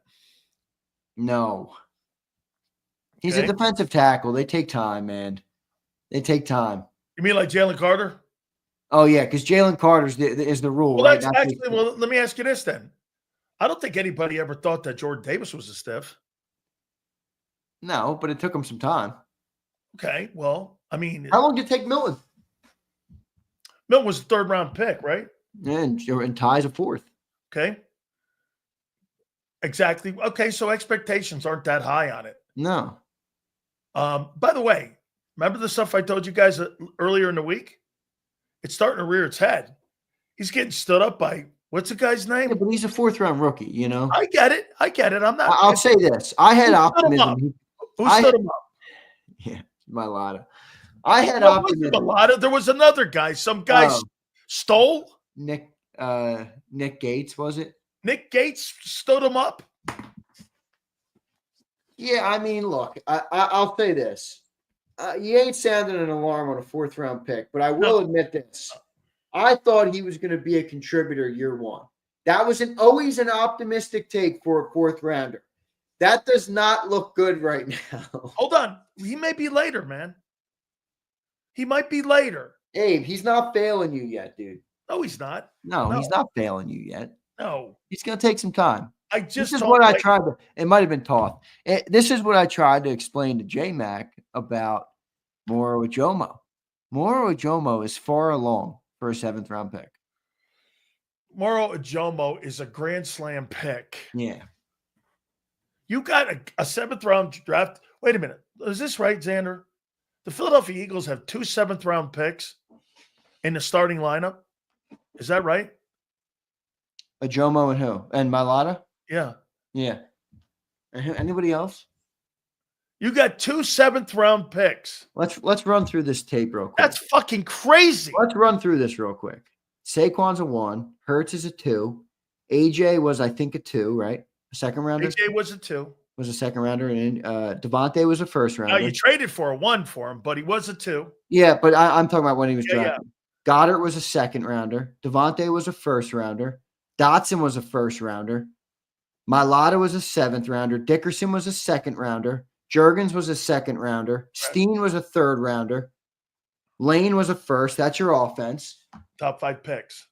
No. He's a defensive tackle. They take time, man. They take time. You mean like Jalen Carter? Oh, yeah, because Jalen Carter is the rule. Well, right? Let me ask you this then. I don't think anybody ever thought that Jordan Davis was a stiff. No, but it took him some time. Okay, well, I mean, How long did it take Milton? Milton was a third-round pick, right? And Ty's a fourth. Okay. Exactly. Okay, so expectations aren't that high on it. No. By the way, remember the stuff I told you guys earlier in the week? It's starting to rear its head. He's getting stood up by what's the guy's name? Yeah, but he's a fourth-round rookie, you know. I get it. I'm not. I'll say this. I had Who optimism. Who stood him up? Yeah, Mailata. I had No, optimism. a lot of. There was another guy. Some guy stole. Nick Gates, was it? Nick Gates stood him up. Yeah, I mean, look, I'll say this. You ain't sounding an alarm on a fourth-round pick, but I will admit this. I thought he was going to be a contributor year one. That was always an optimistic take for a fourth-rounder. That does not look good right now. Hold on. He may be later, man. He might be later. Abe, he's not failing you yet, dude. No, he's not. No, he's not failing you yet. No. He's going to take some time. This is what I tried to – it might have been taught. This is what I tried to explain to J-Mac about Moro Ojomo. Moro Ojomo is far along for a seventh-round pick. Moro Ojomo is a grand slam pick. Yeah. You got a seventh-round draft. Wait a minute. Is this right, Xander? The Philadelphia Eagles have 2 seventh-round picks in the starting lineup. Is that right? Ojomo and who? And Mailata? Yeah. Yeah. Anybody else? You got 2 seventh-round picks. Let's run through this tape real quick. That's fucking crazy. Let's run through this real quick. Saquon's a 1. Hurts is a 2. AJ was, I think, a 2, right? A second rounder? AJ was a 2. Was a second rounder. And Devontae was a first rounder. Now, you traded for a 1 for him, but he was a 2. Yeah, but I'm talking about when he was drafted. Yeah. Goddard was a second rounder. Devontae was a first rounder. Dotson was a first rounder. Mailata was a seventh rounder. Dickerson was a second rounder. Juergens was a second rounder. Steen was a third rounder. Lane was a first. That's your offense. Top 5 picks.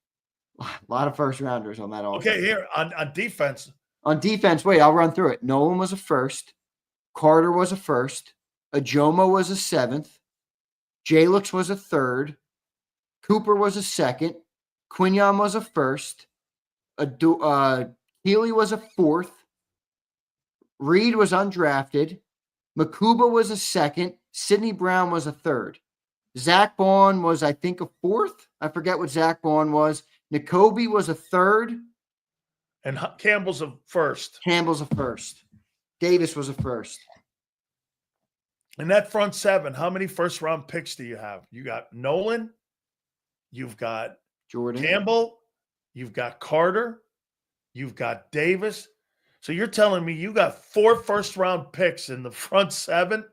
A lot of first rounders on that offense. Okay, here on defense. On defense, wait, I'll run through it. Nolan was a first. Carter was a first. Ojomo was a seventh. Jalix was a third. Cooper was a second. Quinion was a first. Healy was a fourth. Reed was undrafted. Makuba was a second. Sidney Brown was a third. Zach Bond was, I think, a fourth. I forget what Zach Bond was. N'Kobe was a third. And Campbell's a first. Campbell's a first. Davis was a first. In that front 7, how many first-round picks do you have? You got Nolan. You've got Jordan Campbell. You've got Carter. You've got Davis. So you're telling me you got 4 first-round picks in the front 7?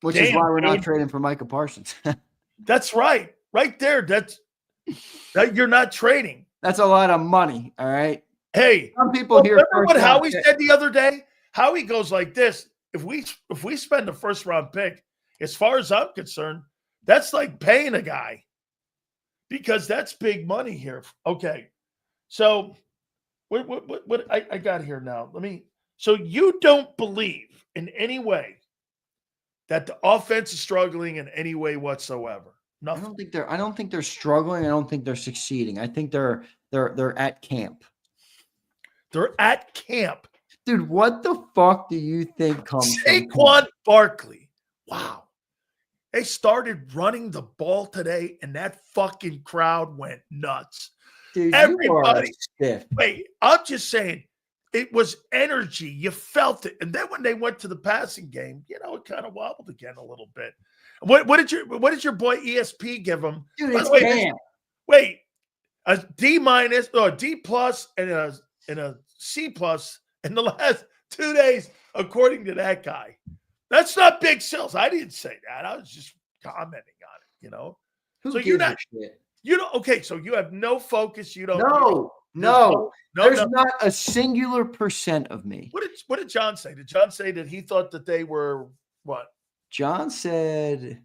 Which is why we're not trading for Micah Parsons. That's right. Right there. That you're not trading. That's a lot of money. All right. Hey, some people here. Remember what Howie said the other day? Howie goes like this: if we spend a first-round pick, as far as I'm concerned, that's like paying a guy, because that's big money here. Okay, so what I got here now? So you don't believe in any way that the offense is struggling in any way whatsoever? Nothing. I don't think they're struggling. I don't think they're succeeding. I think they're at camp. They're at camp. Dude, what the fuck do you think comes Saquon Barkley? Wow. They started running the ball today, and that fucking crowd went nuts. Dude, everybody stiff. Wait, I'm just saying, it was energy. You felt it. And then when they went to the passing game, it kind of wobbled again a little bit. What did your boy ESP give him? Dude, it's camp. Wait, a D-, or a D+, and a C+ in the last 2 days, according to that guy. That's not big sales. I didn't say that. I was just commenting on it, So you're not shit. Okay, so you have no focus. You don't. No. There's not a singular % of me. What did John say? Did John say that he thought that they were what? John said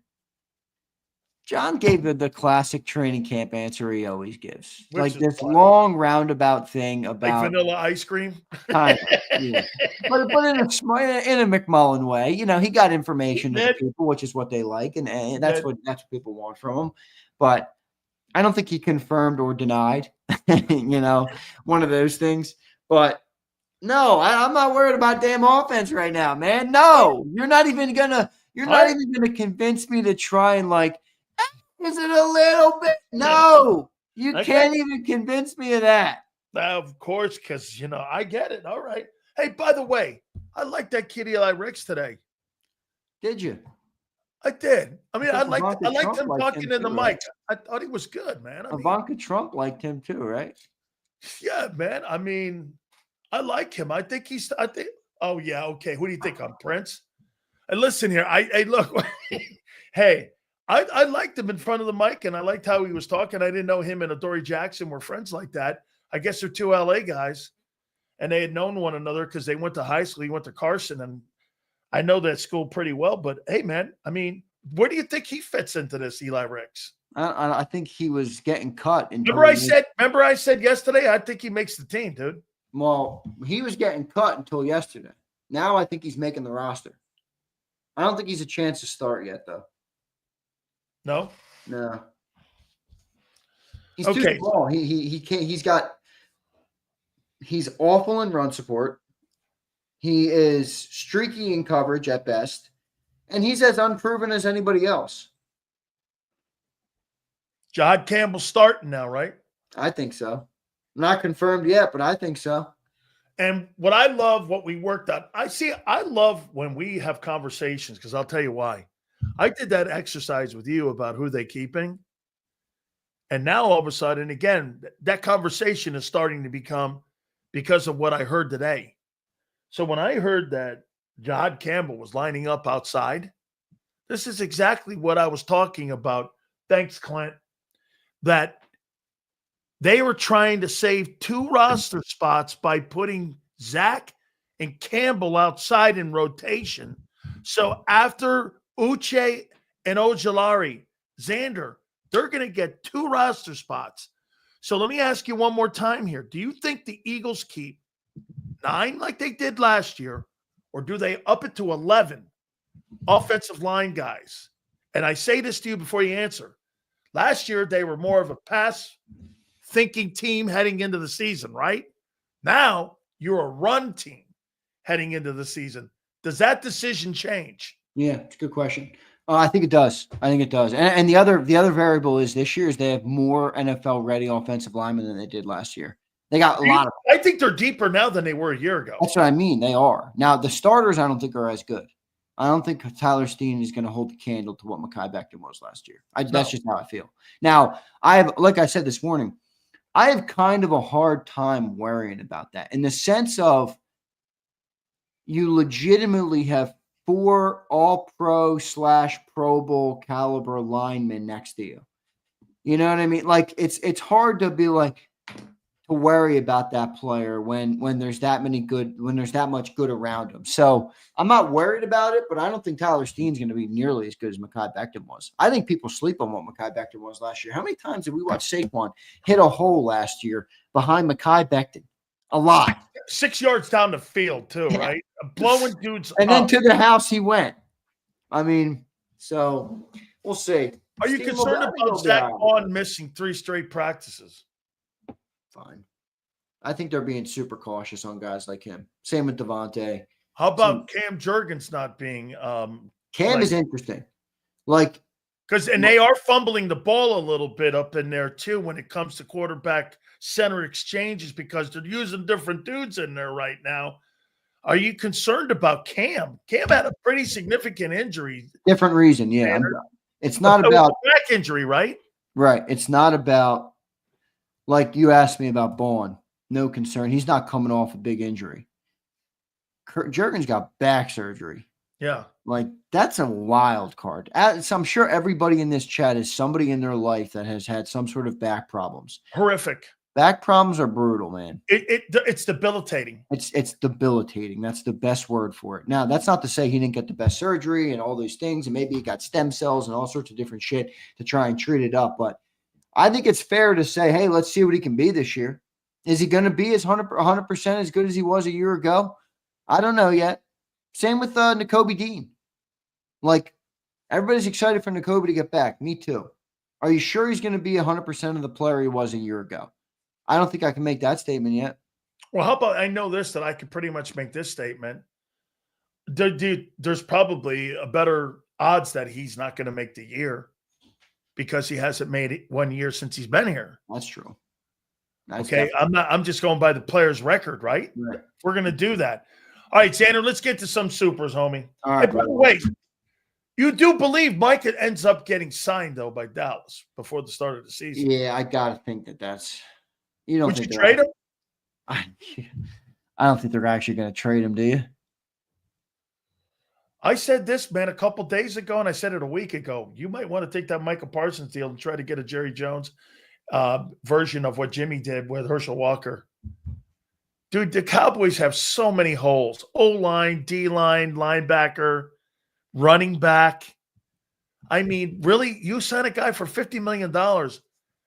John gave the classic training camp answer he always gives. Which Like is this what? long roundabout thing Like about vanilla ice cream? kind of, yeah. But in a McMullen way, he got information to the Ned, people, which is what they like, and Ned, that's what people want from him. But I don't think he confirmed or denied, one of those things. But no, I'm not worried about damn offense right now, man. No, you're not even gonna convince me to try and is it a little bit? No, you I can't get it. even convince me of that. Of course, because I get it. All right. Hey, by the way, I like that kid Eli Ricks today. Did you? I did. I mean, I think liked Ivanka Trump him liked talking him in the too, right? mic. I thought he was good, man. I mean, Ivanka Trump liked him too, right? yeah, man. I mean, I like him. I think. Oh yeah, okay. Who do you think I'm, Prince? And listen here. Hey, look. Hey, I liked him in front of the mic, and I liked how he was talking. I didn't know him and Adoree Jackson were friends like that. I guess they're two LA guys, and they had known one another because they went to high school. He went to Carson, and I know that school pretty well. But hey, man, I mean, where do you think he fits into this, Eli Ricks? I think he was getting cut. Remember I said yesterday, I think he makes the team, dude. Well, he was getting cut until yesterday. Now I think he's making the roster. I don't think he's a chance to start yet, though. No? No. He's too small. He can't. He's awful in run support. He is streaky in coverage at best. And he's as unproven as anybody else. Jod Campbell's starting now, right? I think so. Not confirmed yet, but I think so. And what we worked on, I love when we have conversations, because I'll tell you why. I did that exercise with you about who they keeping. And now all of a sudden, again, that conversation is starting to become because of what I heard today. So when I heard that Jod Campbell was lining up outside, this is exactly what I was talking about. Thanks, Clint. That they were trying to save 2 roster spots by putting Zach and Campbell outside in rotation. So after Uche and Ojulari, Xander, they're going to get 2 roster spots. So let me ask you one more time here. Do you think the Eagles keep 9 like they did last year, or do they up it to 11 offensive line guys? And I say this to you before you answer. Last year, they were more of a pass-thinking team heading into the season, right? Now, you're a run team heading into the season. Does that decision change? Yeah, it's a good question. I think it does. And the other variable is this year is they have more NFL-ready offensive linemen than they did last year. They got a lot of. I think they're deeper now than they were a year ago. That's what I mean. They are. Now, the starters, I don't think are as good. I don't think Tyler Steen is going to hold the candle to what Mekhi Becton was last year. That's just how I feel. Now, like I said this morning, I have kind of a hard time worrying about that in the sense of you legitimately have 4 all-pro / Pro Bowl caliber linemen next to you. You know what I mean? Like it's hard to be like to worry about that player when there's that much good around him. So I'm not worried about it, but I don't think Tyler Steen's going to be nearly as good as Mekhi Becton was. I think people sleep on what Mekhi Becton was last year. How many times did we watch Saquon hit a hole last year behind Mekhi Becton? A lot. 6 yards down the field too, right? Blowing dudes and up. then to the house he went. I mean, so we'll see. Are you concerned about Zach Vaughn missing 3 straight practices? Fine. I think they're being super cautious on guys like him. Same with Devontae. How about Cam Jurgens not being Cam is interesting. And they are fumbling the ball a little bit up in there too when it comes to quarterback center exchanges because they're using different dudes in there right now. Are you concerned about Cam? Cam had a pretty significant injury. Different reason, yeah. It's not about back injury, right? Right. It's not about like you asked me about Bowen. No concern. He's not coming off a big injury. Jurgens got back surgery. Yeah. That's a wild card. So I'm sure everybody in this chat is somebody in their life that has had some sort of back problems. Horrific. Back problems are brutal, man. It's debilitating. It's debilitating. That's the best word for it. Now, that's not to say he didn't get the best surgery and all these things, and maybe he got stem cells and all sorts of different shit to try and treat it up. But I think it's fair to say, hey, let's see what he can be this year. Is he going to be as 100% as good as he was a year ago? I don't know yet. Same with Nakobe Dean. Like, everybody's excited for Nakobe to get back. Me too. Are you sure he's going to be 100% of the player he was a year ago? I don't think I can make that statement yet. Well, how about I know this, that I could pretty much make this statement. There's probably a better odds that he's not going to make the year because he hasn't made it 1 year since he's been here. That's true. Okay, I'm just going by the player's record, right? We're going to do that. All right, Xander, let's get to some supers, homie. All right, by the way, you do believe Micah ends up getting signed, though, by Dallas before the start of the season? Yeah, I got to think that's – you don't Would think you trade him? I don't think they're actually going to trade him, do you? I said this, man, a couple days ago, and I said it a week ago. You might want to take that Michael Parsons deal and try to get a Jerry Jones version of what Jimmy did with Herschel Walker. Dude, the Cowboys have so many holes. O-line, D-line, linebacker, running back. I mean, really, you sign a guy for $50 million.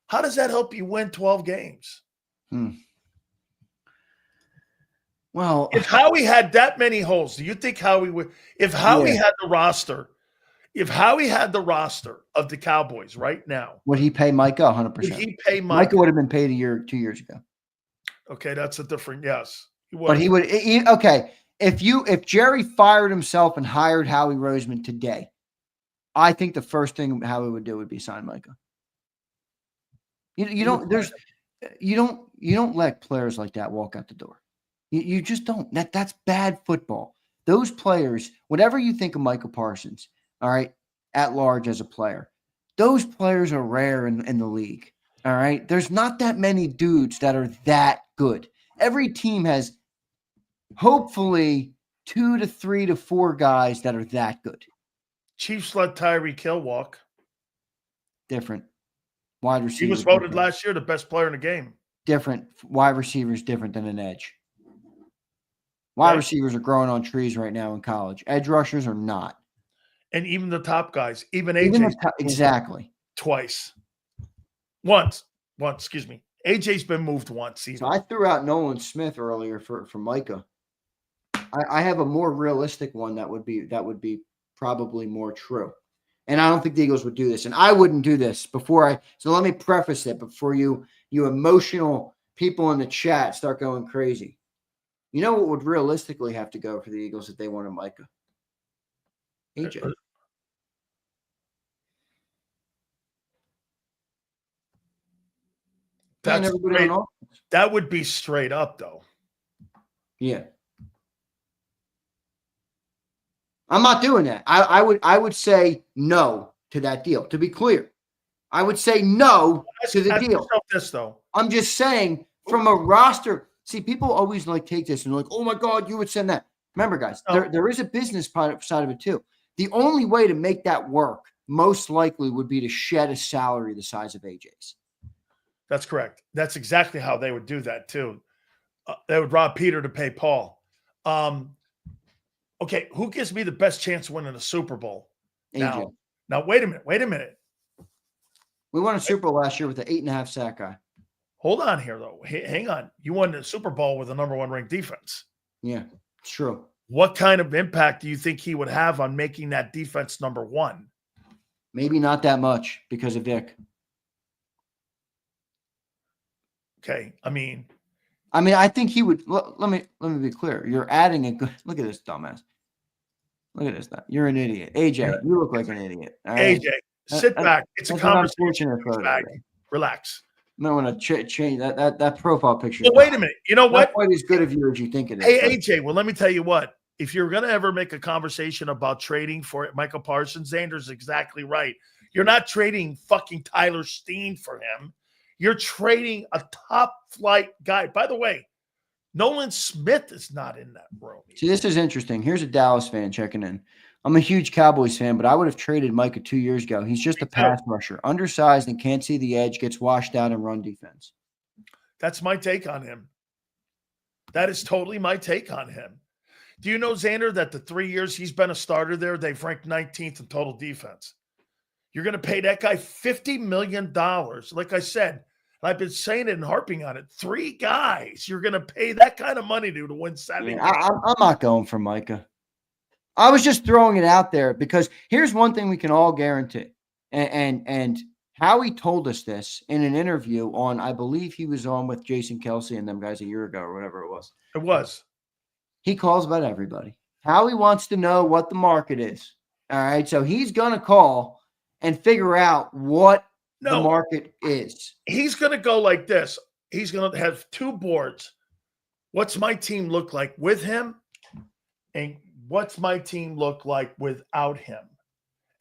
How does that help you win 12 games? Well, if Howie had that many holes, do you think Howie would – if Howie had the roster – if Howie had the roster of the Cowboys right now, would he pay Micah 100%? Would he pay Micah? Micah would have been paid 2 years ago. Okay, that's a different yes. But he would. Okay, if Jerry fired himself and hired Howie Roseman today, I think the first thing Howie would do would be sign Micah. You don't let players like that walk out the door. You just don't. That's bad football. Those players, whatever you think of Micah Parsons, all right, at large as a player, those players are rare in the league. All right. There's not that many dudes that are that good. Every team has hopefully 2 to 3 to 4 guys that are that good. Chiefs let Tyreek Hill walk. Different. Wide receiver. He was voted last year the best player in the game. Different. Wide receivers different than an edge. Wide receivers are growing on trees right now in college. Edge rushers are not. And even the top guys, even AJ. Exactly. Twice. Once, excuse me. AJ's been moved once. So I threw out Nolan Smith earlier for Micah. I have a more realistic one that would be probably more true. And I don't think the Eagles would do this. And I wouldn't do this so let me preface it before you emotional people in the chat start going crazy. You know what would realistically have to go for the Eagles if they wanted Micah? AJ. That would be straight up, though. Yeah. I'm not doing that. I would say no to that deal. To be clear, I would say no to the deal. This, though. I'm just saying from a roster. See, people always take this and like, oh my God, you would send that. Remember, guys, there is a business side of it too. The only way to make that work most likely would be to shed a salary the size of AJ's. That's correct. That's exactly how they would do that too. They would rob Peter to pay Paul. Okay, who gives me the best chance of winning a Super Bowl? AJ. Now, wait a minute. We won a Super Bowl last year with an 8.5 sack guy. Hold on here, though. Hang on. You won the Super Bowl with a number 1 ranked defense. Yeah, it's true. What kind of impact do you think he would have on making that defense number 1? Maybe not that much because of Vic. Okay, I mean, I think he would. Let me be clear. You're adding a good. Look at this dumbass. Look at this. You're an idiot, AJ. You look like an idiot. All right? AJ, sit back. It's a conversation. Relax. I might want to change that profile picture. Well, wait a minute. You know what? Not quite as good of you as you think it is. Hey, AJ. Well, let me tell you what. If you're going to ever make a conversation about trading for Michael Parsons, Xander's exactly right. You're not trading fucking Tyler Steen for him. You're trading a top flight guy. By the way, Nolan Smith is not in that room. See, this is interesting. Here's a Dallas fan checking in. I'm a huge Cowboys fan, but I would have traded Micah 2 years ago. He's just a pass rusher, undersized and can't see the edge, gets washed out in run defense. That's my take on him. That is totally my take on him. Do you know, Xander, that the 3 years he's been a starter there, they've ranked 19th in total defense? You're going to pay that guy $50 million. Like I said, I've been saying it and harping on it. 3 guys you're going to pay that kind of money to win 7 games. I'm not going for Micah. I was just throwing it out there because here's one thing we can all guarantee. And Howie told us this in an interview on, I believe he was on with Jason Kelsey and them guys a year ago or whatever it was. It was. He calls about everybody. Howie wants to know what the market is. All right. So he's going to call and figure out what the market is. He's going to go like this. He's going to have 2 boards. What's my team look like with him? And what's my team look like without him?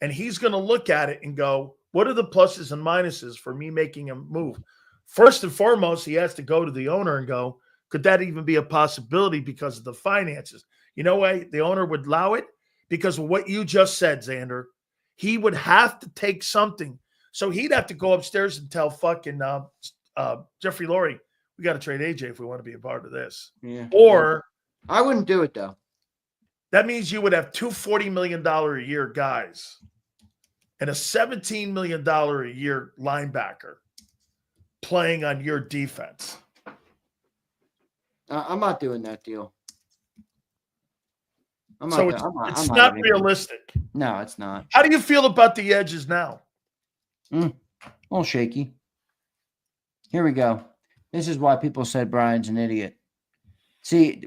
And he's going to look at it and go, what are the pluses and minuses for me making a move? First and foremost, he has to go to the owner and go, could that even be a possibility because of the finances? You know why the owner would allow it? Because of what you just said, Xander. He would have to take something. So he'd have to go upstairs and tell fucking Jeffrey Lurie, we got to trade AJ if we want to be a part of this. Yeah. Or I wouldn't do it, though. That means you would have 2 $40 million a year guys and a $17 million a year linebacker playing on your defense. I'm not doing that deal. It's not realistic. No, it's not. How do you feel about the edges now? A little shaky. Here we go. This is why people said Brian's an idiot. See,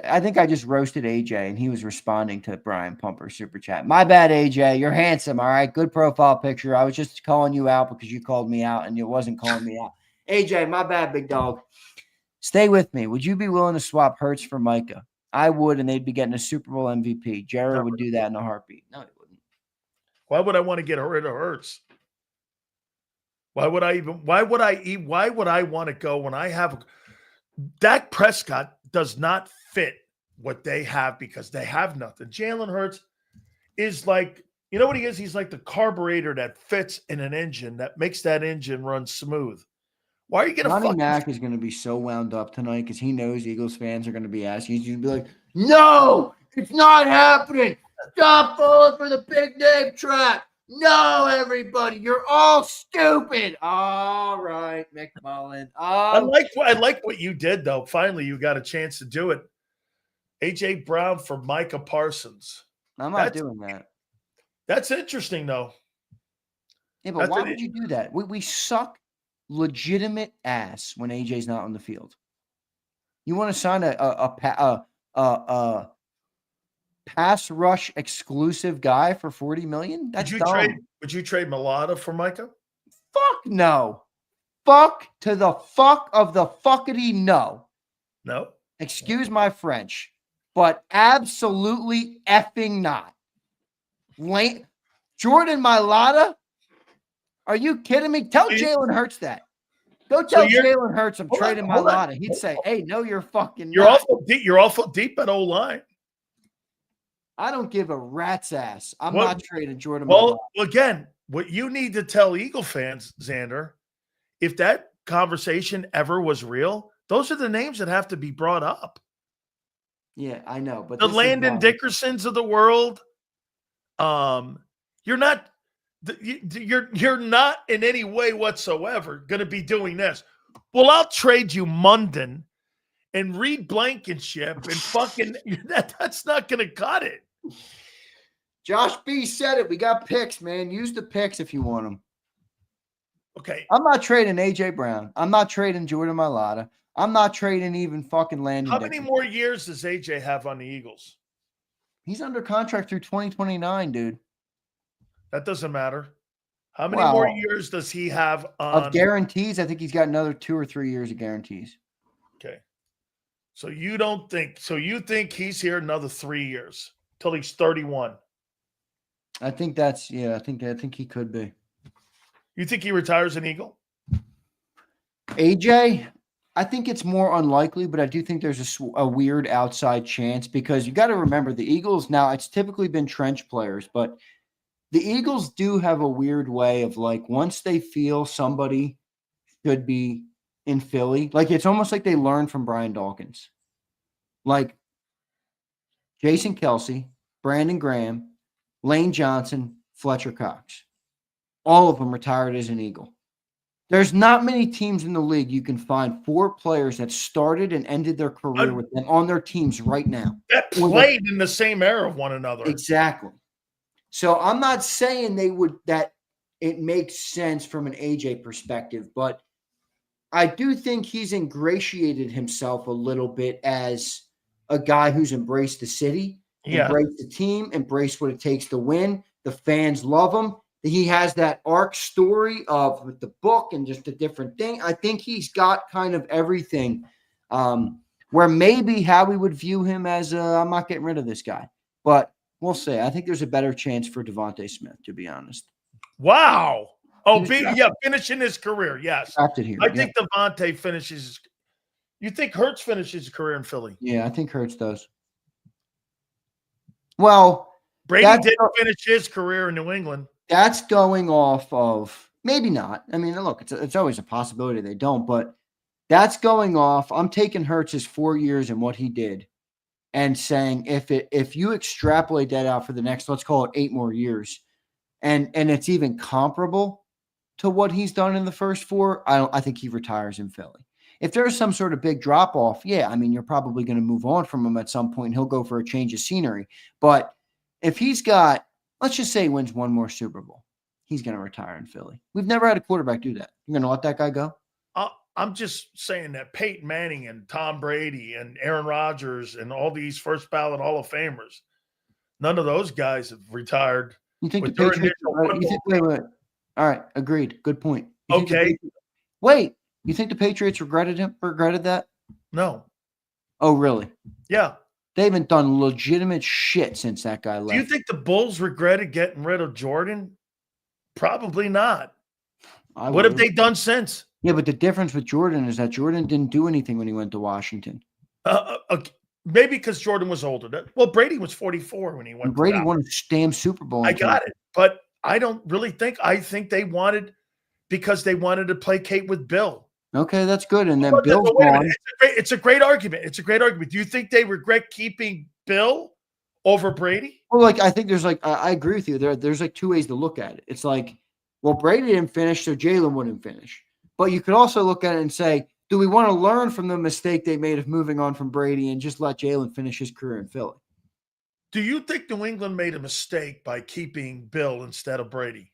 I think I just roasted AJ and he was responding to Brian Pumper's super chat. My bad, AJ. You're handsome. All right. Good profile picture. I was just calling you out because you called me out and you wasn't calling me out. AJ, my bad, big dog. Stay with me. Would you be willing to swap Hurts for Micah? I would, and they'd be getting a Super Bowl MVP. Jared would do that in a heartbeat. No, he wouldn't. Why would I want to get rid of Hurts? Why would I want to go when I have Dak Prescott does not fit what they have because they have nothing. Jalen Hurts is like, you know what he is? He's like the carburetor that fits in an engine that makes that engine run smooth. Why are you going to Johnny Mac is going to be so wound up tonight because he knows Eagles fans are going to be asking. He's going to be like, no, it's not happening. Stop falling for the big name trap. No, everybody, you're all stupid. All right, McMullen. I like what you did, though. Finally, you got a chance to do it. A.J. Brown for Micah Parsons. I'm not doing that. That's interesting, though. Yeah, but why would you do that? We suck legitimate ass when AJ's not on the field. You want to sign a pass rush exclusive guy for $40 million? That's dumb. Would you trade Mulata for Micah? Fuck no. Fuck to the fuck of the fuckity no. No. Excuse my French, but absolutely effing not. Jordan Mailata? Are you kidding me? Tell Jalen Hurts that. Go tell Jalen Hurts I'm trading Mailata. He'd say, "Hey, no, you're fucking You're awful deep at O-line. I don't give a rat's ass. I'm not trading Jordan. Well, again, what you need to tell Eagle fans, Xander, if that conversation ever was real, those are the names that have to be brought up. Yeah, I know, but the Landon Dickersons of the world, you're not in any way whatsoever going to be doing this. Well, I'll trade you Munden and Reed Blankenship and fucking that's not going to cut it. Josh B said it. We got picks, man. Use the picks if you want them. Okay. I'm not trading AJ Brown. I'm not trading Jordan Mailata. I'm not trading even fucking Landon. How many more years does AJ have on the Eagles? He's under contract through 2029, dude. That doesn't matter. How many more years does he have on of guarantees? I think he's got another 2 or 3 years of guarantees. Okay. So you think he's here another 3 years till he's 31? I think I think he could be. You think he retires an Eagle? AJ, I think it's more unlikely, but I do think there's a weird outside chance because you got to remember the Eagles now, it's typically been trench players, but the Eagles do have a weird way of like once they feel somebody should be in Philly. Like, it's almost like they learned from Brian Dawkins. Like, Jason Kelsey, Brandon Graham, Lane Johnson, Fletcher Cox. All of them retired as an Eagle. There's not many teams in the league you can find 4 players that started and ended their career with them on their teams right now. That played in the same era of one another. Exactly. So I'm not saying that it makes sense from an AJ perspective, but I do think he's ingratiated himself a little bit as a guy who's embraced the city, embraced the team, embraced what it takes to win. The fans love him. He has that arc story with the book and just a different thing. I think he's got kind of everything where maybe Howie would view him as I'm not getting rid of this guy. But we'll see. I think there's a better chance for Devontae Smith, to be honest. Wow. Oh, finishing his career. Yes. I think Devontae finishes. You think Hurts finishes his career in Philly? Yeah, I think Hurts does. Well, Brady didn't finish his career in New England. That's going off of maybe not. I mean, look, it's always a possibility they don't, but that's going off. I'm taking Hurts' 4 years and what he did and saying if you extrapolate that out for the next, let's call it 8 more years, and it's even comparable to what he's done in the first 4, I think he retires in Philly. If there's some sort of big drop off, yeah, I mean, you're probably going to move on from him at some point. He'll go for a change of scenery. But if he's got, let's just say he wins 1 more Super Bowl, he's going to retire in Philly. We've never had a quarterback do that. You're going to let that guy go? I'm just saying that Peyton Manning and Tom Brady and Aaron Rodgers and all these first ballot Hall of Famers, none of those guys have retired. You think the Patriots? Wait. All right, agreed. Good point. Wait, you think the Patriots regretted that? No. Oh, really? Yeah. They haven't done legitimate shit since that guy left. Do you think the Bulls regretted getting rid of Jordan? Probably not. What have they done since? Yeah, but the difference with Jordan is that Jordan didn't do anything when he went to Washington. Maybe because Jordan was older. Well, Brady was 44 when he went. Brady won a damn Super Bowl. I got it, but I don't really think. I think they wanted because they wanted to placate with Bill. Okay, that's good. And then Bill's gone. It's a great argument. It's a great argument. Do you think they regret keeping Bill over Brady? Well, I think there's I agree with you. There's 2 ways to look at it. It's well, Brady didn't finish, so Jalen wouldn't finish. But you could also look at it and say, do we want to learn from the mistake they made of moving on from Brady and just let Jalen finish his career in Philly? Do you think New England made a mistake by keeping Bill instead of Brady?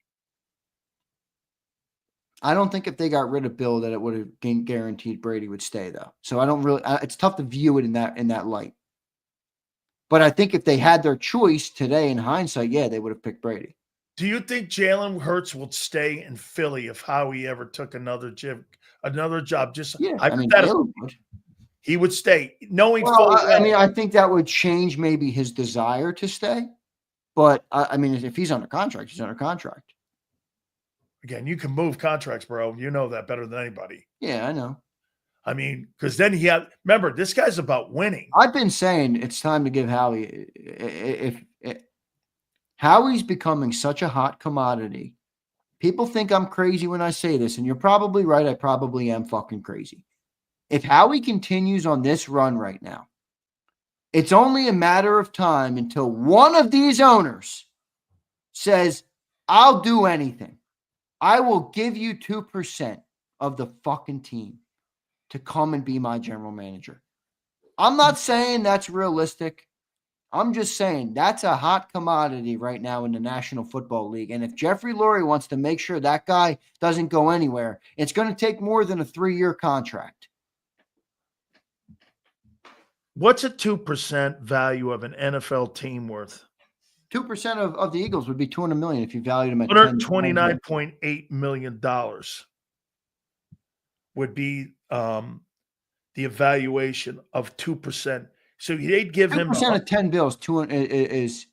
I don't think if they got rid of Bill that it would have guaranteed Brady would stay, though. So I don't really it's tough to view it in that light. But I think if they had their choice today in hindsight, yeah, they would have picked Brady. Do you think Jalen Hurts will stay in Philly if Howie ever took another job? Just he would stay, knowing. I think that would change maybe his desire to stay. But I mean, if he's under contract, he's under contract. Again, you can move contracts, bro. You know that better than anybody. Yeah, I know. I mean, because then remember, this guy's about winning. I've been saying it's time to give Howie. If Howie's becoming such a hot commodity, people think I'm crazy when I say this, and you're probably right. I probably am fucking crazy. If Howie continues on this run right now, it's only a matter of time until one of these owners says, I'll do anything. I will give you 2% of the fucking team to come and be my general manager. I'm not saying that's realistic. I'm just saying that's a hot commodity right now in the National Football League. And if Jeffrey Lurie wants to make sure that guy doesn't go anywhere, it's going to take more than a 3-year contract. What's a 2% value of an NFL team worth? 2% of the Eagles would be $200 million if you valued them at $129.8 million would be the evaluation of 2%. So they'd give him 2% of 10 bills.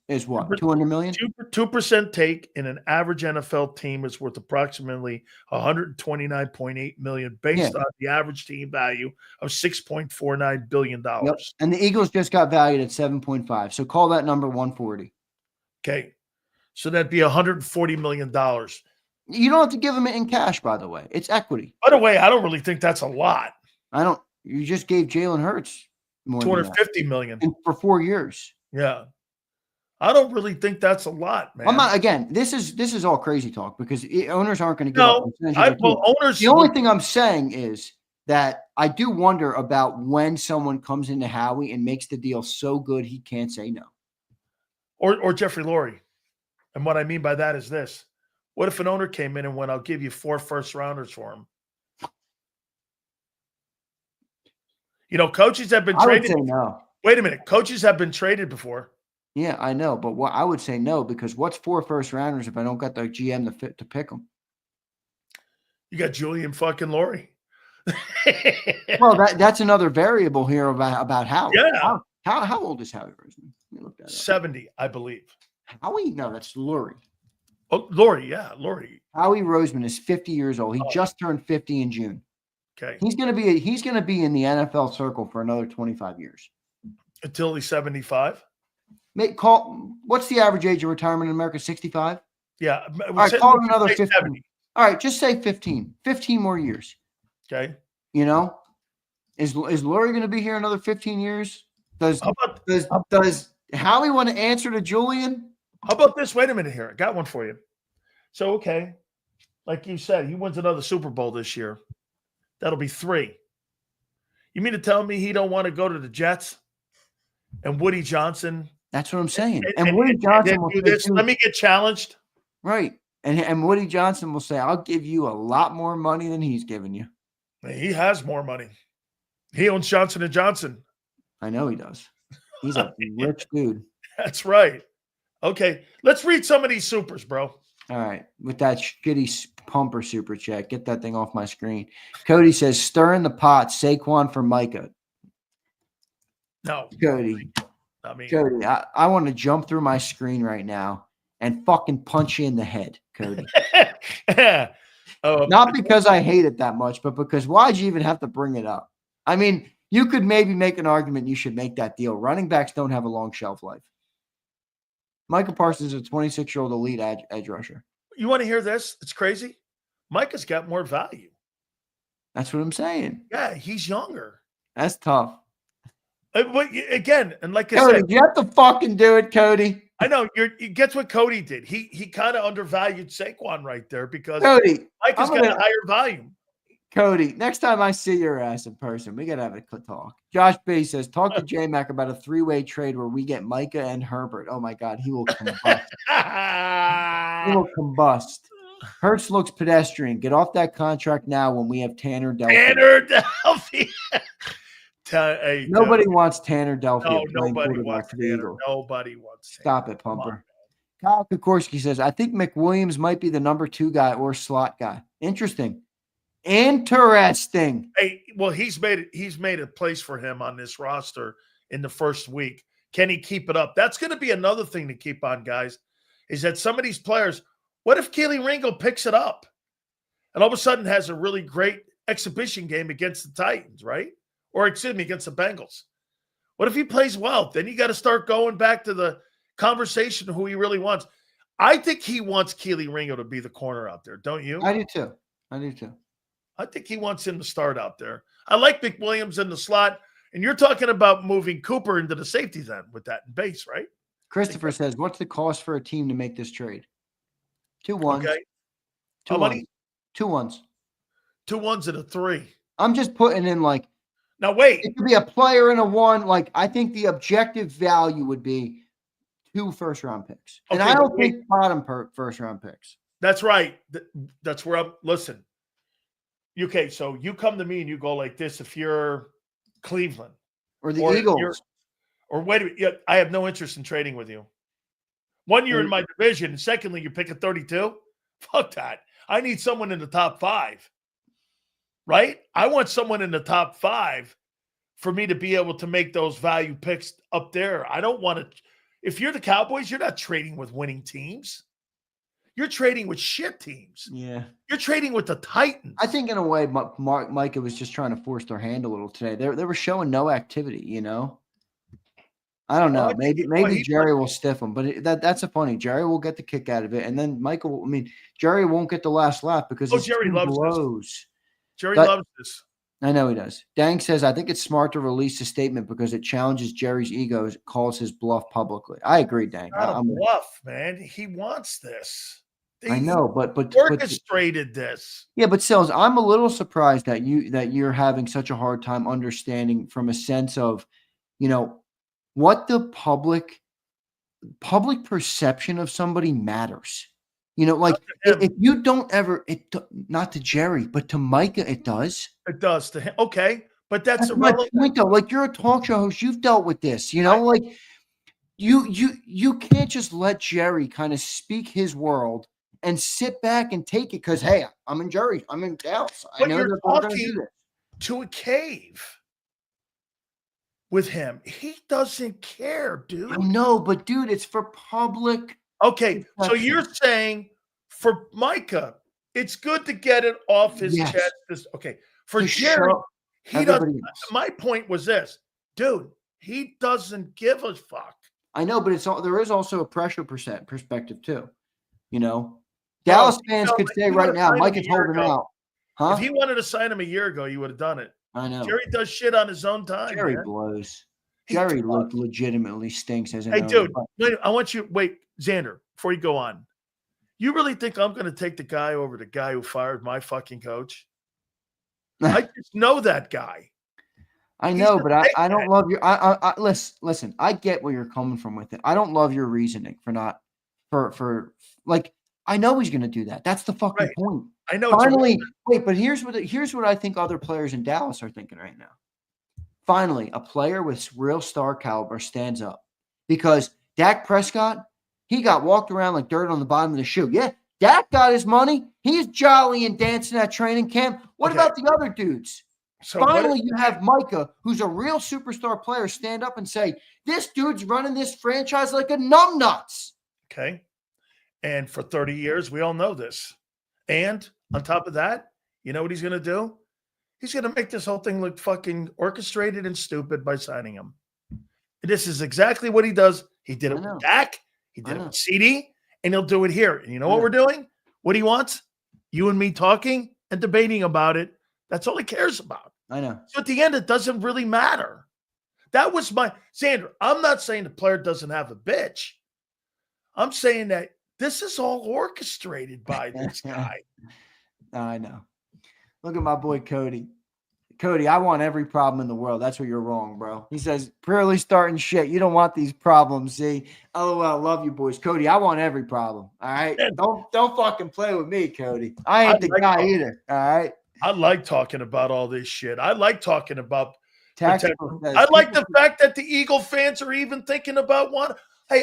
Is what? 200 million. 2% take in an average NFL team is worth approximately $129.8 million, based on the average team value of $6.49 billion. Yep. And the Eagles just got valued at 7.5. So call that number 140. Okay, so that'd be $140 million. You don't have to give him it in cash, by the way. It's equity. By the way, I don't really think that's a lot. You just gave Jalen Hurts more than that. $250 million. And for 4 years. Yeah. I don't really think that's a lot, man. I'm not, again, this is all crazy talk because owners aren't going to give up. Owners. The only thing I'm saying is that I do wonder about when someone comes into Howie and makes the deal so good he can't say no. Or Jeffrey Lurie. And what I mean by that is this. What if an owner came in and went, I'll give you 4 first-rounders for him? You know, coaches have been traded. I would say no. Wait a minute. Coaches have been traded before. Yeah, I know. But I would say no, because what's 4 first-rounders if I don't got the GM to pick them? You got Julian fucking Lurie. Well, that's another variable here about Howie. Yeah. How old is Howie Roseman? Let me look that up. 70, I believe. Howie? No, that's Lurie. Oh, Lurie, yeah, Lurie. Howie Roseman is 50 years old. He just turned 50 in June. Okay. He's gonna be in the NFL circle for another 25 years. Until he's 75? What's the average age of retirement in America? 65? Yeah. All right, call it another 15. 70. All right, just say 15. 15 more years. Okay. You know? Is Lurie gonna be here another 15 years? Does Howie want to answer to Julian? How about this? Wait a minute here. I got one for you. So, okay. Like you said, he wins another Super Bowl this year. That'll be 3. You mean to tell me he don't want to go to the Jets and Woody Johnson? That's what I'm saying. And Woody Johnson will do this. Let me get challenged. Right. And Woody Johnson will say, I'll give you a lot more money than he's giving you. He has more money. He owns Johnson & Johnson. I know he does. He's a rich dude. That's right. Okay, let's read some of these supers, bro. All right. With that shitty pumper super chat, get that thing off my screen. Cody says, stir in the pot, Saquon for Micah. No. Cody. Cody, I want to jump through my screen right now and fucking punch you in the head, Cody. Not because I hate it that much, but because why'd you even have to bring it up? I mean, you could maybe make an argument you should make that deal. Running backs don't have a long shelf life. Micah Parsons is a 26-year-old elite edge rusher. You want to hear this? It's crazy. Micah's got more value. That's what I'm saying. Yeah, he's younger. That's tough. But again, and like I Cody, said, you have to fucking do it, Cody. I know guess what Cody did. He kind of undervalued Saquon right there because Cody, Micah's got a higher volume. Cody, next time I see your ass in person, we got to have a talk. Josh B says, talk to J-Mac about a 3-way trade where we get Micah and Herbert. Oh, my God. He will combust. He will combust. Hurts looks pedestrian. Get off that contract now when we have Tanner Delphi. Hey, nobody wants Tanner Delphi. No, nobody wants Tanner. Nobody wants Tanner. Stop it, Pumper. Kyle Kokorski says, I think McWilliams might be the number 2 guy or slot guy. Interesting. Hey, well, he's made a place for him on this roster in the first week. Can he keep it up? That's going to be another thing to keep on, guys, is that some of these players, what if Keely Ringo picks it up and all of a sudden has a really great exhibition game against the Titans, right? Or excuse me, against the Bengals. What if he plays well? Then you got to start going back to the conversation of who he really wants. I think he wants Keely Ringo to be the corner out there, don't you? I do too. I think he wants him to start out there. I like McWilliams in the slot, and you're talking about moving Cooper into the safety then with that in base, right? Christopher says, what's the cost for a team to make this trade? 2 ones. Okay. 2 How ones. many? 2 ones. 2 ones and a 3. I'm just putting in like, now wait. It could be a player and a 1. Like, I think the objective value would be 2 first-round picks. And I don't think bottom first-round picks. That's right. That's where I'm – listen. Okay, so you come to me and you go like this if you're Cleveland. Or the Eagles. Or wait a minute. I have no interest in trading with you. 1, you're in my division. And secondly, you pick a 32. Fuck that. I need someone in the top 5. Right? I want someone in the top 5 for me to be able to make those value picks up there. I don't want to – if you're the Cowboys, you're not trading with winning teams. You're trading with shit teams. Yeah. You're trading with the Titans. I think in a way, Micah was just trying to force their hand a little today. They were showing no activity, you know? I don't Oh, I know. think Maybe he Jerry will stiff him, but that's a funny. Jerry will get the kick out of it, and then Michael. I mean, Jerry won't get the last laugh because Oh, his Jerry team loves this. blows. Jerry But loves this. I know he does. Dang says, I think it's smart to release a statement because it challenges Jerry's ego, calls his bluff publicly. I agree, Dang. Not a I'm with you. bluff, man. He wants this. I He know, but orchestrated this. yeah, but Sills, I'm a little surprised that you're having such a hard time understanding from a sense of, what the public perception of somebody matters. Like Him. if you don't ever, not to Jerry, but to Micah, it does. It does to him. Okay, but that's That's my irrelevant. point, though. Like you're a talk show host, you've dealt with this. Like you can't just let Jerry kind of speak his world and sit back and take it because hey, I'm in Dallas. I But know you're that we're going to do talking this. to a cave with him. He doesn't care, dude. I know, but dude, it's for public. Okay, so you're saying for Micah, it's good to get it off his Yes. chest. Okay, for To Jerry, show he doesn't. everybody else. My point was this, dude. He doesn't give a fuck. I know, but there is also a pressure perspective too. Dallas fans could say right now, Mike is holding out. Huh? If he wanted to sign him a year ago, you would have done it. I know. Jerry does shit on his own time. Jerry man. blows. He Jerry blows. legitimately stinks as an Hey, owner, dude, but- wait, I want you wait, Xander, before you go on. You really think I'm going to take the guy over the guy who fired my fucking coach? I just know that guy. I know, but I don't love your. I listen. I get where you're coming from with it. I don't love your reasoning for not for like. I know he's going to do that. That's the fucking point. I know. Finally, wait, but here's what I think other players in Dallas are thinking right now. Finally, a player with real star caliber stands up because Dak Prescott, he got walked around like dirt on the bottom of the shoe. Yeah, Dak got his money. He's jolly and dancing at training camp. What about the other dudes? So finally, you have Micah, who's a real superstar player, stand up and say, this dude's running this franchise like a numbnuts. Okay. And for 30 years, we all know this. And on top of that, you know what he's going to do? He's going to make this whole thing look fucking orchestrated and stupid by signing him. And this is exactly what he does. He did it with Dak. He did it with CD. And he'll do it here. And you know what we're doing? What he wants? You and me talking and debating about it. That's all he cares about. I know. So at the end, it doesn't really matter. That was my Sandra. I'm not saying the player doesn't have a bitch. I'm saying that this is all orchestrated by this guy. I know. Look at my boy Cody. Cody, I want every problem in the world. That's where you're wrong, bro. He says, purely starting shit. You don't want these problems, see? LOL, love you, boys. Cody, I want every problem. All right? Don't fucking play with me, Cody. I ain't the guy either. All right? I like talking about all this shit. I like talking about tactical. I like the fact that the Eagle fans are even thinking about one. Hey,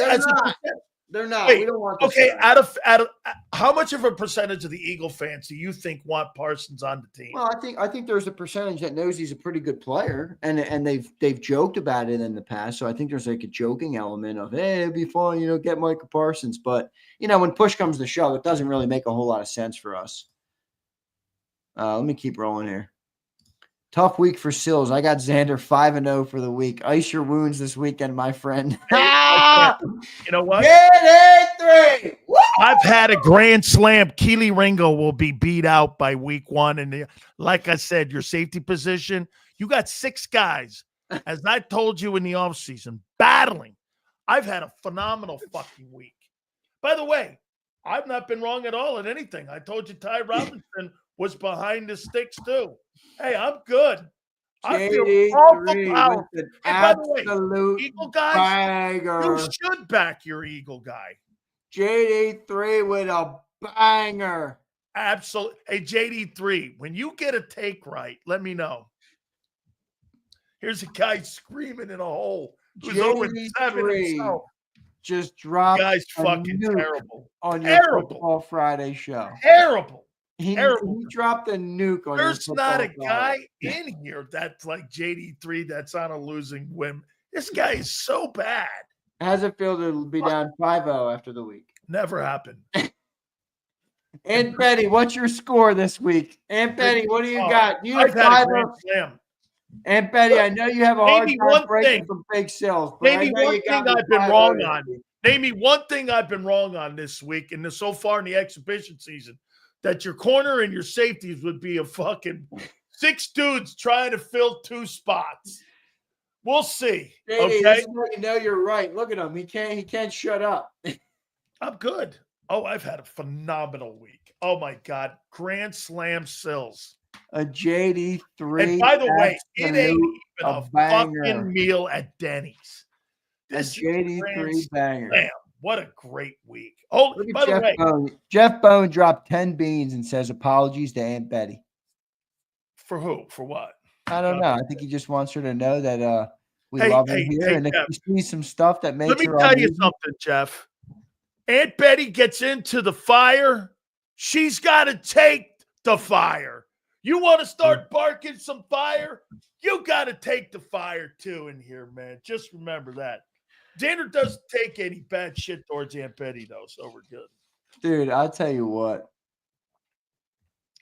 they're not. Wait, we don't want this. Okay, out of how much of a percentage of the Eagle fans do you think want Parsons on the team? Well, I think there's a percentage that knows he's a pretty good player, and they've joked about it in the past. So I think there's like a joking element of, hey, it'd be fun, get Micah Parsons. But when push comes to shove, it doesn't really make a whole lot of sense for us. Let me keep rolling here. Tough week for Sills. I got Xander 5-0 for the week. Ice your wounds this weekend, my friend. You know what? Get 3. I've had a grand slam. Keely Ringo will be beat out by week 1. And like I said, your safety position, you got 6 guys, as I told you in the offseason, battling. I've had a phenomenal fucking week. By the way, I've not been wrong at all at anything. I told you Ty Robinson was behind the sticks too. Hey, I'm good. I feel awful power. And by the way, Eagle guys, banger. You should back your Eagle guy. JD3 with a banger. Absolutely. Hey, JD3, when you get a take right, let me know. Here's a guy screaming in a hole who's 0-7 himself. Just dropped. Guy's fucking terrible. On your Football Friday show. Terrible. He dropped a nuke on There's your not a Friday. guy in here that's like JD3 that's on a losing whim. This guy is so bad. How's it feel to be down 5-0 after the week? Never happened. Aunt Betty, what's your score this week? Aunt Betty, what do you got? You I've had a grand slam. Aunt Betty, I know you have a hard Maybe time one breaking thing. from big sales, but I Maybe know one you got thing me I've been 5-0 wrong this on. week. Name me one thing I've been wrong on this week and so far in the exhibition season. That your corner and your safeties would be a fucking 6 dudes trying to fill 2 spots. We'll see. JD, Okay. this is how you know you're right. Look at him. He can't shut up. I'm good. Oh, I've had a phenomenal week. Oh my God. Grand Slam Sills. A JD3. And by the way, it ain't absolute even a banger. fucking meal at Denny's. A This is JD3 Grand banger. Slam. What a great week. Oh, Look at by the way, Bone. Jeff Bone dropped 10 beans and says apologies to Aunt Betty. for who? For what? I don't know. I think he just wants her to know that we Hey, love her hey, here. hey, And if Jeff. he sees some stuff that makes Let me her tell you uneasy, something, Jeff. Aunt Betty gets into the fire. She's got to take the fire. You want to start barking some fire? You got to take the fire too in here, man. Just remember that. Xander doesn't take any bad shit towards Aunt Betty, though, so we're good. dude, I'll tell you what.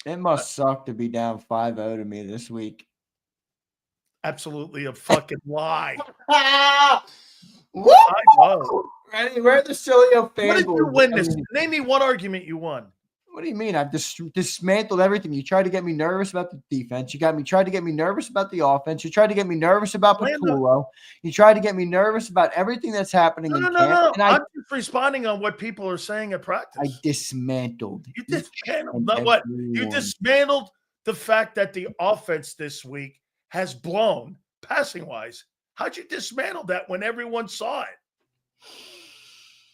It must suck to be down 5-0 to me this week. Absolutely a fucking lie. Woo! I know. Ready? Where the Sileo What did fanboys? you win this? Name me one argument you won. What do you mean? I've dismantled everything. You tried to get me nervous about the defense. Tried to get me nervous about the offense. You tried to get me nervous about Patulo. You tried to get me nervous about everything that's happening in camp. No. And I'm just responding on what people are saying at practice. I dismantled. You dismantled. Not what? You dismantled the fact that the offense this week has blown passing-wise. How'd you dismantle that when everyone saw it?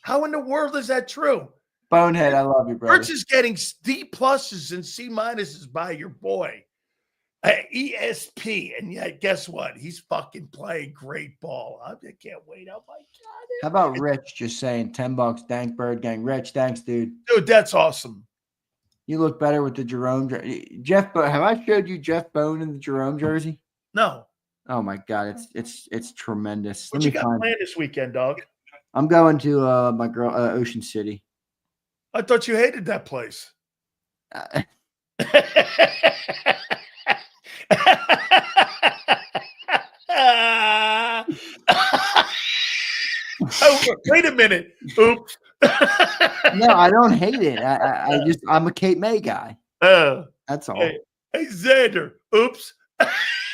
How in the world is that true? Bonehead, I love you, brother. Ertz is getting D pluses and C minuses by your boy, ESP, and yet guess what? He's fucking playing great ball. I can't wait. Oh my God! How about Rich just saying $10? Dank Bird Gang. Rich, thanks, dude. Dude, that's awesome. You look better with the Jerome jersey. Jeff, have I showed you Jeff Bone in the Jerome jersey? No. Oh my God, it's tremendous. What you got planned this weekend, dog? I'm going to my girl Ocean City. I thought you hated that place. Oh, wait a minute. Oops. No, I don't hate it. I'm a Cape May guy. That's all. Hey, Xander. Oops.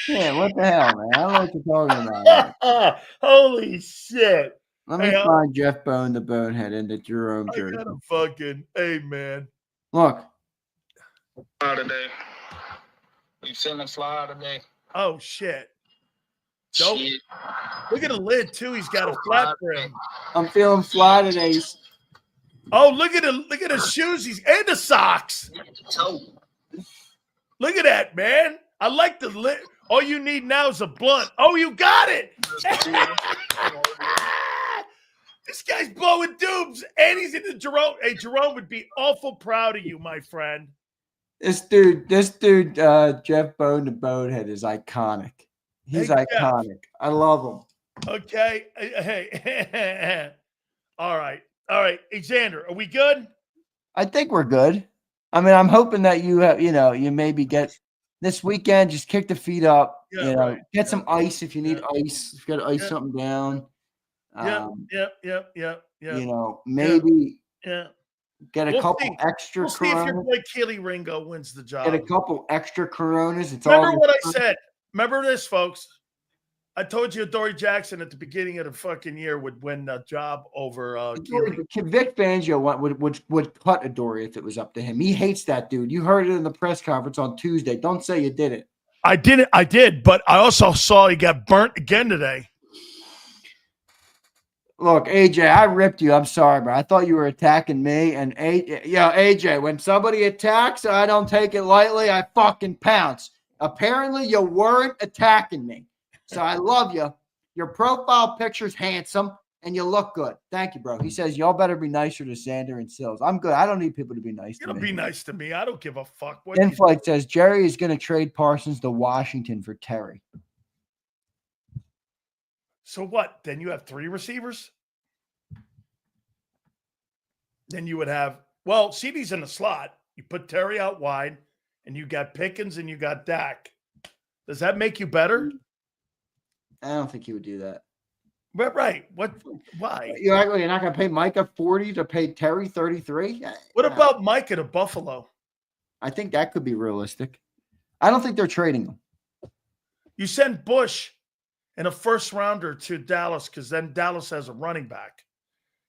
Yeah, what the hell, man? I don't know what you're talking about. Holy shit. Let me find Jeff Bone, the Bonehead, in the Jerome jersey. I got a fucking, hey, man. Look. Fly today. You feeling fly today? Oh, shit. Dope. Look at the lid, too. He's got a flat brim. I'm feeling fly today. Oh, look at his shoes. And the socks. Look at that, man. I like the lid. All you need now is a blunt. Oh, you got it. This guy's blowing dubs, and he's in the Jerome. Hey, Jerome would be awful proud of you, my friend. This dude, Jeff Bone, the Bonehead, is iconic. He's iconic. Jeff. I love him. Okay. Hey. All right. Hey, Xander, are we good? I think we're good. I mean, I'm hoping that you maybe get this weekend, just kick the feet up, get some ice if you need ice. If you got to ice something down. Yep. Maybe get a couple see. extra We'll see Coronas. if your boy Keely Ringo wins the job. Get a couple extra Coronas. Remember what I said. Remember this, folks. I told you Dory Jackson at the beginning of the fucking year would win a job over Keely. Vic Fangio would cut Adoree if it was up to him. He hates that dude. You heard it in the press conference on Tuesday. Don't say you didn't. I did, but I also saw he got burnt again today. Look, AJ, I ripped you. I'm sorry, bro. I thought you were attacking me. And AJ, when somebody attacks, I don't take it lightly. I fucking pounce. Apparently, you weren't attacking me. So I love you. Your profile picture's handsome, and you look good. Thank you, bro. He says, y'all better be nicer to Xander and Sills. I'm good. I don't need people to be nice to me. Be nice to me. I don't give a fuck. Inflight says, Jerry is going to trade Parsons to Washington for Terry. So what? Then you have 3 receivers? Then you would have, CeeDee's in the slot. You put Terry out wide, and you got Pickens and you got Dak. Does that make you better? I don't think he would do that. But right. What? Why? You're not going to pay Micah 40 to pay Terry 33? What about Micah to Buffalo? I think that could be realistic. I don't think they're trading him. You send Bush and a first rounder to Dallas because then Dallas has a running back.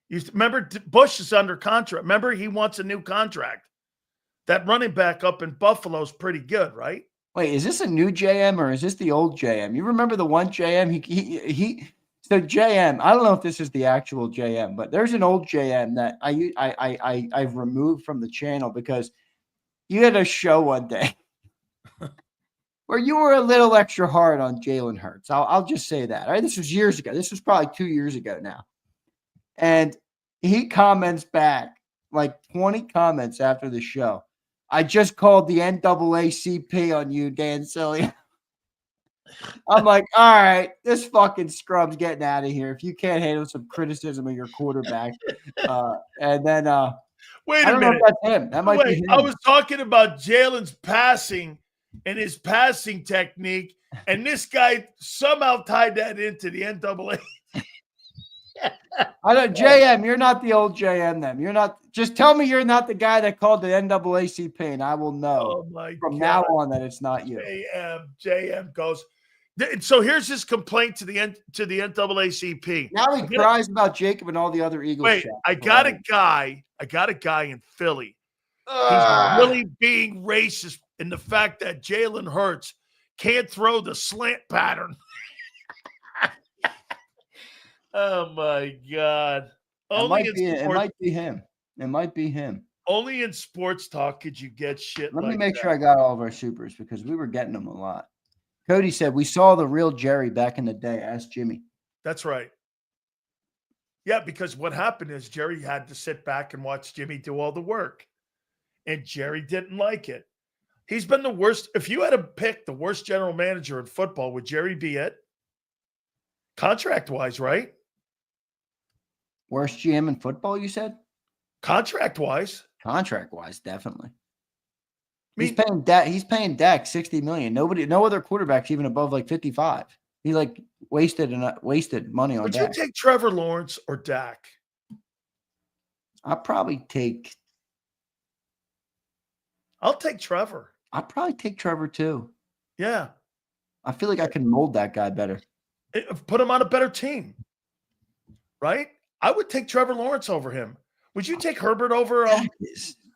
You remember Bush is under contract. Remember he wants a new contract. That running back up in Buffalo is pretty good, right? Wait, is this a new JM or is this the old JM? You remember the one JM? So JM, I don't know if this is the actual JM, but there's an old JM that I've removed from the channel because you had a show one day where you were a little extra hard on Jalen Hurts. I'll just say that. All right, this was years ago. This was probably 2 years ago now. And he comments back, like 20 comments after the show. I just called the NAACP on you, Dan Sileo. I'm like, all right, this fucking scrub's getting out of here. If you can't handle some criticism of your quarterback. And then wait I a don't minute. know if that's him. That might be him. I was talking about Jalen's passing and his passing technique, and this guy somehow tied that into the NAA. I don't, JM, you're not the old JM then. You're not. Just tell me you're not the guy that called the NAACP, and I will know from now on that it's not you. JM goes. So here's his complaint to the NAACP. Now he cries about Jacob and all the other Eagles. Wait, I got a guy in Philly. He's really being racist in the fact that Jalen Hurts can't throw the slant pattern. Oh my God! It might be him. It might be him. Only in sports talk could you get shit. Let me make sure I got all of our supers because we were getting them a lot. Cody said we saw the real Jerry back in the day. Ask Jimmy. That's right. Yeah, because what happened is Jerry had to sit back and watch Jimmy do all the work, and Jerry didn't like it. He's been the worst. If you had to pick the worst general manager in football, would Jerry be it? Contract-wise, right? Worst GM in football, you said? Contract-wise, definitely. He's paying Dak $60 million. No other quarterback's even above like 55. He like wasted money on Dak. Would you take Trevor Lawrence or Dak? I'll take Trevor. I'll probably take Trevor too. Yeah. I feel like I can mold that guy better. Put him on a better team. Right? I would take Trevor Lawrence over him. Would you take Herbert over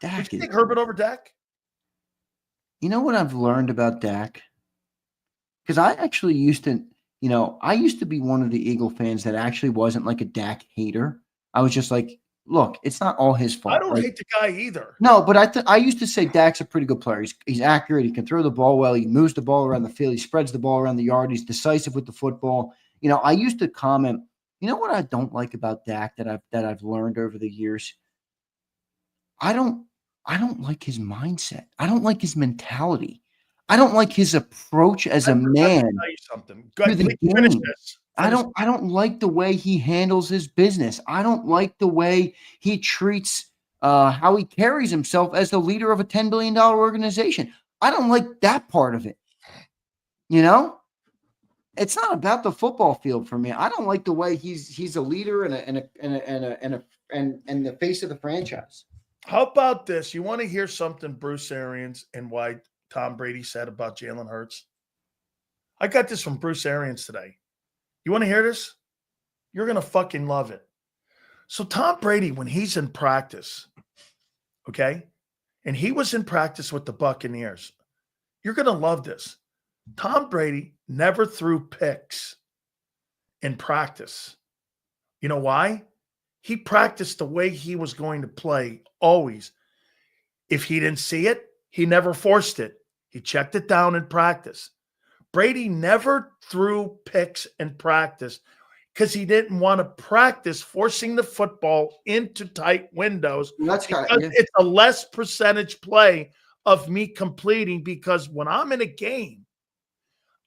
Herbert over Dak? You know what I've learned about Dak? Because I actually used to be one of the Eagle fans that actually wasn't like a Dak hater. I was just like, look, it's not all his fault. I don't hate the guy either. No, but I used to say Dak's a pretty good player. He's accurate. He can throw the ball well. He moves the ball around the field. He spreads the ball around the yard. He's decisive with the football. I used to comment, you know what I don't like about Dak that I've learned over the years? I don't like his mindset. I don't like his mentality. I don't like his approach as a man. Tell you something. Go ahead, finish this. I don't like the way he handles his business. I don't like the way he treats how he carries himself as the leader of a $10 billion organization. I don't like that part of it. It's not about the football field for me. I don't like the way he's a leader and the face of the franchise. How about this? You want to hear something Bruce Arians and why Tom Brady said about Jalen Hurts? I got this from Bruce Arians today. You want to hear this? You're going to fucking love it. So Tom Brady, when he's in practice, okay, and he was in practice with the Buccaneers, you're going to love this. Tom Brady never threw picks in practice. You know why? He practiced the way he was going to play always. If he didn't see it, he never forced it. He checked it down in practice. Brady never threw picks in practice because he didn't want to practice forcing the football into tight windows. It's a less percentage play of me completing because when I'm in a game,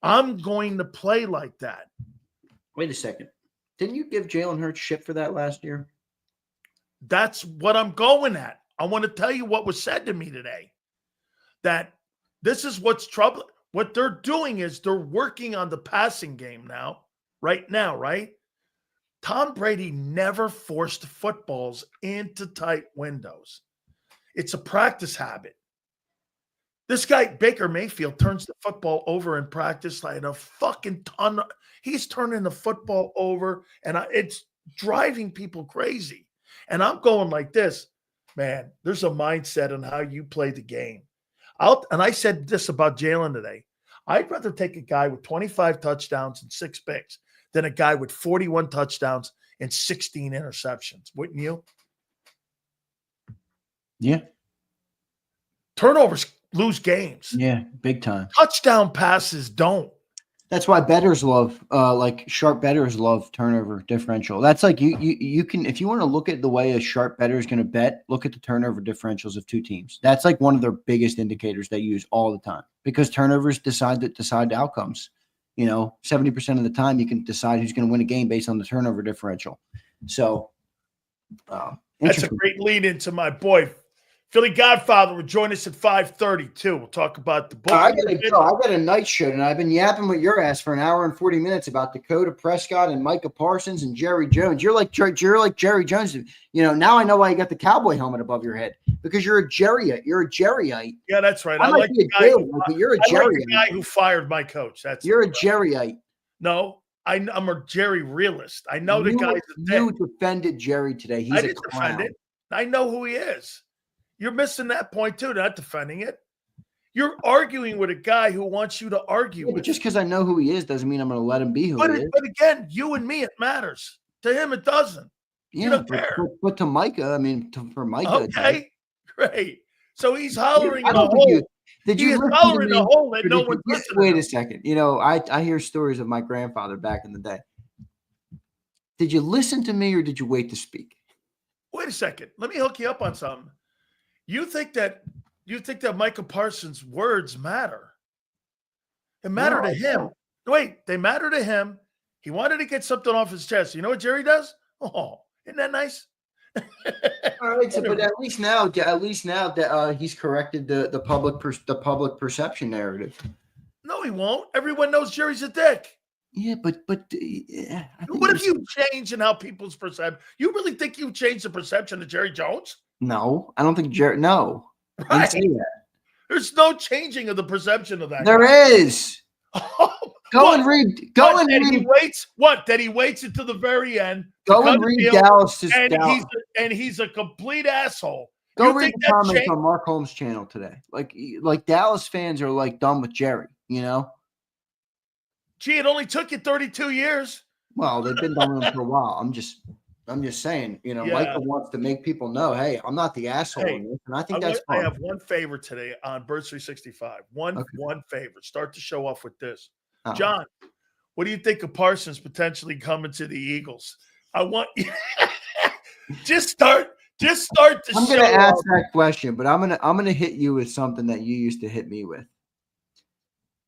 I'm going to play like that. Wait a second. Didn't you give Jalen Hurts shit for that last year? That's what I'm going at. I want to tell you what was said to me today. That this is what's troubling. What they're doing is they're working on the passing game right now, right? Tom Brady never forced footballs into tight windows. It's a practice habit. This guy, Baker Mayfield, turns the football over in practice like a fucking ton. He's turning the football over, and it's driving people crazy. And I'm going like this, man, there's a mindset on how you play the game. And I said this about Jalen today. I'd rather take a guy with 25 touchdowns and 6 picks than a guy with 41 touchdowns and 16 interceptions. Wouldn't you? Yeah. Turnovers lose games. Yeah, big time. Touchdown passes don't. That's why bettors love, like sharp bettors love turnover differential. That's like you can, if you want to look at the way a sharp bettor is going to bet, look at the turnover differentials of two teams. That's like one of their biggest indicators they use all the time, because turnovers decide outcomes. 70% of the time you can decide who's going to win a game based on the turnover differential. So that's a great lead into my boy Philly Godfather will join us at 5:30 too. We'll talk about the book. I gotta go. I got a night show, and I've been yapping with your ass for an hour and 40 minutes about Dakota Prescott and Micah Parsons and Jerry Jones. You're like Jerry Jones. Now I know why you got the cowboy helmet above your head, because you're a Jerryite. You're a Jerryite. Yeah, that's right. I like the guy, but you're a Jerryite. Like the guy who fired my coach. You're a Jerryite. No, I'm a Jerry realist. I know the guy's a dick. You defended Jerry today. He's I a didn't clown. defend it. I know who he is. You're missing that point too, not defending it. You're arguing with a guy who wants you to argue with. But just because I know who he is doesn't mean I'm going to let him be who he is. But again, you and me, it matters. To him, it doesn't. Yeah, you don't care. But to Micah, for Micah. Okay, great. So he's hollering in a hole. He's hollering in a hole that no one's listening. Wait a second. I hear stories of my grandfather back in the day. Did you listen to me or did you wait to speak? Wait a second. Let me hook you up on something. You think that Micah Parsons' words matter? They matter to him. Wait, they matter to him. He wanted to get something off his chest. You know what Jerry does? Oh, isn't that nice? All right, but at least now that he's corrected the public perception narrative. No, he won't. Everyone knows Jerry's a dick. Yeah, but what if you change in how people's perception? You really think you changed the perception of Jerry Jones? No, I don't think Jerry. No, right. I didn't say that. There's no changing of the perception of that. There is. Go and read. He waits. What? That he waits until the very end. Go and read Dallas's. And he's a complete asshole. Go read the comments on Mark Holmes' channel today. Like Dallas fans are like done with Jerry. Gee, it only took you 32 years. Well, they've been done with him for a while. I'm just saying, Michael wants to make people know, hey, I'm not the asshole in this, and I think that's fun. I have one favor today on Birds 365. One favor. Start the show off with this. Oh. John, what do you think of Parsons potentially coming to the Eagles? I want you just start the show. I'm gonna ask that question, but I'm gonna hit you with something that you used to hit me with.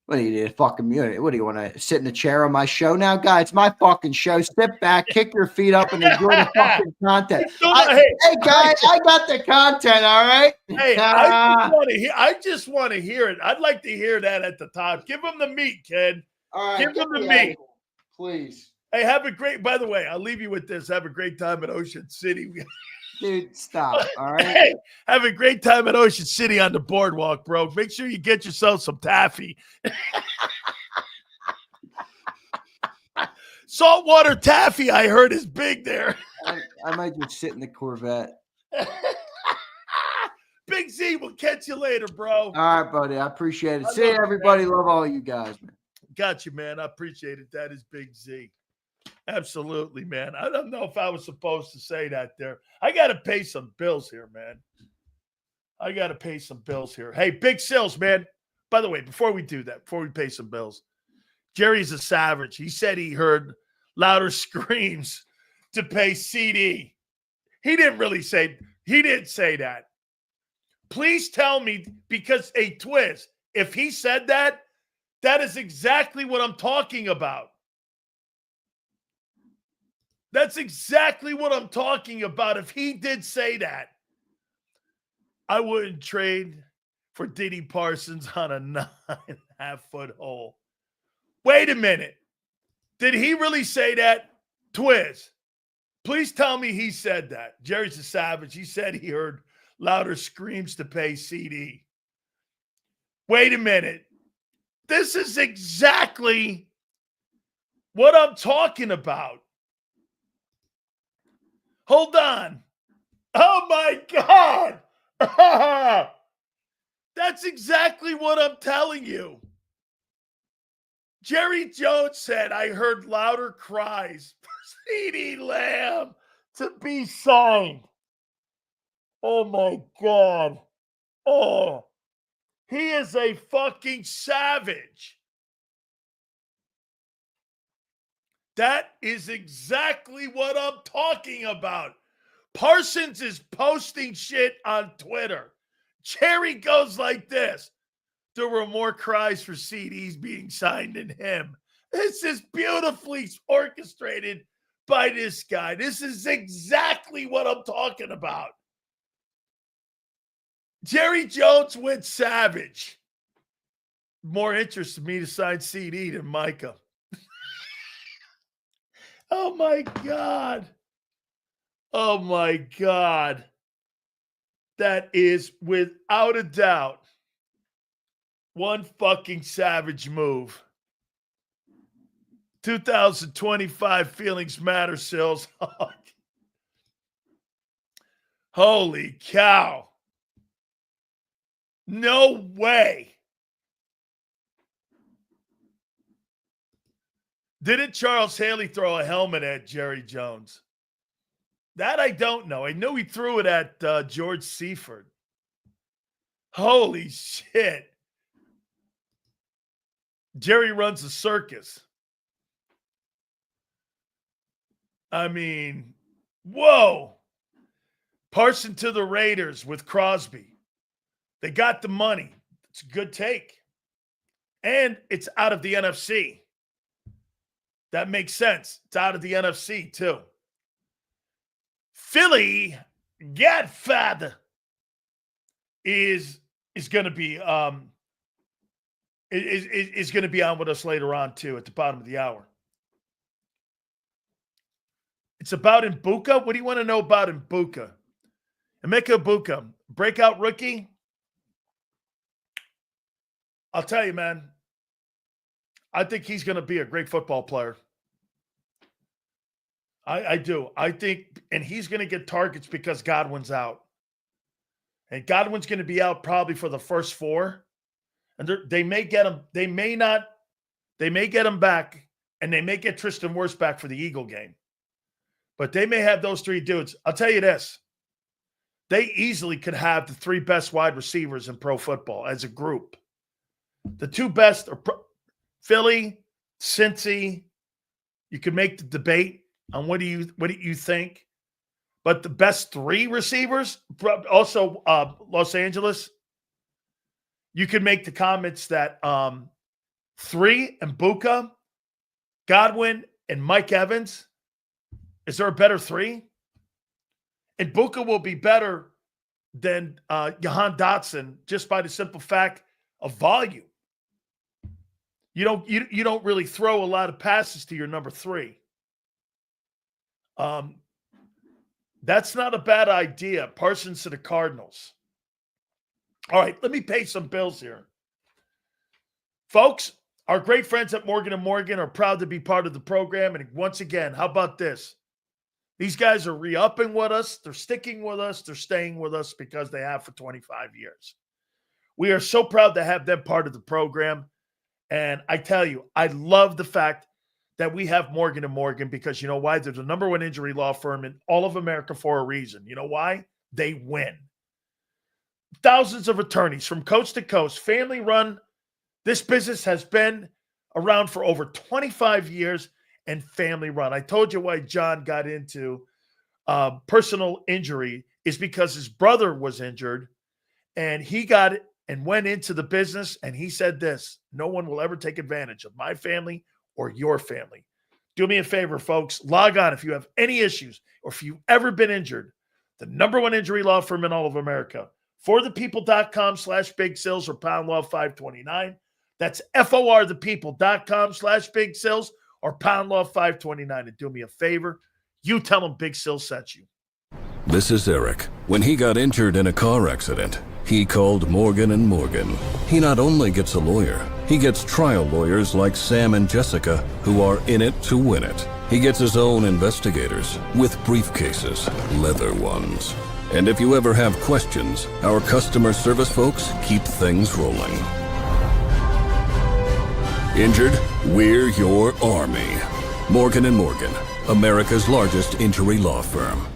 What do you do? Fucking mute it. What do you want to sit in the chair on my show now, guy? It's my fucking show. Sit back, kick your feet up, and enjoy the fucking content. Hey, guys, I got the content. All right. Hey, I just want to hear it. I'd like to hear that at the top. Give him the meat, kid. All right, give him the meat, please. Hey, have a great. By the way, I'll leave you with this. Have a great time at Ocean City. Dude, stop. All right. Hey, have a great time at Ocean City on the boardwalk, bro. Make sure you get yourself some taffy. Saltwater taffy, I heard, is big there. I might just sit in the Corvette. Big Z, we'll catch you later, bro. All right, buddy. I appreciate it. See you, everybody. Love all you guys, man. Got you, man. I appreciate it. That is Big Z. Absolutely, man. I don't know if I was supposed to say that there. I got to pay some bills here, man. Hey, Big Sills, man. By the way, before we pay some bills, Jerry's a savage. He said he heard louder screams to pay CD. He didn't say that. Please tell me, because a twist, if he said that, that is exactly what I'm talking about. That's exactly what I'm talking about. If he did say that, I wouldn't trade for Diddy Parsons on a 9.5-foot hole. Wait a minute. Did he really say that? Twiz, please tell me he said that. Jerry's a savage. He said he heard louder screams to pay CD. Wait a minute. This is exactly what I'm talking about. Hold on. Oh, my God. That's exactly what I'm telling you. Jerry Jones said, I heard louder cries for CeeDee Lamb to be signed. Oh, my God. Oh, he is a fucking savage. That is exactly what I'm talking about. Parsons is posting shit on Twitter. Jerry goes like this. There were more cries for CDs being signed than him. This is beautifully orchestrated by this guy. This is exactly what I'm talking about. Jerry Jones went savage. More interest in me to sign CD than Micah. Oh, my God. Oh, my God. That is, without a doubt, one fucking savage move. 2025 feelings matter, Sills. Holy cow. No way. Didn't Charles Haley throw a helmet at Jerry Jones? That I don't know. I know he threw it at George Seifert. Holy shit. Jerry runs a circus. I mean, whoa. Parson to the Raiders with Crosby. They got the money. It's a good take. And it's out of the NFC. That makes sense. It's out of the NFC, too. Philly Godfather is going to be is going to be on with us later on too at the bottom of the hour. It's about Mbuka. What do you want to know about Mbuka? Emeka Mbuka, breakout rookie. I'll tell you, man. I think he's going to be a great football player. I do. I think, and he's going to get targets because Godwin's out. And Godwin's going to be out probably for the first 4. And they may get him. They may not. They may get him back, and they may get Tristan Wirfs back for the Eagle game. But they may have those 3 dudes. I'll tell you this. They easily could have the 3 best wide receivers in pro football as a group. The 2 best are Philly, Cincy. You could make the debate on what do you think? But the best 3 receivers, also Los Angeles, you could make the comments that 3 Mbuka, Godwin, and Mike Evans. Is there a better 3? And Mbuka will be better than Jahan Dotson just by the simple fact of volume. You don't really throw a lot of passes to your number 3. That's not a bad idea. Parsons to the Cardinals. All right, let me pay some bills here. Folks, our great friends at Morgan & Morgan are proud to be part of the program. And once again, how about this? These guys are re-upping with us. They're sticking with us. They're staying with us because they have for 25 years. We are so proud to have them part of the program. And I tell you, I love the fact that we have Morgan & Morgan because you know why? They're the number 1 injury law firm in all of America for a reason. You know why? They win. Thousands of attorneys from coast to coast, family run. This business has been around for over 25 years and family run. I told you why John got into personal injury is because his brother was injured and he got it and went into the business. And he said this, no one will ever take advantage of my family or your family. Do me a favor, folks. Log on if you have any issues or if you've ever been injured. The number 1 injury law firm in all of America. forthepeople.com/big sales or pound law 529. That's FORthepeople.com/big sales or pound law 529. And do me a favor, you tell them Big Sales sent you. This is Eric. When he got injured in a car accident, he called Morgan & Morgan. He not only gets a lawyer, he gets trial lawyers like Sam and Jessica who are in it to win it. He gets his own investigators with briefcases, leather ones. And if you ever have questions, our customer service folks keep things rolling. Injured? We're your army. Morgan & Morgan, America's largest injury law firm.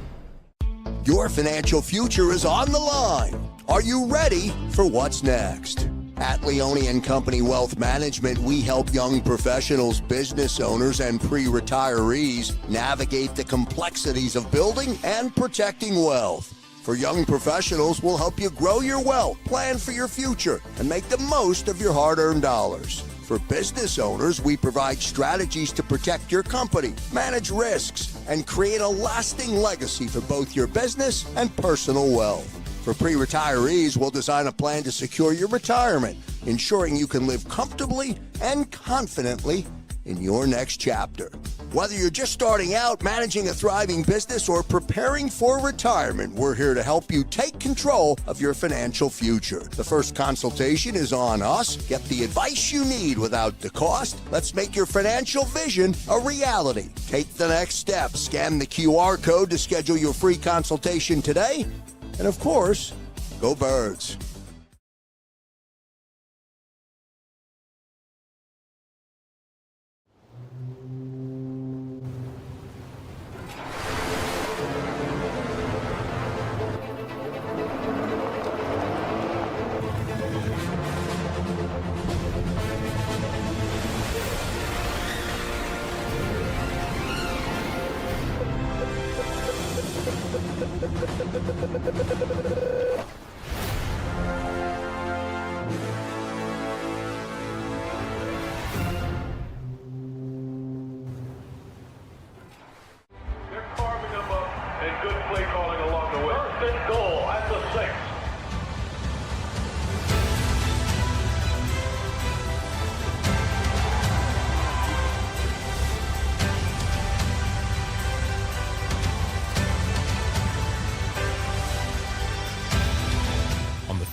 Your financial future is on the line. Are you ready for what's next? At Leone & Company Wealth Management, we help young professionals, business owners, and pre-retirees navigate the complexities of building and protecting wealth. For young professionals, we'll help you grow your wealth, plan for your future, and make the most of your hard-earned dollars. For business owners, we provide strategies to protect your company, manage risks, and create a lasting legacy for both your business and personal wealth. For pre-retirees, we'll design a plan to secure your retirement, ensuring you can live comfortably and confidently in your next chapter. Whether you're just starting out, managing a thriving business, or preparing for retirement, we're here to help you take control of your financial future. The first consultation is on us. Get the advice you need without the cost. Let's make your financial vision a reality. Take the next step. Scan the QR code to schedule your free consultation today. And of course, go Birds.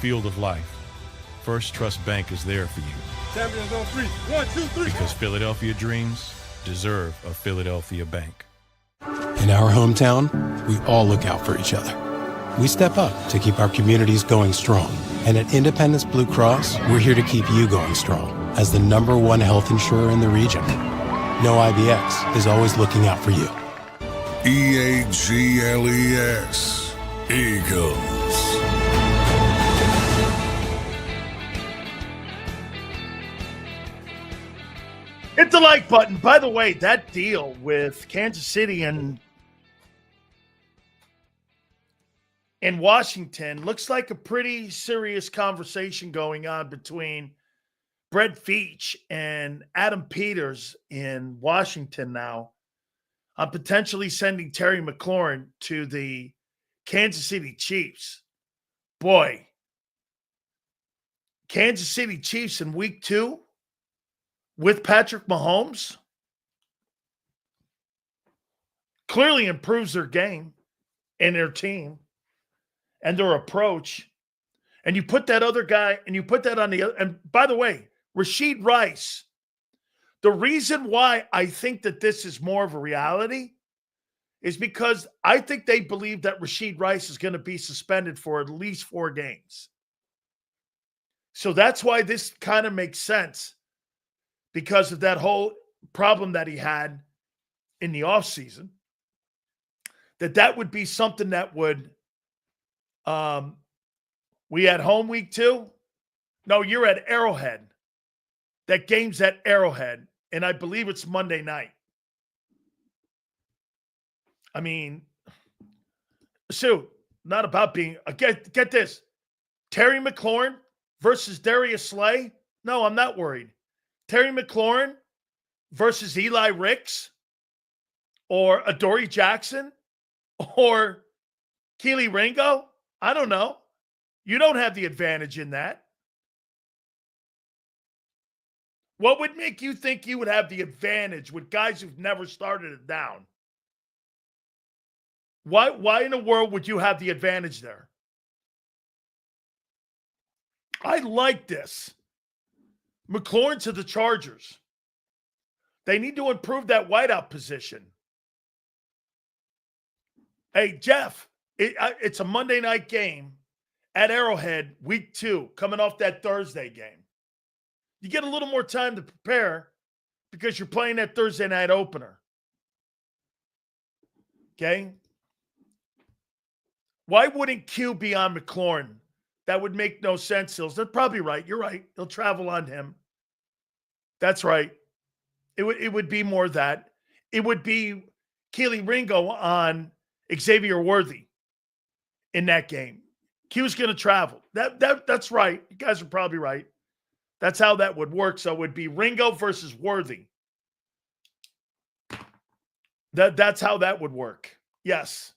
Field of life, First Trust Bank is there for you. Champions on 3. 1, 2, 3. Because Philadelphia dreams deserve a Philadelphia bank. In our hometown, we all look out for each other. We step up to keep our communities going strong. And at Independence Blue Cross, we're here to keep you going strong as the #1 health insurer in the region. No IBX is always looking out for you. EAGLES, Eagles. Hit the like button. By the way, that deal with Kansas City and Washington looks like a pretty serious conversation going on between Brett Veach and Adam Peters in Washington now on potentially sending Terry McLaurin to the Kansas City Chiefs. Boy, Kansas City Chiefs in week 2 with Patrick Mahomes clearly improves their game and their team and their approach. And you put that other guy and you put that on the other. And by the way, Rashid Rice, the reason why I think that this is more of a reality is because I think they believe that Rashid Rice is going to be suspended for at least 4 games. So that's why this kind of makes sense, because of that whole problem that he had in the offseason, that would be something that would we had home week 2. No, you're at Arrowhead. That game's at Arrowhead, and I believe it's Monday night. I mean, Sue, not about being get this. Terry McLaurin versus Darius Slay? No, I'm not worried. Terry McLaurin versus Eli Ricks or Adoree Jackson or Keely Ringo? I don't know. You don't have the advantage in that. What would make you think you would have the advantage with guys who've never started it down? Why in the world would you have the advantage there? I like this. McLaurin to the Chargers. They need to improve that wideout position. Hey, Jeff, it's a Monday night game at Arrowhead, week 2, coming off that Thursday game. You get a little more time to prepare because you're playing that Thursday night opener. Okay? Why wouldn't Q be on McLaurin? That would make no sense, Hills. They're probably right. You're right. They'll travel on him. That's right. It would be more that. It would be Keely Ringo on Xavier Worthy in that game. Q's going to travel. That's right. You guys are probably right. That's how that would work. So it would be Ringo versus Worthy. That's how that would work. Yes.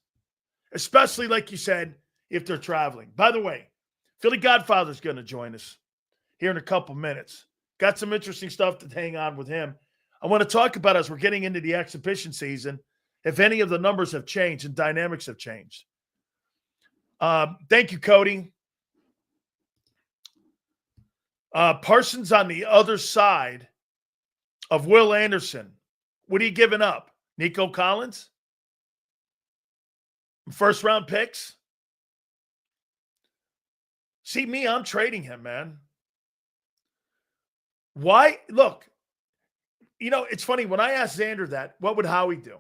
Especially, like you said, if they're traveling. By the way, Philly Godfather's going to join us here in a couple minutes. Got some interesting stuff to hang on with him. I want to talk about, as we're getting into the exhibition season, if any of the numbers have changed and dynamics have changed. Thank you, Cody. Parsons on the other side of Will Anderson. What are you giving up? Nico Collins? First round picks? See me, I'm trading him, man. Why? Look, it's funny. When I asked Xander that, what would Howie do?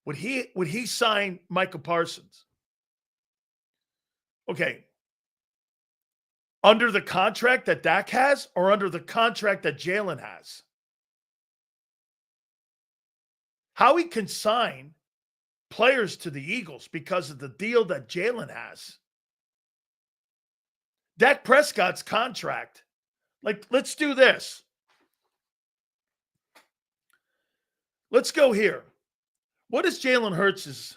Would he sign Michael Parsons? Okay. Under the contract that Dak has or under the contract that Jalen has? Howie can sign players to the Eagles because of the deal that Jalen has. Dak Prescott's contract. Let's do this. Let's go here. What is Jalen Hurts'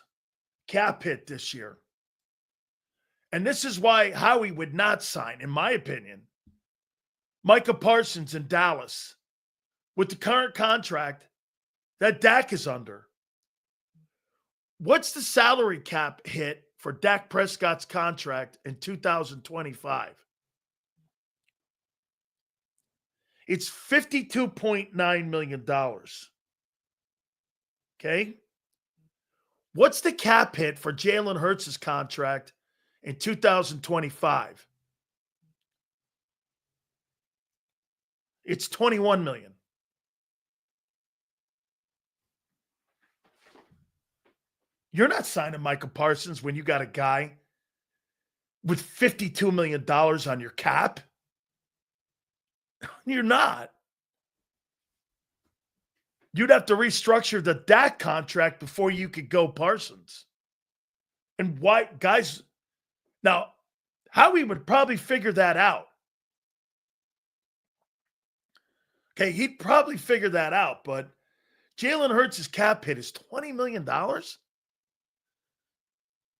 cap hit this year? And this is why Howie would not sign, in my opinion, Micah Parsons in Dallas with the current contract that Dak is under. What's the salary cap hit for Dak Prescott's contract in 2025? It's $52.9 million. Okay? What's the cap hit for Jalen Hurts' contract in 2025? It's $21 million. You're not signing Michael Parsons when you got a guy with $52 million on your cap. You're not. You'd have to restructure the Dak contract before you could go Parsons. And why, guys, now, Howie would probably figure that out. Okay, he'd probably figure that out, but Jalen Hurts' cap hit is $20 million.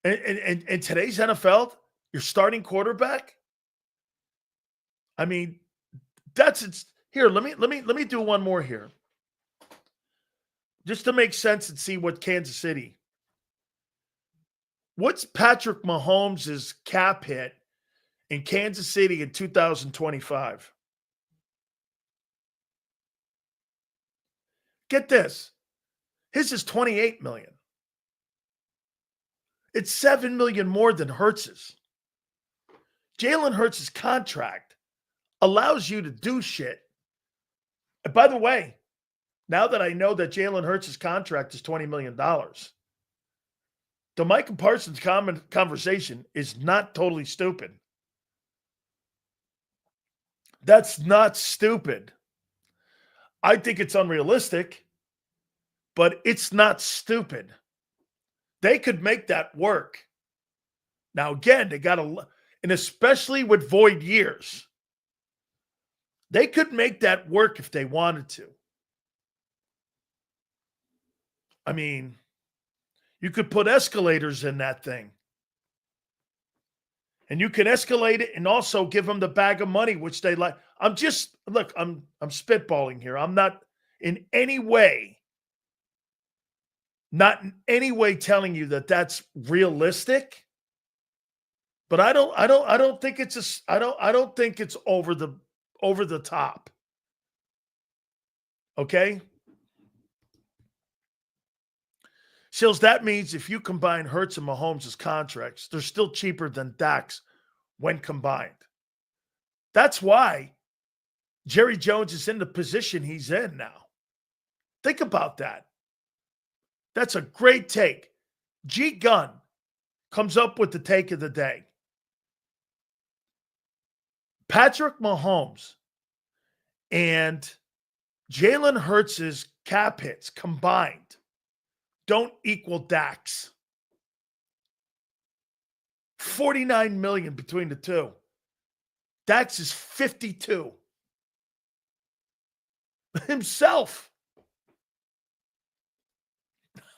And in today's NFL, your starting quarterback? I mean, that's here. Let me do one more here. Just to make sense and see what Kansas City. What's Patrick Mahomes' cap hit in Kansas City in 2025? Get this. His is $28 million. It's $7 million more than Hurts's. Jalen Hurts' contract allows you to do shit. And by the way, now that I know that Jalen Hurts' contract is $20 million, the Michael Parsons conversation is not totally stupid. That's not stupid. I think it's unrealistic, but it's not stupid. They could make that work. Now, again, they got to, and especially with void years, they could make that work if they wanted to. I mean, you could put escalators in that thing. And you can escalate it and also give them the bag of money, which they like. I'm spitballing here. I'm not in any way telling you that that's realistic. But I don't think it's over the top. Okay? Sills, that means if you combine Hurts and Mahomes' contracts, they're still cheaper than Dak's when combined. That's why Jerry Jones is in the position he's in now. Think about that. That's a great take. G Gunn comes up with the take of the day. Patrick Mahomes and Jalen Hurts' cap hits combined don't equal Dak's. $49 million between the two. Dak's is 52 himself.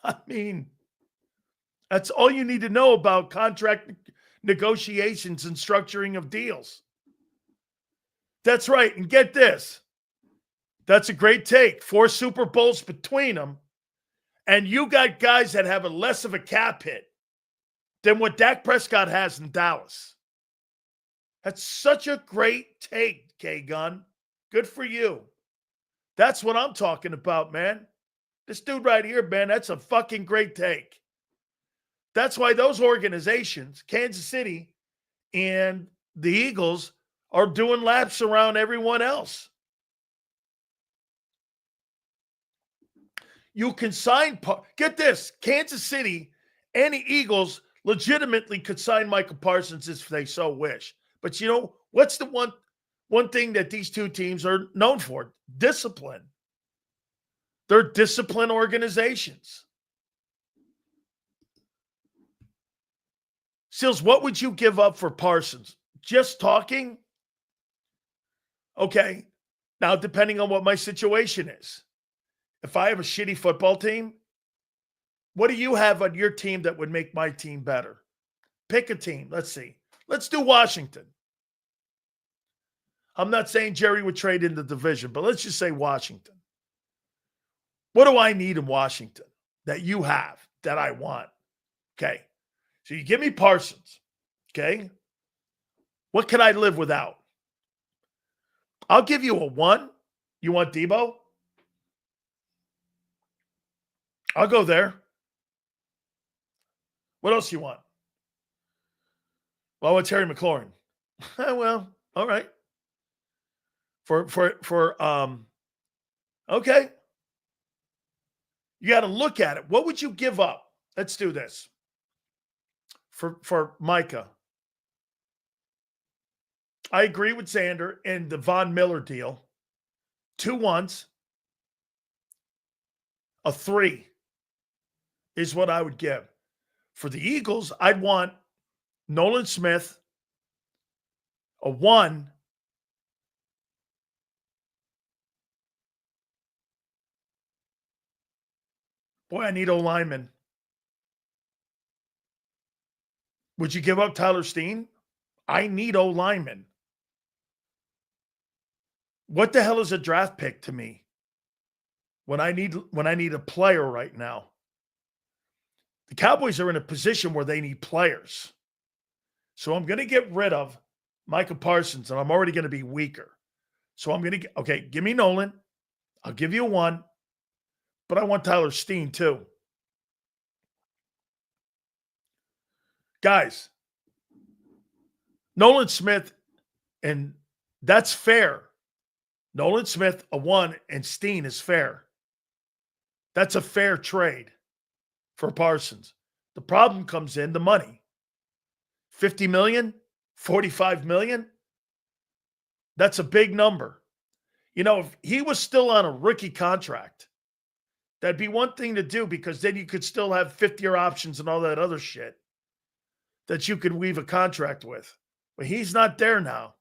I mean, that's all you need to know about contract negotiations and structuring of deals. That's right. And get this. That's a great take. 4 Super Bowls between them. And you got guys that have a less of a cap hit than what Dak Prescott has in Dallas. That's such a great take, K-Gun. Good for you. That's what I'm talking about, man. This dude right here, man, that's a fucking great take. That's why those organizations, Kansas City and the Eagles, are doing laps around everyone else. You can sign, get this, Kansas City and the Eagles legitimately could sign Michael Parsons if they so wish. But you know, what's the one thing that these two teams are known for? Discipline. They're disciplined organizations. Sills, what would you give up for Parsons? Just talking? Okay. Now, depending on what my situation is. If I have a shitty football team, what do you have on your team that would make my team better? Pick a team. Let's see. Let's do Washington. I'm not saying Jerry would trade in the division, but let's just say Washington. What do I need in Washington that you have that I want? Okay. So you give me Parsons. Okay. What can I live without? I'll give you a 1. You want Debo? I'll go there. What else you want? Well, it's Terry McLaurin. Well, all right. Okay. You got to look at it. What would you give up? Let's do this. For Micah. I agree with Xander and the Von Miller deal. 2 1s. A 3 is what I would give. For the Eagles, I'd want Nolan Smith, a 1. Boy, I need O-lineman. Would you give up Tyler Steen? I need O-lineman. What the hell is a draft pick to me when I need a player right now? The Cowboys are in a position where they need players. So I'm going to get rid of Micah Parsons, and I'm already going to be weaker. So I'm going to give me Nolan. I'll give you a 1. But I want Tyler Steen too. Guys, Nolan Smith, and that's fair. Nolan Smith, a 1, and Steen is fair. That's a fair trade for Parsons. The problem comes in the money. $50 million, $45 million. That's a big number. You know, if he was still on a rookie contract, that'd be one thing to do, because then you could still have 5th-year options and all that other shit that you could weave a contract with. But he's not there now.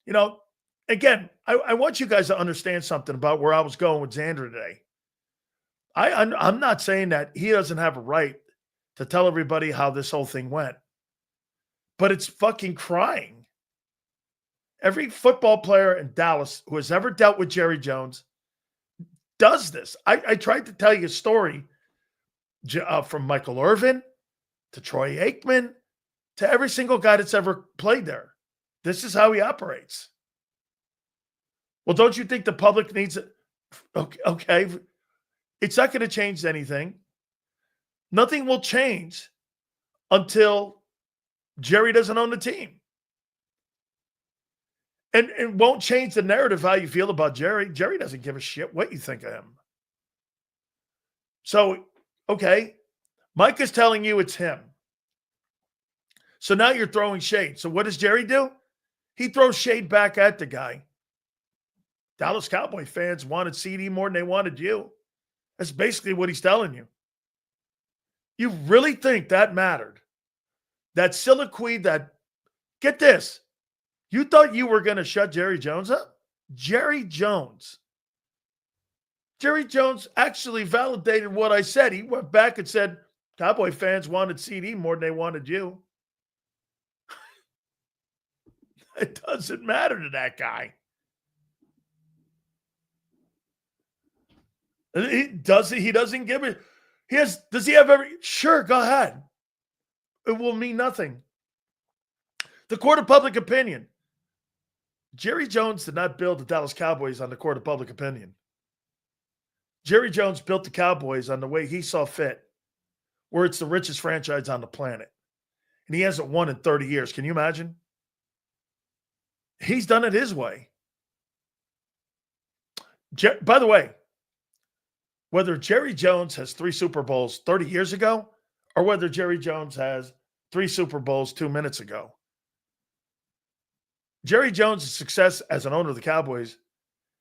You know, again, I want you guys to understand something about where I was going with Xander today. I'm not saying that he doesn't have a right to tell everybody how this whole thing went. but it's fucking crying. Every football player in Dallas who has ever dealt with Jerry Jones does this. I tried to tell you a story from Michael Irvin to Troy Aikman to every single guy that's ever played there. This is how he operates. Well, don't you think the public needs it? Okay. It's not going to change anything. Nothing will change until Jerry doesn't own the team. And it won't change the narrative how you feel about Jerry. Jerry doesn't give a shit what you think of him. So, okay, Mike is telling you it's him. So now you're throwing shade. So what does Jerry do? He throws shade back at the guy. Dallas Cowboy fans wanted CD more than they wanted you. That's basically what he's telling you. You really think that mattered? That soliloquy, get this. You thought you were going to shut Jerry Jones up? Jerry Jones actually validated what I said. He went back and said, Cowboy fans wanted CD more than they wanted you. It doesn't matter to that guy. He doesn't give it. Does he have every? Sure, go ahead. It will mean nothing. The court of public opinion. Jerry Jones did not build the Dallas Cowboys on the court of public opinion. Jerry Jones built the Cowboys on the way he saw fit, where it's the richest franchise on the planet. And he hasn't won in 30 years. Can you imagine? He's done it his way. By the way, whether Jerry Jones has 3 Super Bowls 30 years ago or whether Jerry Jones has 3 Super Bowls 2 minutes ago, Jerry Jones' success as an owner of the Cowboys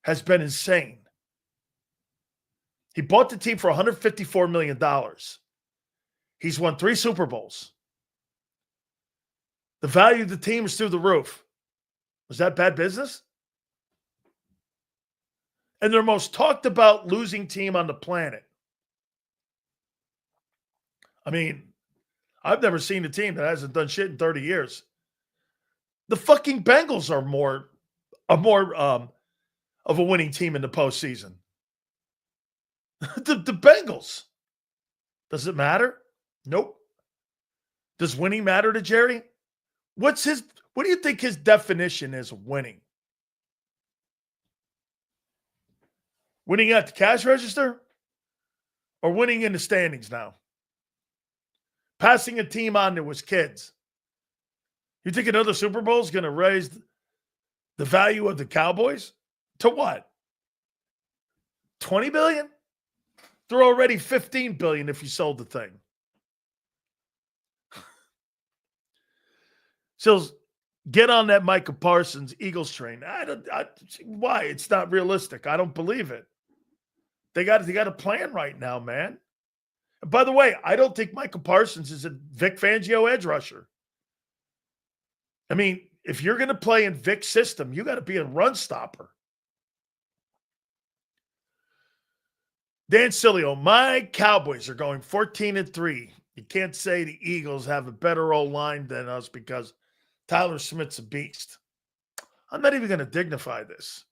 has been insane. He bought the team for $154 million. He's won 3 Super Bowls. The value of the team is through the roof. Was that bad business? And their most talked about losing team on the planet. I mean, I've never seen a team that hasn't done shit in 30 years. The fucking Bengals are more of a winning team in the postseason. the Bengals. Does it matter? Nope. Does winning matter to Jerry? What do you think his definition is of winning? Winning at the cash register or winning in the standings now? Passing a team on to his kids. You think another Super Bowl is going to raise the value of the Cowboys? To what? 20 billion? They're already 15 billion if you sold the thing. So get on that Micah Parsons Eagles train. Why? It's not realistic. I don't believe it. They got a plan right now, man. And by the way, I don't think Micah Parsons is a Vic Fangio edge rusher. I mean, if you're going to play in Vic's system, you got to be a run stopper. Dan Sileo, my Cowboys are going 14-3. You can't say the Eagles have a better O-line than us because Tyler Smith's a beast. I'm not even going to dignify this.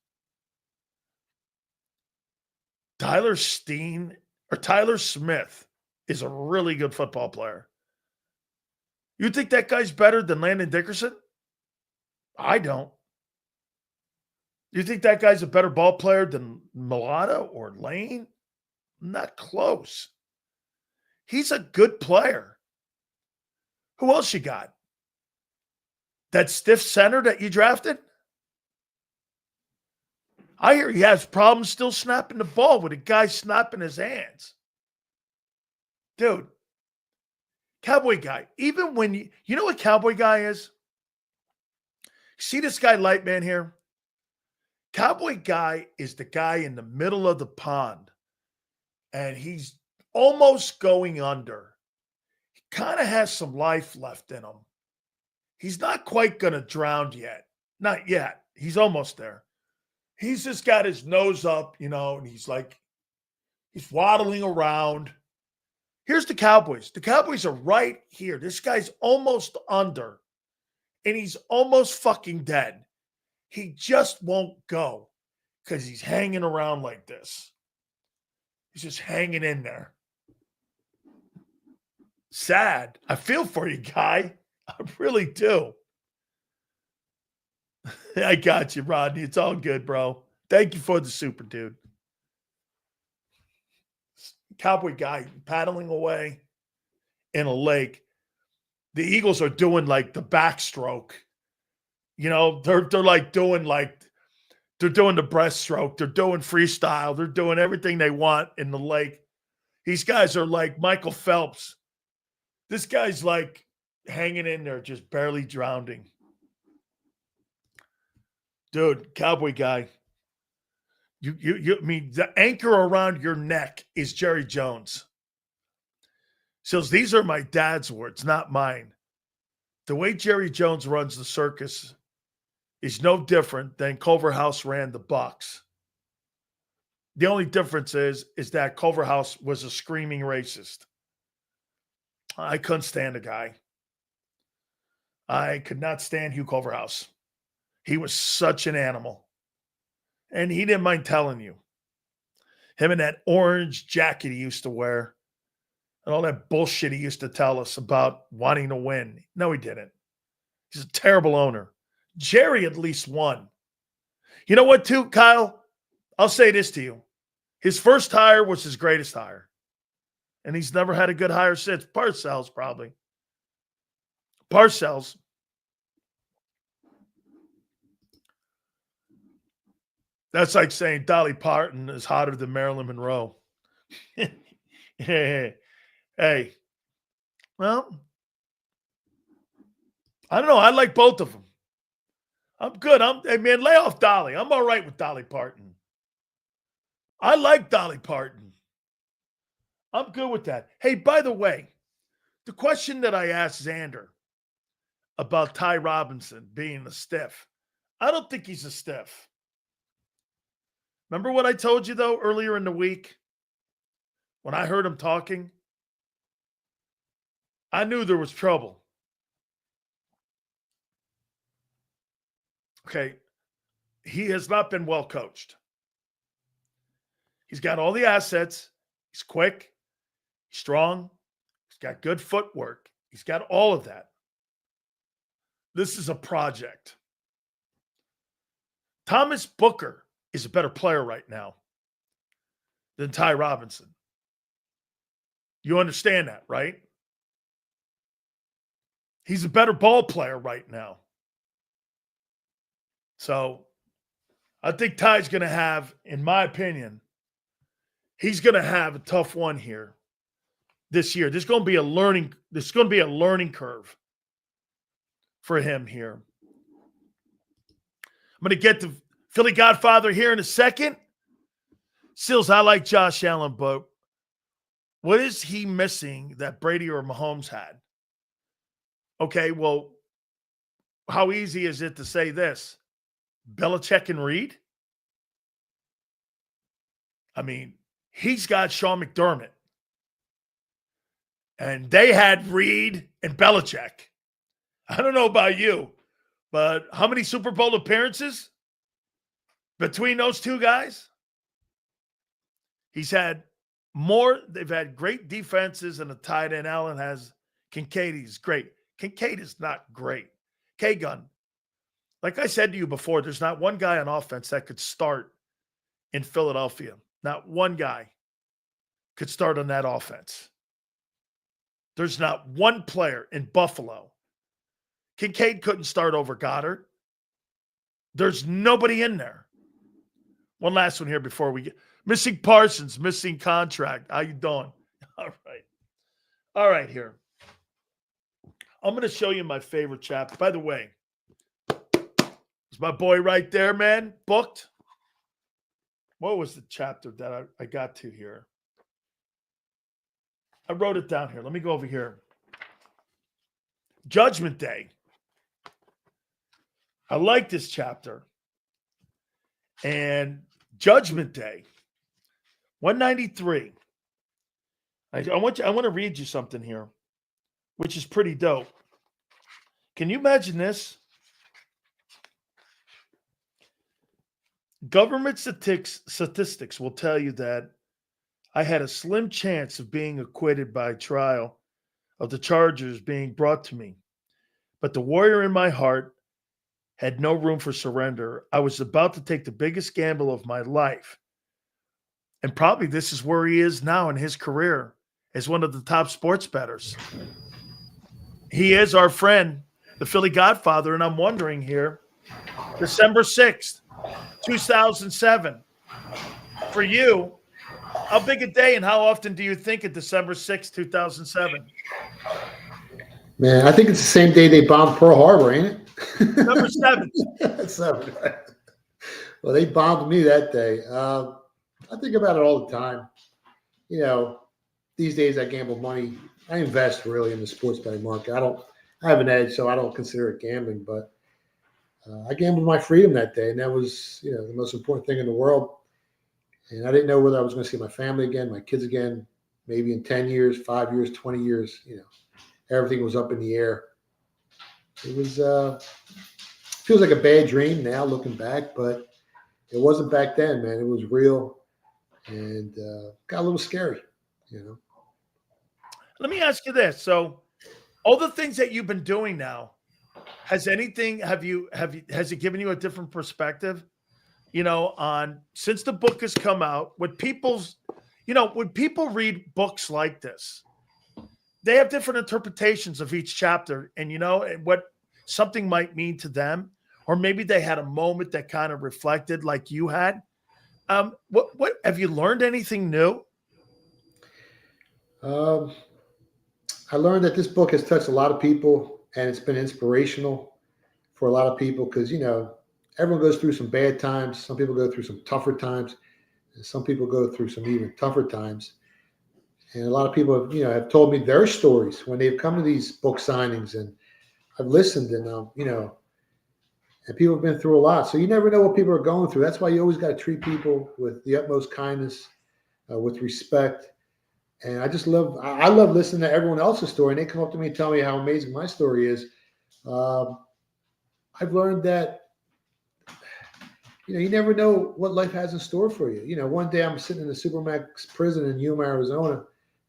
Tyler Smith is a really good football player. You think that guy's better than Landon Dickerson? I don't. You think that guy's a better ball player than Mulata or Lane? Not close. He's a good player. Who else you got? That stiff center that you drafted? I hear he has problems still snapping the ball with a guy snapping his hands. Dude, Cowboy guy, even when you know what Cowboy guy is? See this guy Lightman here? Cowboy guy is the guy in the middle of the pond, and he's almost going under. He kind of has some life left in him. He's not quite going to drown yet. Not yet. He's almost there. He's just got his nose up, and he's waddling around. Here's the Cowboys. The Cowboys are right here. This guy's almost under. and he's almost fucking dead. He just won't go because he's hanging around like this. He's just hanging in there. Sad. I feel for you, guy. I really do. I got you, Rodney. It's all good, bro. Thank you for the super, dude. Cowboy guy paddling away in a lake. The Eagles are doing like the backstroke. You know, they're like doing they're doing the breaststroke. They're doing freestyle. They're doing everything they want in the lake. These guys are like Michael Phelps. This guy's like hanging in there, just barely drowning. Dude, cowboy guy. I mean, the anchor around your neck is Jerry Jones. So these are my dad's words, not mine. The way Jerry Jones runs the circus is no different than Culverhouse ran the Bucks. The only difference is that Culverhouse was a screaming racist. I couldn't stand the guy. I could not stand Hugh Culverhouse. He was such an animal. And he didn't mind telling you. Him and that orange jacket he used to wear and all that bullshit he used to tell us about wanting to win. No, he didn't. He's a terrible owner. Jerry at least won. You know what, too, Kyle? I'll say this to you. His first hire was his greatest hire. And he's never had a good hire since. Parcells, probably. Parcells. That's like saying Dolly Parton is hotter than Marilyn Monroe. Hey. Well, I don't know. I like both of them. I'm good. Hey, man, lay off Dolly. I'm all right with Dolly Parton. I like Dolly Parton. I'm good with that. Hey, by the way, the question that I asked Xander about Ty Robinson being a stiff, I don't think he's a stiff. Remember what I told you, though, earlier in the week when I heard him talking? I knew there was trouble. Okay, he has not been well coached. He's got all the assets. He's quick. He's strong. He's got good footwork. He's got all of that. This is a project. Thomas Booker is a better player right now than Ty Robinson. You understand that, right? He's a better ball player right now. So I think Ty's going to have, in my opinion, he's going to have a tough one here this year. There's going to be a learning curve for him here. I'm going to get to Philly Godfather here in a second. Sills, I like Josh Allen, but what is he missing that Brady or Mahomes had? Okay, well, how easy is it to say this? Belichick and Reed? I mean, he's got Sean McDermott. And they had Reed and Belichick. I don't know about you, but how many Super Bowl appearances between those two guys? He's had more. They've had great defenses and a tight end. Allen has Kincaid. He's great. Kincaid is not great. K-Gun. Like I said to you before, there's not one guy on offense that could start in Philadelphia. Not one guy could start on that offense. There's not one player in Buffalo. Kincaid couldn't start over Goddard. There's nobody in there. One last one here before we get missing Parsons, missing contract. How you doing? All right here. I'm going to show you my favorite chapter. By the way, is my boy right there, man, booked? What was the chapter that I got to here? I wrote it down here. Let me go over here. Judgment Day. I like this chapter. And Judgment Day, 193. I want to read you something here, which is pretty dope. Can you imagine this? Government statistics will tell you that I had a slim chance of being acquitted by trial of the charges being brought to me. But the warrior in my heart had no room for surrender. I was about to take the biggest gamble of my life. And probably this is where he is now in his career as one of the top sports bettors. He is our friend, the Philly Godfather. And I'm wondering here, December 6th, 2007. For you, how big a day and how often do you think of December 6th, 2007? Man, I think it's the same day they bombed Pearl Harbor, ain't it? Number 7. 7. Well, they bombed me that day. I think about it all the time. You know, these days I gamble money. I invest really in the sports betting market. I have an edge, so I don't consider it gambling, but I gambled my freedom that day, and that was, you know, the most important thing in the world. And I didn't know whether I was going to see my family again, my kids again, maybe in 10 years, 5 years, 20 years. You know, everything was up in the air. It was feels like a bad dream now looking back, but it wasn't back then, man. It was real, and got a little scary, you know. Let me ask you this. So all the things that you've been doing now, has it given you a different perspective, you know, on since the book has come out, when people read books like this, they have different interpretations of each chapter and, you know, what something might mean to them, or maybe they had a moment that kind of reflected like you had. What have you learned anything new? I learned that this book has touched a lot of people, and it's been inspirational for a lot of people because, you know, everyone goes through some bad times. Some people go through some tougher times, and some people go through some even tougher times. And a lot of people have, you know, have told me their stories when they've come to these book signings, and I've listened, and you know, and people have been through a lot. So you never know what people are going through. That's why you always got to treat people with the utmost kindness, with respect. And I love listening to everyone else's story, and they come up to me and tell me how amazing my story is. I've learned that, you know, you never know what life has in store for you. You know, one day I'm sitting in a Supermax prison in Yuma, Arizona,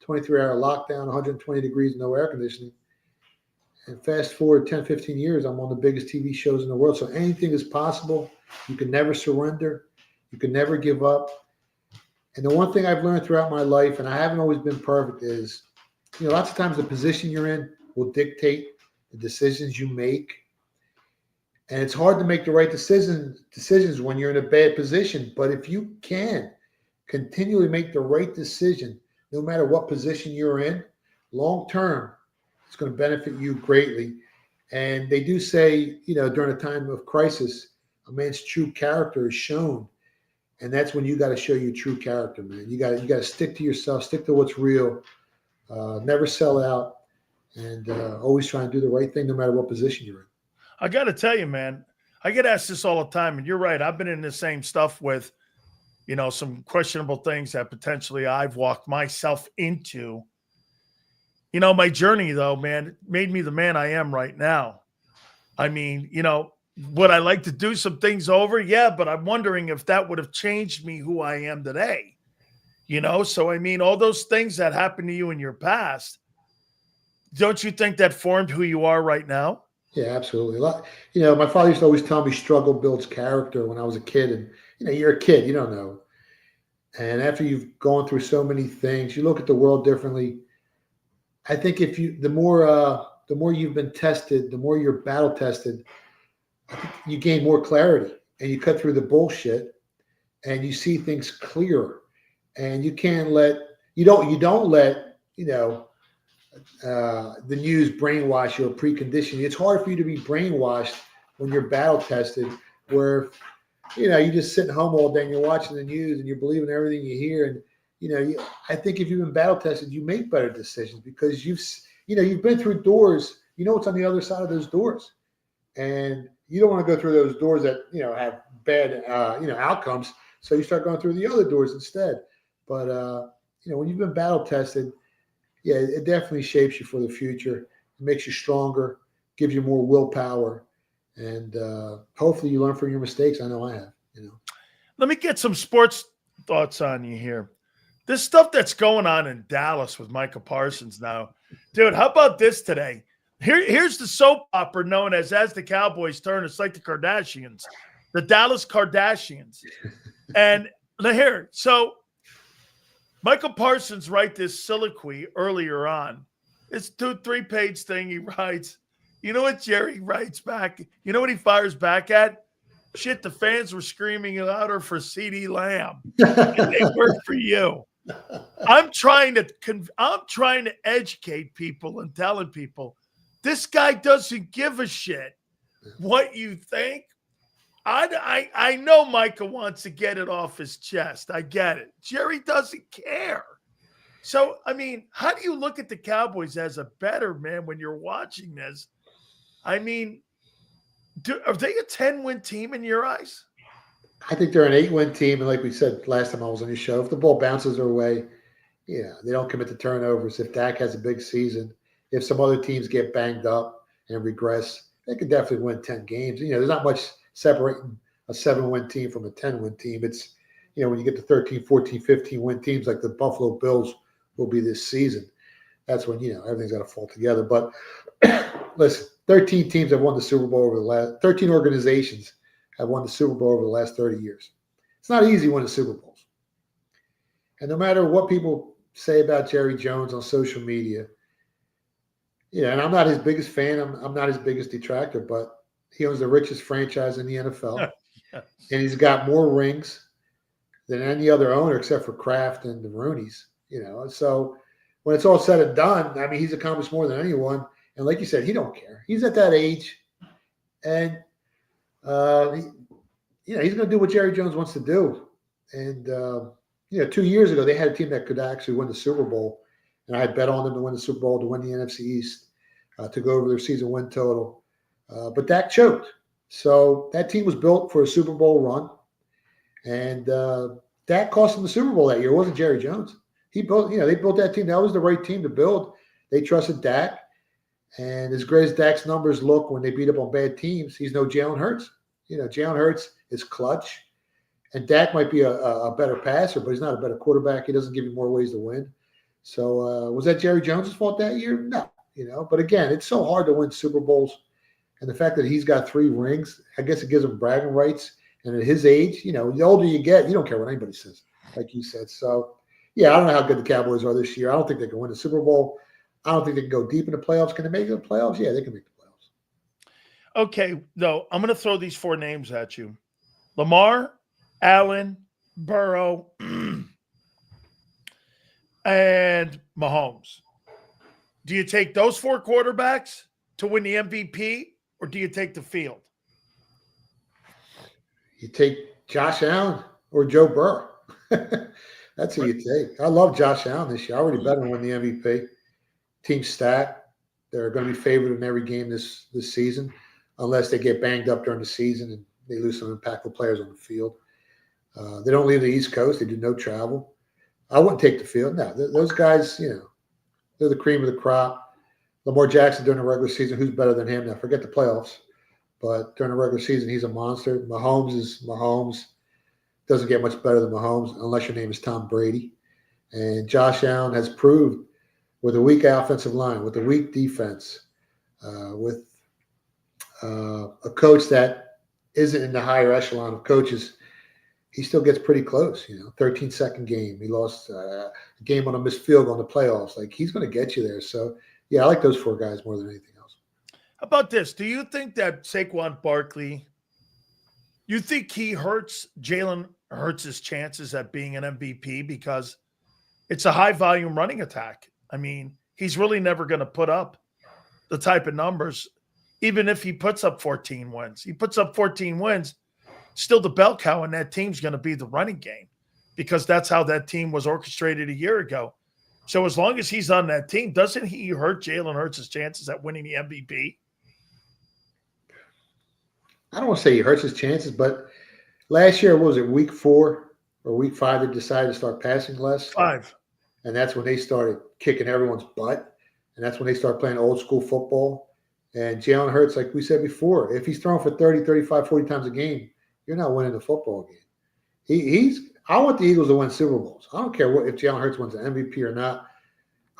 23-hour lockdown, 120 degrees, no air conditioning. And fast forward 10, 15 years, I'm on the biggest TV shows in the world. So anything is possible. You can never surrender. You can never give up. And the one thing I've learned throughout my life, and I haven't always been perfect, is, you know, lots of times the position you're in will dictate the decisions you make. And it's hard to make the right decisions when you're in a bad position. But if you can continually make the right decision, no matter what position you're in, long term, it's going to benefit you greatly. And they do say, you know, during a time of crisis, a man's true character is shown. And that's when you got to show your true character, man. You got to stick to yourself, stick to what's real, never sell out, and always try and do the right thing no matter what position you're in. I got to tell you, man, I get asked this all the time, and you're right. I've been in the same stuff with, you know, some questionable things that potentially I've walked myself into. You know, my journey, though, man, made me the man I am right now. I mean, you know, would I like to do some things over? Yeah, but I'm wondering if that would have changed me who I am today. You know, so I mean, all those things that happened to you in your past, don't you think that formed who you are right now? Yeah, absolutely. You know, my father used to always tell me struggle builds character when I was a kid. And, you know, you're a kid, you don't know. And after you've gone through so many things, you look at the world differently. I think the more you've been tested, the more you're battle tested, I think you gain more clarity, and you cut through the bullshit, and you see things clearer. And you don't let, you know, the news brainwash you or precondition you. It's hard for you to be brainwashed when you're battle tested, where, you know, you're just sitting home all day and you're watching the news and you're believing everything you hear. And, you know, I think if you've been battle tested, you make better decisions because you've been through doors. You know what's on the other side of those doors, and you don't want to go through those doors that, you know, have bad outcomes. So you start going through the other doors instead. But you know, when you've been battle tested, yeah, it definitely shapes you for the future. It makes you stronger, gives you more willpower, and hopefully you learn from your mistakes. I know I have. Let me get some sports thoughts on you here. This stuff that's going on in Dallas with Micah Parsons now. Dude, how about this today? Here's the soap opera known as the Cowboys turn. It's like the Kardashians, the Dallas Kardashians. And here, so Michael Parsons write this soliloquy earlier on. It's 2-3 page thing he writes. You know what Jerry writes back? You know what he fires back at? Shit, the fans were screaming louder for CeeDee Lamb. And they work for you. I'm trying to educate people and telling people this guy doesn't give a shit what you think. I know Micah wants to get it off his chest. I get it. Jerry doesn't care. So, I mean, how do you look at the Cowboys as a better man when you're watching this? I mean, are they a 10-win team in your eyes? I think they're an 8-win team. And like we said last time I was on your show, if the ball bounces their way, they don't commit to turnovers. If Dak has a big season, if some other teams get banged up and regress, they could definitely win 10 games. There's not much separating a 7-win team from a 10-win team. It's, when you get to 13, 14, 15-win teams like the Buffalo Bills will be this season, that's when, everything's got to fall together. But listen, 13 teams have won the Super Bowl over the last 13 organizations have won the Super Bowl over the last 30 years. It's not easy winning Super Bowls. And no matter what people say about Jerry Jones on social media, and I'm not his biggest fan. I'm not his biggest detractor, but he owns the richest franchise in the NFL. Yes. And he's got more rings than any other owner except for Kraft and the Rooneys, So when it's all said and done, I mean, he's accomplished more than anyone. And like you said, he don't care. He's at that age. And, he's going to do what Jerry Jones wants to do. And, 2 years ago, they had a team that could actually win the Super Bowl. And I had bet on them to win the Super Bowl, to win the NFC East, to go over their season win total. But Dak choked. So that team was built for a Super Bowl run. And Dak cost them the Super Bowl that year. It wasn't Jerry Jones. He built, they built that team. That was the right team to build. They trusted Dak. And as great as Dak's numbers look when they beat up on bad teams, he's no Jalen Hurts. Jalen Hurts is clutch. And Dak might be a better passer, but he's not a better quarterback. He doesn't give you more ways to win. So was that Jerry Jones' fault that year? No. But again, it's so hard to win Super Bowls. And the fact that he's got 3 rings, I guess it gives him bragging rights. And at his age, the older you get, you don't care what anybody says, like you said. So, I don't know how good the Cowboys are this year. I don't think they can win the Super Bowl. I don't think they can go deep in the playoffs. Can they make the playoffs? Yeah, they can make the playoffs. Okay, no, I'm going to throw these 4 names at you. Lamar, Allen, Burrow, and Mahomes. Do you take those 4 quarterbacks to win the MVP, or do you take the field? You take Josh Allen or Joe Burrow. That's who you take. I love Josh Allen this year. I already bet him to win the MVP. Team stacked. They're going to be favored in every game this season, unless they get banged up during the season and they lose some impactful players on the field. They don't leave the East Coast. They do no travel. I wouldn't take the field. No, those guys, they're the cream of the crop. Lamar Jackson during the regular season, who's better than him? Now, forget the playoffs. But during the regular season, he's a monster. Mahomes is Mahomes. Doesn't get much better than Mahomes unless your name is Tom Brady. And Josh Allen has proved with a weak offensive line, with a weak defense, with a coach that isn't in the higher echelon of coaches, he still gets pretty close. 13-second game. He lost a game on a missed field goal in the playoffs. Like, he's going to get you there. So, I like those 4 guys more than anything else. How about this? Do you think that Saquon Barkley, you think he hurts Jalen Hurts' chances at being an MVP because it's a high-volume running attack? I mean, he's really never going to put up the type of numbers, even if he puts up 14 wins. He puts up 14 wins, still the bell cow in that team's going to be the running game because that's how that team was orchestrated a year ago. So as long as he's on that team, doesn't he hurt Jalen Hurts' chances at winning the MVP? I don't want to say he hurts his chances, but last year, what was it, week 4 or week 5, they decided to start passing less? 5. And that's when they started kicking everyone's butt. And that's when they started playing old school football. And Jalen Hurts, like we said before, if he's throwing for 30, 35, 40 times a game, you're not winning the football game. I want the Eagles to win Super Bowls. I don't care if Jalen Hurts wins an MVP or not.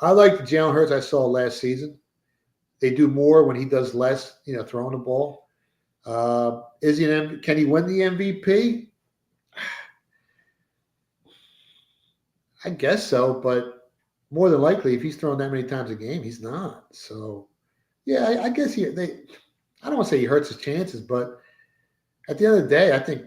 I like the Jalen Hurts I saw last season. They do more when he does less, throwing the ball. Can he win the MVP? I guess so, but more than likely, if he's throwing that many times a game, he's not. So, yeah, I guess I don't want to say he hurts his chances, but at the end of the day, I think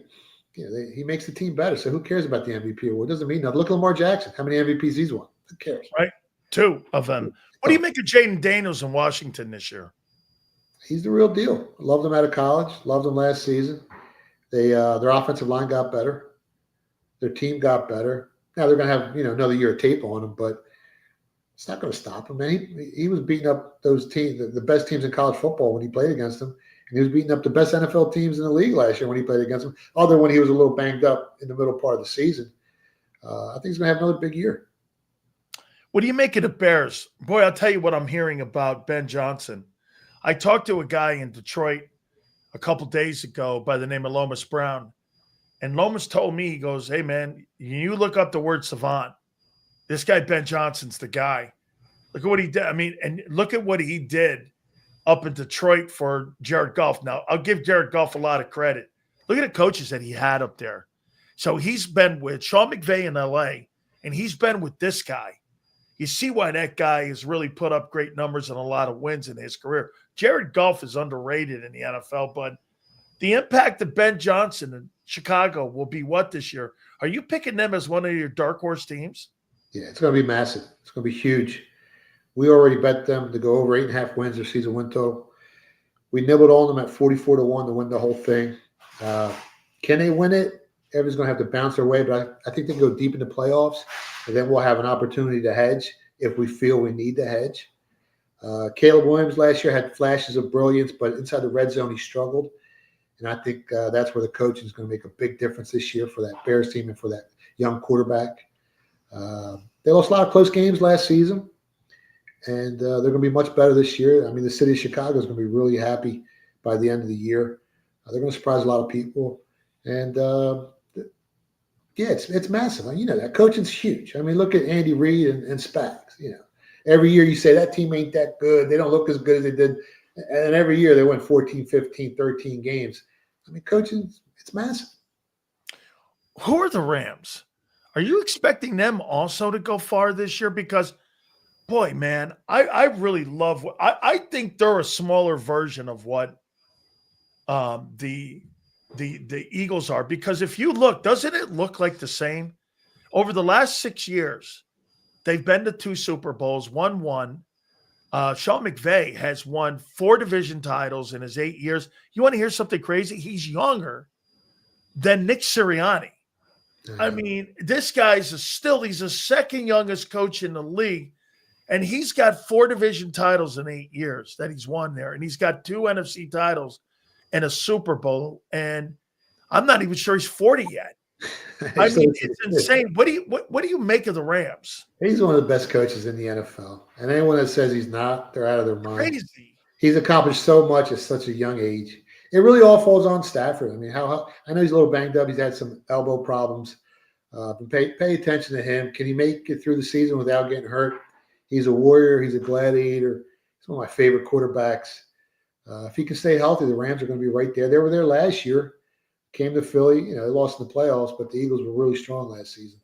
he makes the team better. So who cares about the MVP award? It doesn't mean nothing. Look at Lamar Jackson. How many MVPs he's won? Who cares? Right. 2 of them. What do you make of Jaden Daniels in Washington this year? He's the real deal. Loved him out of college. Loved him last season. Their offensive line got better. Their team got better. Now they're going to have another year of tape on him, but it's not going to stop him, man. He was beating up those teams, the best teams in college football when he played against them, and he was beating up the best NFL teams in the league last year when he played against them. Other when he was a little banged up in the middle part of the season. I think he's going to have another big year. What do you make of the Bears? Boy, I'll tell you what I'm hearing about Ben Johnson. I talked to a guy in Detroit a couple days ago by the name of Lomas Brown. And Lomas told me, he goes, hey, man, you look up the word savant. This guy, Ben Johnson's the guy. Look at what he did. I mean, and look at what he did up in Detroit for Jared Goff. Now, I'll give Jared Goff a lot of credit. Look at the coaches that he had up there. So he's been with Sean McVay in L.A., and he's been with this guy. You see why that guy has really put up great numbers and a lot of wins in his career. Jared Goff is underrated in the NFL, but the impact of Ben Johnson in Chicago will be what this year? Are you picking them as one of your dark horse teams? Yeah, it's going to be massive. It's going to be huge. We already bet them to go over 8.5 wins their season win total. We nibbled on them at 44-1 to win the whole thing. Can they win it? Everyone's going to have to bounce their way, but I think they can go deep in the playoffs, and then we'll have an opportunity to hedge if we feel we need to hedge. Caleb Williams last year had flashes of brilliance, but inside the red zone he struggled. And I think that's where the coaching is going to make a big difference this year for that Bears team and for that young quarterback. They lost a lot of close games last season, and they're going to be much better this year. I mean, the city of Chicago is going to be really happy by the end of the year. They're going to surprise a lot of people. And, yeah, it's massive. That coaching's huge. I mean, look at Andy Reid and Spags. Every year you say that team ain't that good. They don't look as good as they did. And every year they win 14, 15, 13 games. I mean, coaching, it's massive. Who are the Rams? Are you expecting them also to go far this year? Because, boy, man, I really love – I think they're a smaller version of what the Eagles are. Because if you look, doesn't it look like the same? Over the last 6 years, they've been to 2 Super Bowls, won 1. Sean McVay has won 4 division titles in his 8 years. You want to hear something crazy? He's younger than Nick Sirianni. I mean, this guy's he's the second youngest coach in the league, and he's got 4 division titles in 8 years that he's won there, and he's got 2 NFC titles and a Super Bowl, and I'm not even sure he's 40 yet. I mean, it's insane. What do you make of the Rams? He's one of the best coaches in the NFL, and anyone that says he's not, they're out of their mind. Crazy. He's accomplished so much at such a young age. It really all falls on Stafford. I mean, how I know he's a little banged up. He's had some elbow problems. But pay attention to him. Can he make it through the season without getting hurt? He's a warrior. He's a gladiator. He's one of my favorite quarterbacks. If he can stay healthy, the Rams are going to be right there. They were there last year. Came to Philly. They lost in the playoffs, but the Eagles were really strong last season.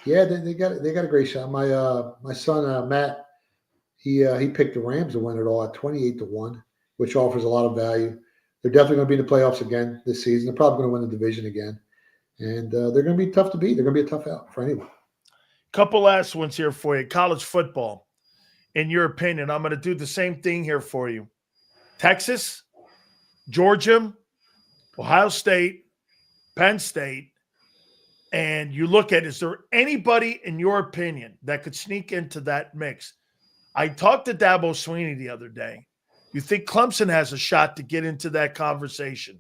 Yeah, they got a great shot. My son Matt, he picked the Rams to win it all at 28-1, which offers a lot of value. They're definitely going to be in the playoffs again this season. They're probably going to win the division again, and they're going to be tough to beat. They're going to be a tough out for anyone. Couple last ones here for you. College football, in your opinion, I'm going to do the same thing here for you. Texas, Georgia, Ohio State, Penn State, and you look at, is there anybody, in your opinion, that could sneak into that mix? I talked to Dabo Swinney the other day. You think Clemson has a shot to get into that conversation?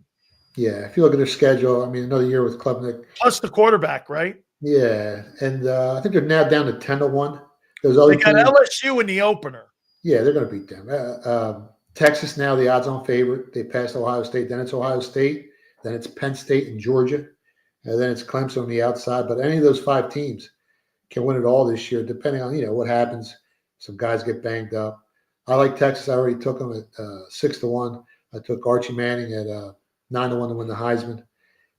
Yeah, if you look at their schedule, I mean, another year with Klubnik. Plus the quarterback, right? Yeah, and I think they're now down to 10-1. They got LSU in the opener. Yeah, they're going to beat them. Texas now the odds-on favorite. They passed Ohio State. Then it's Ohio State. Then it's Penn State and Georgia. And then it's Clemson on the outside. But any of those 5 teams can win it all this year, depending on, what happens. Some guys get banged up. I like Texas. I already took them at 6-1. I took Archie Manning at 9-1 to win the Heisman.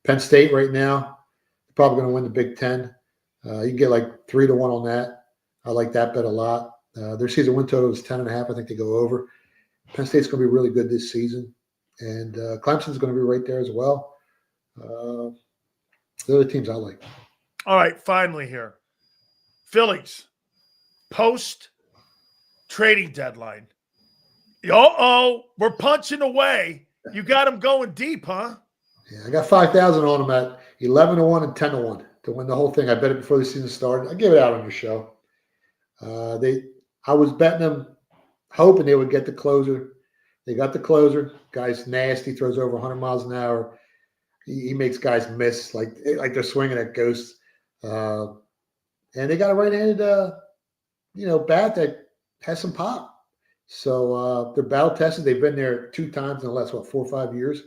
Penn State right now, probably going to win the Big Ten. You can get like 3-1 on that. I like that bet a lot. Their season win total is 10.5. I think they go over. Penn State's going to be really good this season. And Clemson's going to be right there as well. They're the teams I like. All right, finally here. Phillies, post-trading deadline. We're punching away. You got them going deep, huh? Yeah, I got 5,000 on them at 11-1 and 10-1 to win the whole thing. I bet it before the season started. I gave it out on your show. I was betting them, hoping they would get the closer. They got the closer. Guy's nasty, throws over 100 miles an hour. He makes guys miss like they're swinging at ghosts. And they got a right-handed, bat that has some pop. So they're battle tested. They've been there 2 times in the last 4 or 5 years.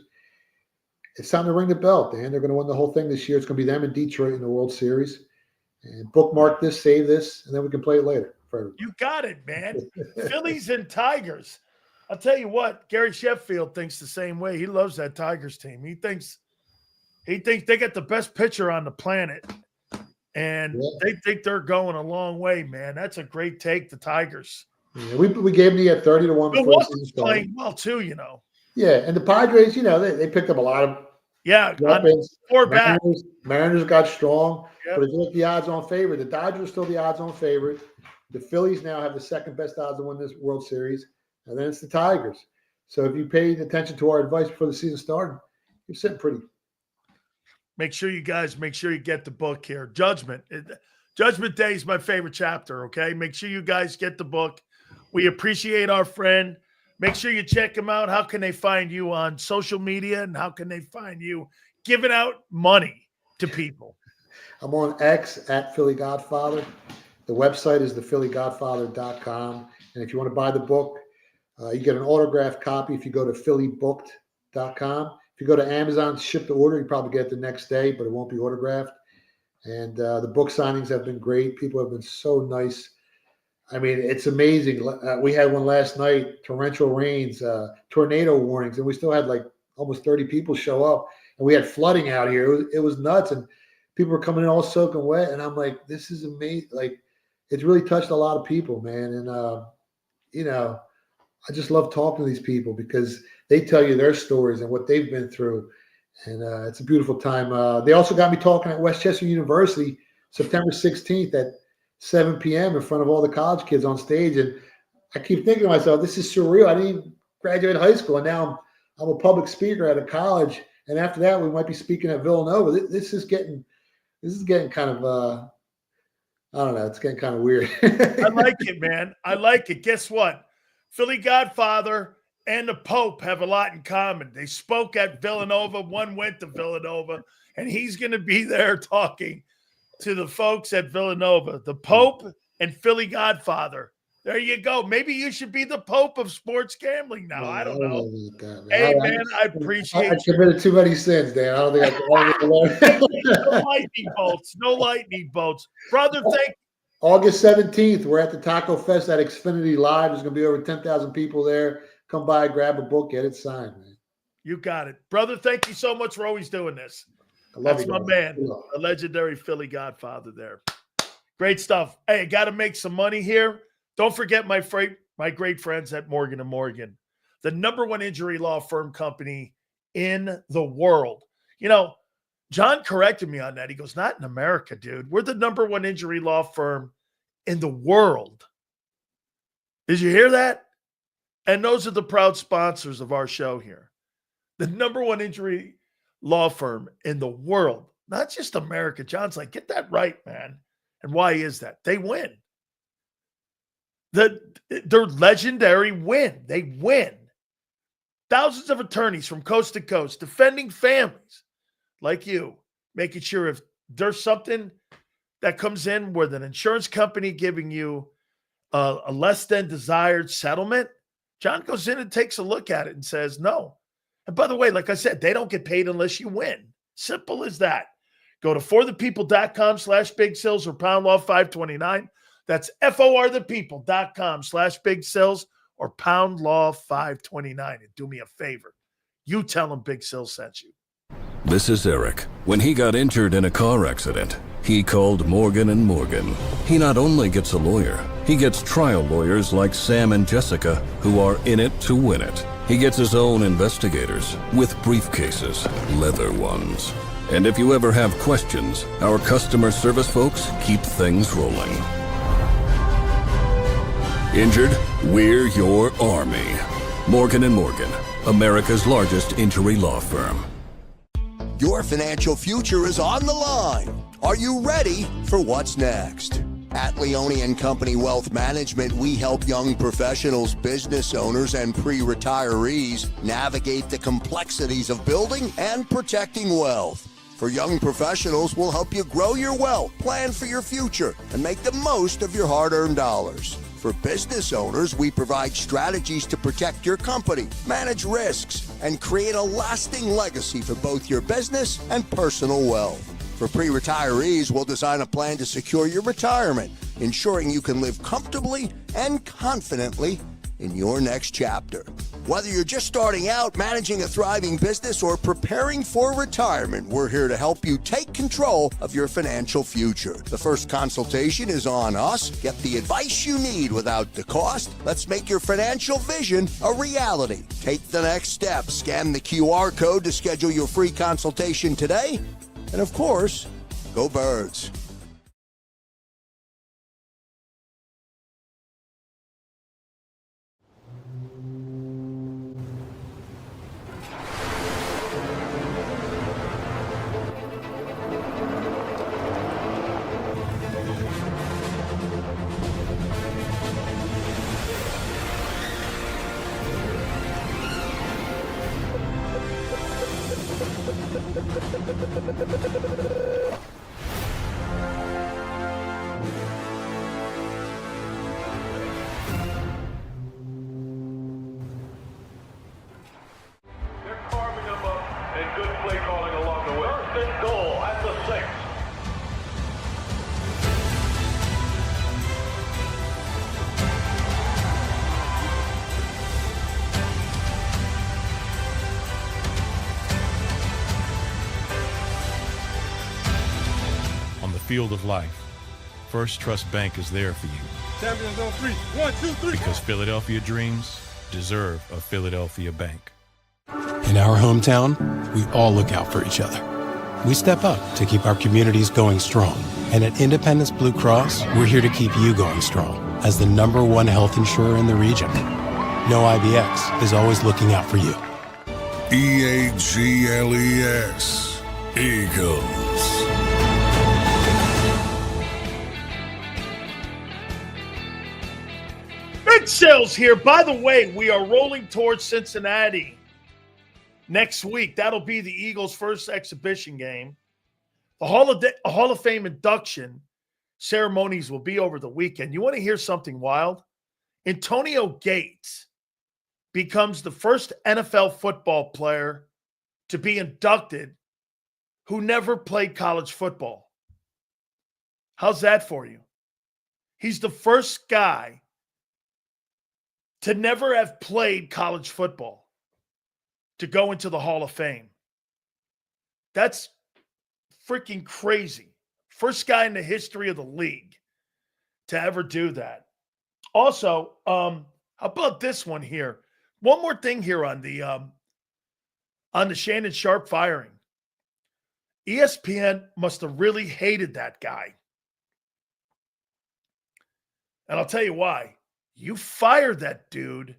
It's time to ring the bell, Dan. They're going to win the whole thing this year. It's going to be them in Detroit in the World Series. And bookmark this, save this, and then we can play it later. You got it, man. Phillies and Tigers. I'll tell you what, Gary Sheffield thinks the same way. He loves that Tigers team. He thinks they got the best pitcher on the planet. And they think they're going a long way, man. That's a great take, the Tigers. Yeah, we gave them at 30-1 before the season started. Playing well too, Yeah, and the Padres, they picked up a lot of weapons. Mariners got strong, but if you look at the odds-on favorite, the Dodgers are still the odds-on favorite. The Phillies now have the second best odds to win this World Series, and then it's the Tigers. So if you paid attention to our advice before the season started, you're sitting pretty. Make sure you get the book here. Judgment Day is my favorite chapter, okay? Make sure you guys get the book. We appreciate our friend. Make sure you check him out. How can they find you on social media, and how can they find you giving out money to people? I'm on X at Philly Godfather. The website is thephillygodfather.com. And if you want to buy the book, you get an autographed copy if you go to phillybooked.com. If you go to Amazon, ship the order, you probably get it the next day, but it won't be autographed. And the book signings have been great. People have been so nice. I mean, it's amazing. We had one last night, torrential rains, tornado warnings, and we still had like almost 30 people show up. And we had flooding out here. It was nuts. And people were coming in all soaking wet. And I'm like, this is amazing. Like, it's really touched a lot of people, man. And, I just love talking to these people because they tell you their stories and what they've been through. And it's a beautiful time. They also got me talking at Westchester University, September 16th at 7 p.m. in front of all the college kids on stage. And I keep thinking to myself, this is surreal. I didn't even graduate high school, and now I'm a public speaker at a college. And after that, we might be speaking at Villanova. This is getting kind of, I don't know. It's getting kind of weird. I like it, man. I like it. Guess what? Philly Godfather and the Pope have a lot in common. They spoke at Villanova. One went to Villanova, and he's going to be there talking to the folks at Villanova. The Pope and Philly Godfather. There you go. Maybe you should be the Pope of sports gambling now. I don't know. Hey, man, I appreciate I committed too many sins, Dan. I don't think I can learn. No lightning bolts. No lightning bolts. Brother, thank August 17th, we're at the Taco Fest at Xfinity Live. There's going to be over 10,000 people there. Come by, grab a book, get it signed, man. You got it. Brother, thank you so much for always doing this. That's my man, a legendary Philly Godfather there. Great stuff. Hey, got to make some money here. Don't forget my great friends at Morgan & Morgan, the #1 injury law firm company in the world. John corrected me on that. He goes, not in America, dude. We're the #1 injury law firm in the world. Did you hear that? And those are the proud sponsors of our show here. The #1 injury law firm in the world, not just America. John's like, get that right, man. And why is that? They win. Their legendary win. They win. Thousands of attorneys from coast to coast defending families like you, making sure if there's something that comes in with an insurance company giving you a less than desired settlement, John goes in and takes a look at it and says no. And by the way, like I said, they don't get paid unless you win. Simple as that. Go to forthepeople.com/big sales or pound law 529. That's forthepeople.com/big sales or pound law 529. And do me a favor. You tell them Big Sil sent you. This is Eric. When he got injured in a car accident, he called Morgan & Morgan. He not only gets a lawyer, he gets trial lawyers like Sam and Jessica, who are in it to win it. He gets his own investigators with briefcases, leather ones. And if you ever have questions, our customer service folks keep things rolling. Injured? We're your army. Morgan & Morgan, America's largest injury law firm. Your financial future is on the line. Are you ready for what's next? At Leone & Company Wealth Management, we help young professionals, business owners, and pre-retirees navigate the complexities of building and protecting wealth. For young professionals, we'll help you grow your wealth, plan for your future, and make the most of your hard-earned dollars. For business owners, we provide strategies to protect your company, manage risks, and create a lasting legacy for both your business and personal wealth. For pre-retirees, we'll design a plan to secure your retirement, ensuring you can live comfortably and confidently in your next chapter. Whether you're just starting out, managing a thriving business, or preparing for retirement, we're here to help you take control of your financial future. The first consultation is on us. Get the advice you need without the cost. Let's make your financial vision a reality. Take the next step. Scan the QR code to schedule your free consultation today. And of course, go Birds. Field of life, First Trust Bank is there for you. Champions on 3. 1, 2, 3. Because Philadelphia dreams deserve a Philadelphia bank. In our hometown, we all look out for each other. We step up to keep our communities going strong. And at Independence Blue Cross, we're here to keep you going strong as the #1 health insurer in the region. No IBX is always looking out for you. EAGLES, Eagles. Big Sales here. By the way, we are rolling towards Cincinnati next week. That'll be the Eagles' first exhibition game. The Hall of Fame induction ceremonies will be over the weekend. You want to hear something wild? Antonio Gates becomes the first NFL football player to be inducted who never played college football. How's that for you? He's the first guy to never have played college football to go into the Hall of Fame. That's freaking crazy. First guy in the history of the league to ever do that. Also, how about this one here? One more thing here on the Shannon Sharpe firing. ESPN must have really hated that guy. And I'll tell you why. You fired that dude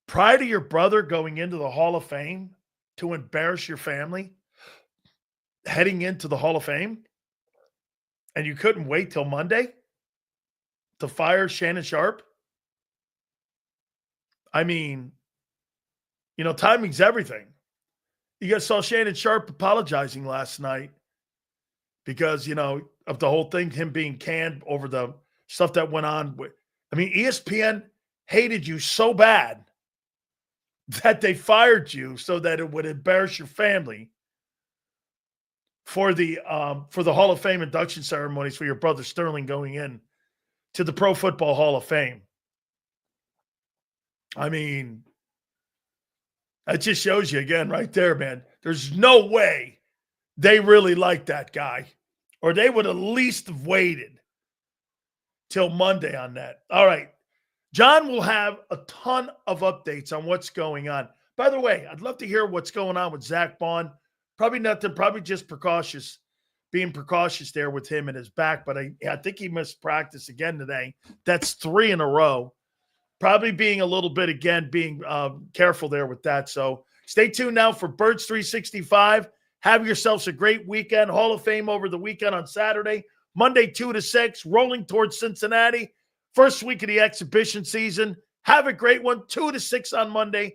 prior to your brother going into the Hall of Fame to embarrass your family, heading into the Hall of Fame, and you couldn't wait till Monday to fire Shannon Sharpe? I mean, timing's everything. You guys saw Shannon Sharpe apologizing last night because, of the whole thing, him being canned over the stuff that went on. I mean, ESPN hated you so bad that they fired you so that it would embarrass your family for the Hall of Fame induction ceremonies for your brother Sterling going in to the Pro Football Hall of Fame. I mean, that just shows you again right there, man. There's no way they really like that guy, or they would at least have waited till Monday on that. All right. John will have a ton of updates on what's going on. By the way, I'd love to hear what's going on with Zach Bond. Probably nothing, probably just being precautious there with him and his back, but I think he missed practice again today. That's 3 in a row. Probably being a little bit, again, being careful there with that. So stay tuned now for Birds 365. Have yourselves a great weekend. Hall of Fame over the weekend on Saturday. Monday, 2 to 6, rolling towards Cincinnati. First week of the exhibition season. Have a great one. 2 to 6 on Monday.